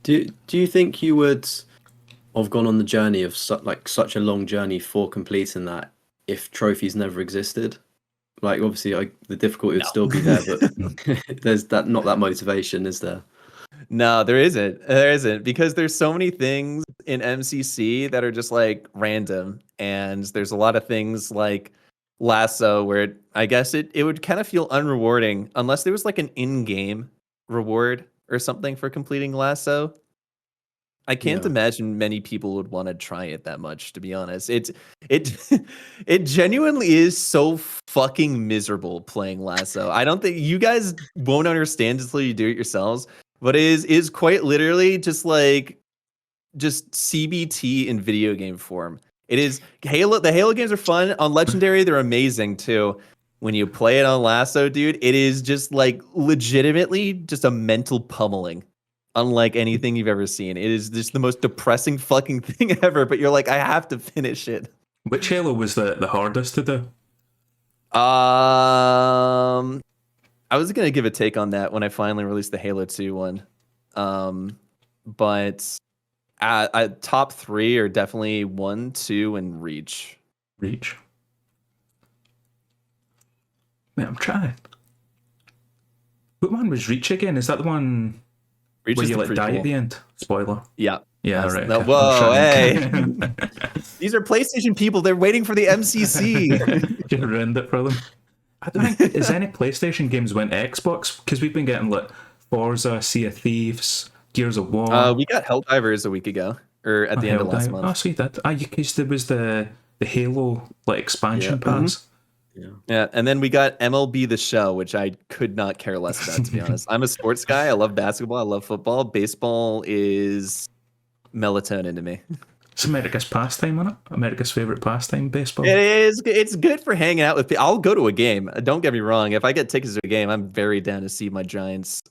Do you think you would have gone on the journey of such a long journey for completing that if trophies never existed? Like, obviously, the difficulty would still be there, but there's not that motivation, is there? No, there isn't. There isn't, because there's so many things in MCC that are just like random, and there's a lot of things like Lasso where I guess it would kind of feel unrewarding unless there was like an in-game reward or something for completing Lasso. I can't imagine many people would want to try it that much, to be honest. It genuinely is so fucking miserable playing Lasso. I don't think you guys won't understand until you do it yourselves, but it is quite literally just CBT in video game form. It is Halo. The Halo games are fun. On Legendary, they're amazing too. When you play it on Lasso, dude, it is just like legitimately just a mental pummeling, unlike anything you've ever seen. It is just the most depressing fucking thing ever, but you're like, I have to finish it. Which Halo was the hardest to do? I was gonna give a take on that when I finally released the Halo 2 one. But top 3 are definitely 1, 2, and Reach. Reach. Wait, I'm trying. What one was Reach again? Is that the one Reach where is you the die prequel. at the end? Spoiler. Yeah. Yeah, right. No, Okay. whoa, hey. These are PlayStation people. They're waiting for the MCC. You ruined it for them. I don't think is any PlayStation games went to Xbox, because we've been getting like Forza, Sea of Thieves, Gears of War. We got Helldivers a week ago, or at the end of last month. Oh, so you did. Because there was the Halo like expansion pass. Yeah, and then we got MLB The Show, which I could not care less about, to be honest. I'm a sports guy. I love basketball. I love football. Baseball is melatonin to me. It's America's pastime, isn't it? America's favorite pastime, baseball. It is. It's good for hanging out with people. I'll go to a game. Don't get me wrong. If I get tickets to a game, I'm very down to see my Giants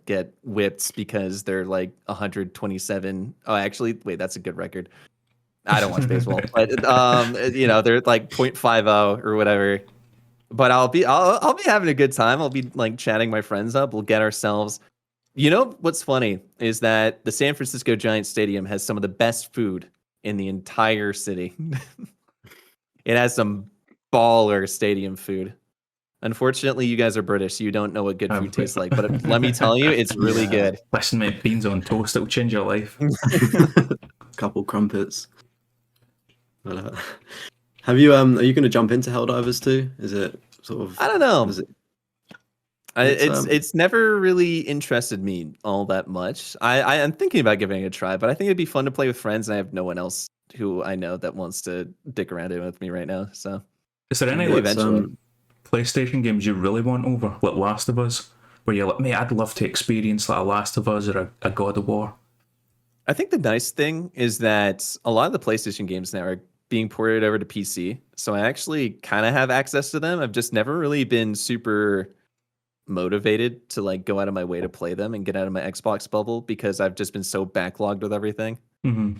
get whipped because they're like 127. Oh, actually, wait, that's a good record. I don't watch baseball, but they're like 0.50 or whatever. But I'll be having a good time. I'll be like chatting my friends up. We'll get ourselves. You know what's funny is that the San Francisco Giants Stadium has some of the best food in the entire city. It has some baller stadium food. Unfortunately, you guys are British, so you don't know what good food tastes like. But let me tell you, it's really good. Listen, mate, beans on toast, it'll change your life. Couple crumpets. But, are you going to jump into Helldivers too? Is it sort of? I don't know. Is it? It's never really interested me all that much. I'm thinking about giving it a try, but I think it'd be fun to play with friends, and I have no one else who I know that wants to dick around it with me right now. So, is there any PlayStation games you really want over, like Last of Us, where you're like, mate, I'd love to experience like a Last of Us or a God of War? I think the nice thing is that a lot of the PlayStation games now are being ported over to PC. So I actually kind of have access to them. I've just never really been super motivated to like go out of my way to play them and get out of my Xbox bubble because I've just been so backlogged with everything. Mm-hmm.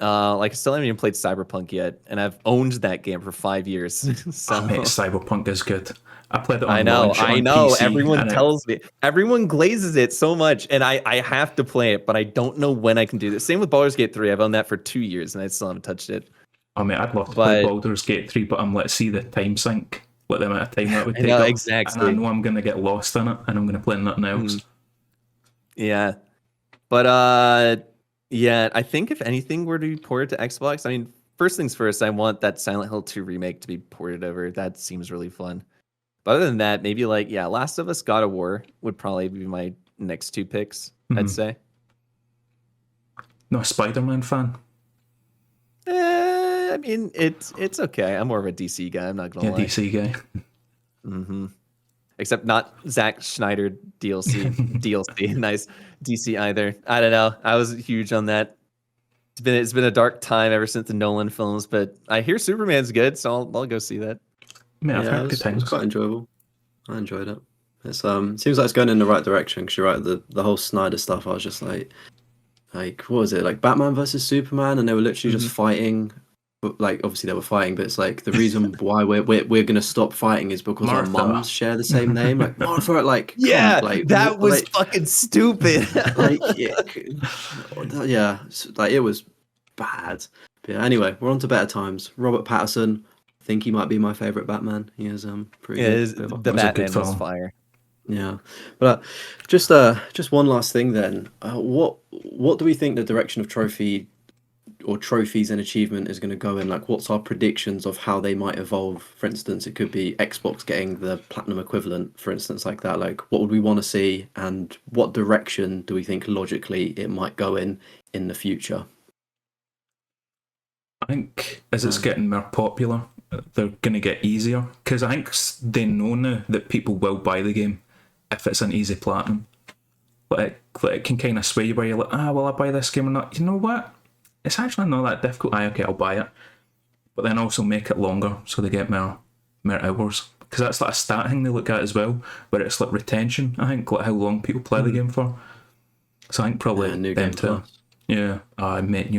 Like I still haven't even played Cyberpunk yet, and I've owned that game for 5 years. So Mate, Cyberpunk is good. I played it on I know, launch on PC, everyone and tells me, everyone glazes it so much, and I have to play it, but I don't know when I can do this. Same with Baldur's Gate 3. I've owned that for 2 years, and I still haven't touched it. I mean, I'd love to play But Baldur's Gate 3, but I'm let's see the time sink, what the amount of time that would I take know up, exactly. and I know I'm going to get lost in it, and I'm going to play nothing else. Yeah, but yeah, I think if anything were to be ported to Xbox, I mean, first things first, I want that Silent Hill 2 remake to be ported over. That seems really fun. But other than that, maybe like, yeah, Last of Us, God of War would probably be my next 2 picks, I'd say. No, a Spider-Man fan. I mean, it's okay. I'm more of a DC guy. I'm not gonna lie. DC guy. Except not Zack Snyder DLC. Nice DC either. I don't know. I was huge on that. It's been a dark time ever since the Nolan films, but I hear Superman's good, so I'll go see that. Man, I've heard good It things. was quite enjoyable. I enjoyed it. It's seems like it's going in the right direction. Because you're right, the whole Snyder stuff. I was just like what was it, like Batman versus Superman, and they were literally just fighting. But like obviously they were fighting, but it's like the reason why we're gonna stop fighting is because our mums share the same name. Like Martha, like Yeah, like that was like, fucking stupid. like yeah, like it was bad. But yeah, anyway, we're on to better times. Robert Pattinson. I think he might be my favorite Batman. He is pretty good. The Batman was fire. Yeah, but just one last thing then. What do we think the direction of trophies and achievement is going to go in? Like, what's our predictions of how they might evolve? For instance, it could be Xbox getting the platinum equivalent, for instance, like that. Like, what would we want to see, and what direction do we think logically it might go in the future? I think as it's getting more popular, they're going to get easier, because I think they know now that people will buy the game if it's an easy platinum. But it can kind of sway you where you're like, will I buy this game or not? You know what? It's actually not that difficult. Okay, I'll buy it. But then also make it longer so they get more hours. Because that's like a stat thing they look at as well, where it's like retention, I think, like how long people play the game for. So I think probably New Game Plus. Yeah, I made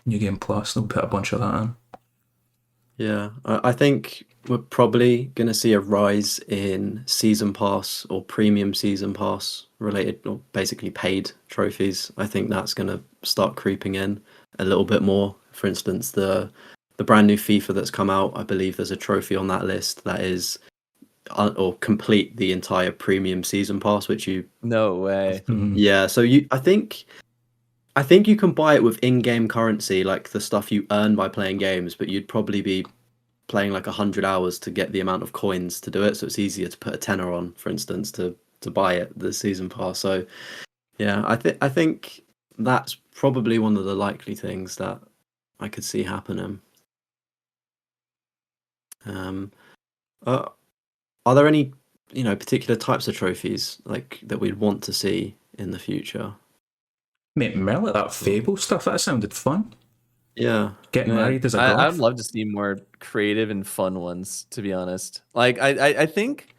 New Game Plus. They'll put a bunch of that in. Yeah, I think we're probably going to see a rise in season pass or premium season pass related, or basically paid trophies. I think that's going to start creeping in a little bit more. For instance, the brand new FIFA that's come out, I believe there's a trophy on that list that is or complete the entire premium season pass, which you No way. Yeah, so I think you can buy it with in-game currency, like the stuff you earn by playing games, but you'd probably be playing like 100 hours to get the amount of coins to do it. So it's easier to put a tenner on, for instance, to buy it, the season pass. So yeah, I think that's probably one of the likely things that I could see happening. Are there any particular types of trophies like that we'd want to see in the future? Mate, like that Fable stuff, that sounded fun. Yeah. Getting married as a goth. I'd love to see more creative and fun ones, to be honest. Like, I think,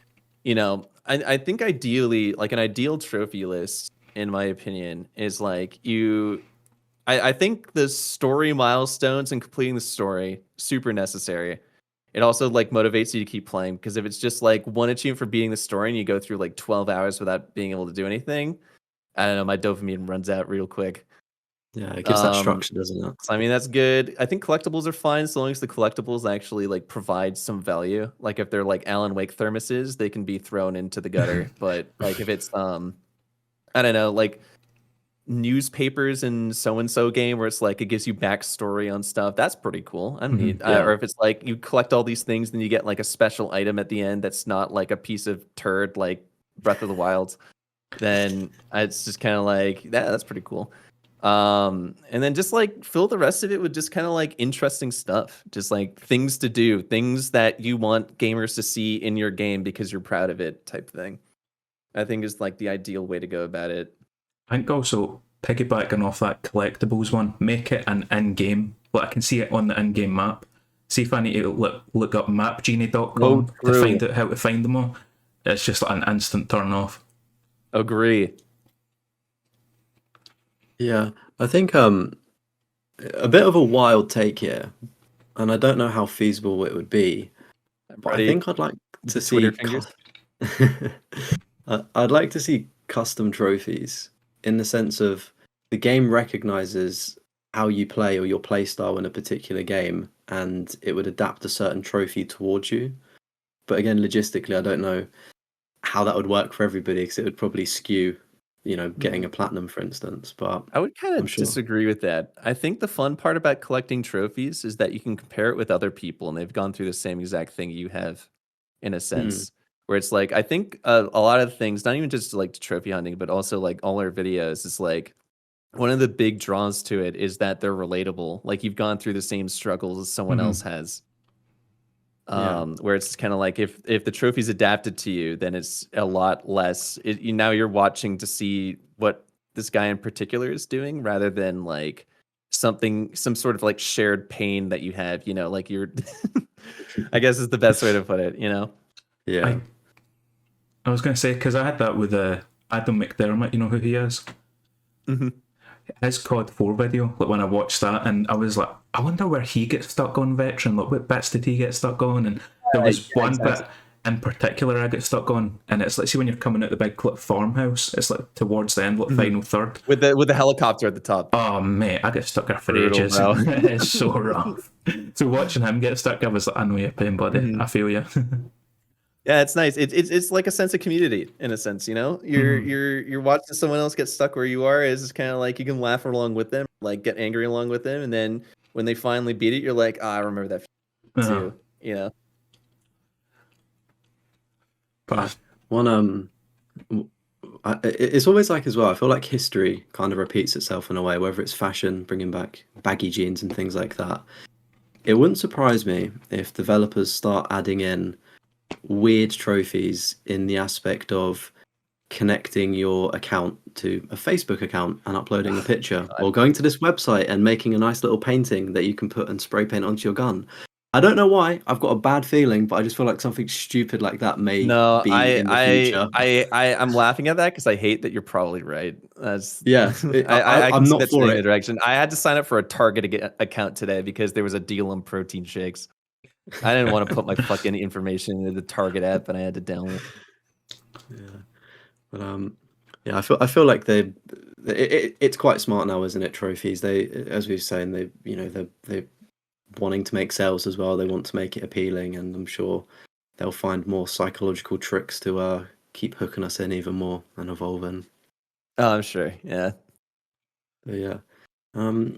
I think ideally, like an ideal trophy list, in my opinion, is like I think the story milestones and completing the story, super necessary. It also like motivates you to keep playing, because if it's just like one achievement for beating the story and you go through like 12 hours without being able to do anything, I don't know, my dopamine runs out real quick. Yeah, it gives that structure, doesn't it? I mean, that's good. I think collectibles are fine so long as the collectibles actually like provide some value. Like if they're like Alan Wake thermoses, they can be thrown into the gutter. But like if it's I don't know, like newspapers in so and so game where it's like it gives you backstory on stuff, that's pretty cool. I mean, or if it's like you collect all these things, then you get like a special item at the end that's not like a piece of turd like Breath of the Wild, then it's just kind of like that's pretty cool. And then just like fill the rest of it with just kind of like interesting stuff, just like things to do, things that you want gamers to see in your game because you're proud of it, type thing. I think is like the ideal way to go about it. I think also piggybacking off that collectibles one, make it an in-game. Like I can see it on the in-game map. See if I need to look up mapgenie.com to find out how to find them all. It's just like an instant turn off. Agree. Yeah, I think a bit of a wild take here, and I don't know how feasible it would be. But I think I'd like to see Twitter fingers. I'd like to see custom trophies in the sense of the game recognizes how you play or your play style in a particular game, and it would adapt a certain trophy towards you. But again, logistically, I don't know how that would work for everybody because it would probably skew, getting a platinum, for instance. But I would kind I'm of sure. disagree with that. I think the fun part about collecting trophies is that you can compare it with other people and they've gone through the same exact thing you have, in a sense. Where it's like, I think a lot of things, not even just like trophy hunting, but also like all our videos, is like one of the big draws to it is that they're relatable. Like you've gone through the same struggles as someone else has. Where it's kind of like if the trophy's adapted to you, then it's a lot less. Now you're watching to see what this guy in particular is doing, rather than like some sort of like shared pain that you have. Like you're, I guess is the best way to put it. Yeah. I was going to say, because I had that with Adam McDermott, you know who he is? Mm-hmm. His COD 4 video, like when I watched that, and I was like, I wonder where he gets stuck on Veteran, like what bits did he get stuck on? And there was one bit in particular I got stuck on, and it's like, see when you're coming out the big clip farmhouse, it's like towards the end, like final third. With the helicopter at the top. Oh mate, I get stuck there for Brutal, ages. bro. It's so rough. So watching him get stuck, I was like, I know your pain, buddy. I feel you. Yeah, it's nice. It's like a sense of community in a sense, You're watching someone else get stuck where you are. It's kind of like you can laugh along with them, like get angry along with them, and then when they finally beat it, you're like, I remember that too. But it's always like as well. I feel like history kind of repeats itself in a way, whether it's fashion, bringing back baggy jeans and things like that. It wouldn't surprise me if developers start adding in weird trophies in the aspect of connecting your account to a Facebook account and uploading a picture, or going to this website and making a nice little painting that you can put and spray paint onto your gun. I don't know why. I've got a bad feeling, but I just feel like something stupid like that may be in the future. I'm laughing at that because I hate that you're probably right. That's I'm can see not that for in it. the direction. I had to sign up for a Target account today because there was a deal on protein shakes. I didn't want to put my fucking information into the Target app, and I had to download. But I feel like it's quite smart now, isn't it? Trophies. They, as we were saying, they're wanting to make sales as well. They want to make it appealing, and I'm sure they'll find more psychological tricks to keep hooking us in even more and evolving. Oh, I'm sure. Yeah. But yeah. I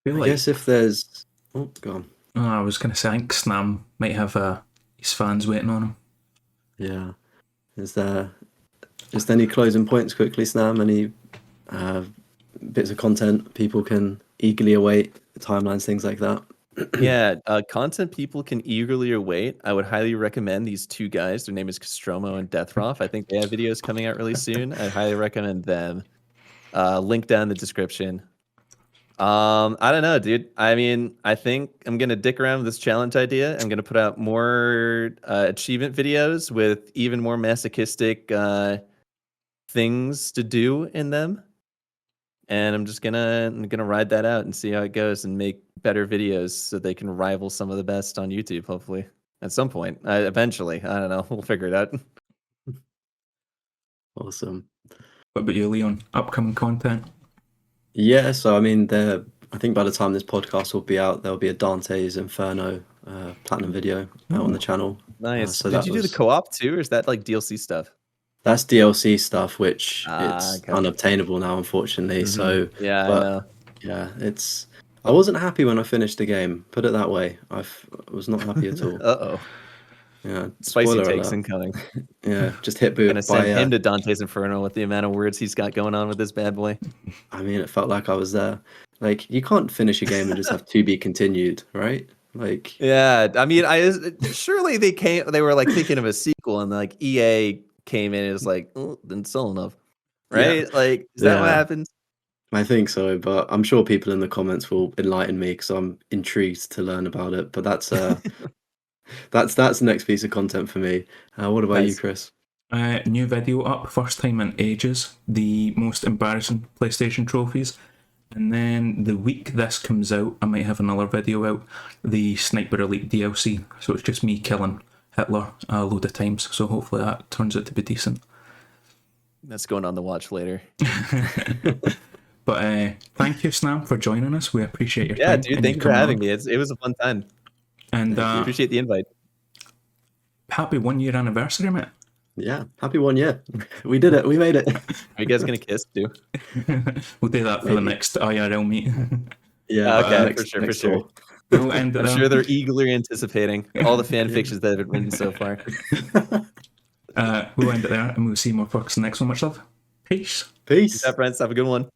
guess if there's go on. I was going to say, I think Snam might have his fans waiting on him. Yeah. Is there just any closing points quickly, Snam? Any bits of content people can eagerly await, timelines, things like that? Yeah, content people can eagerly await. I would highly recommend these two guys. Their name is Castromo and Deathroff. I think they have videos coming out really soon. I highly recommend them. Link down in the description. I don't know, dude. I mean, I think I'm gonna dick around with this challenge idea. I'm gonna put out more achievement videos with even more masochistic things to do in them, and I'm gonna ride that out and see how it goes and make better videos so they can rival some of the best on YouTube. Hopefully, at some point, eventually. I don't know. We'll figure it out. Awesome. What about you, Leon? Upcoming content? Yeah, so I mean, I think by the time this podcast will be out, there'll be a Dante's Inferno platinum video out on the channel. Nice. So Did you do the co-op too, or is that like DLC stuff? That's DLC stuff, which it's unobtainable now, unfortunately. So I know. Yeah, I wasn't happy when I finished the game. Put it that way. I was not happy at all. Uh-oh. Yeah, Spicy takes incoming. Yeah, just hit boot. Gonna send him to Dante's Inferno with the amount of words he's got going on with this bad boy. I mean, it felt like I was there. Like, you can't finish a game and just have to be continued, right? Like, yeah, I mean, surely they were like thinking of a sequel, and like EA came in and was like, oh, didn't sell enough. right? Yeah. Like, is that what Yeah. happens? I think so, but I'm sure people in the comments will enlighten me because I'm intrigued to learn about it. But that's the next piece of content for me. What about you, Nice. Chris? New video up, first time in ages, the most embarrassing PlayStation trophies. And then the week this comes out, I might have another video out, the Sniper Elite DLC. So it's just me killing Hitler a load of times. So hopefully that turns out to be decent. That's going on the watch later. But thank you, Snam, for joining us. We appreciate your Yeah, time. dude, and thank you you for coming having on. me. It was a fun time. And Appreciate the invite. happy 1 year anniversary, mate. Yeah, happy 1 year. We did it. We made it. Are you guys gonna kiss too? We'll do that for the next IRL meet. Yeah. Okay, for sure. door. We'll end it I'm there. sure they're eagerly anticipating all the fan fictions that have been written so far. We'll end it there, and we'll see more folks in the next one. Much love. Peace. Peace. Yeah, friends, have a good one.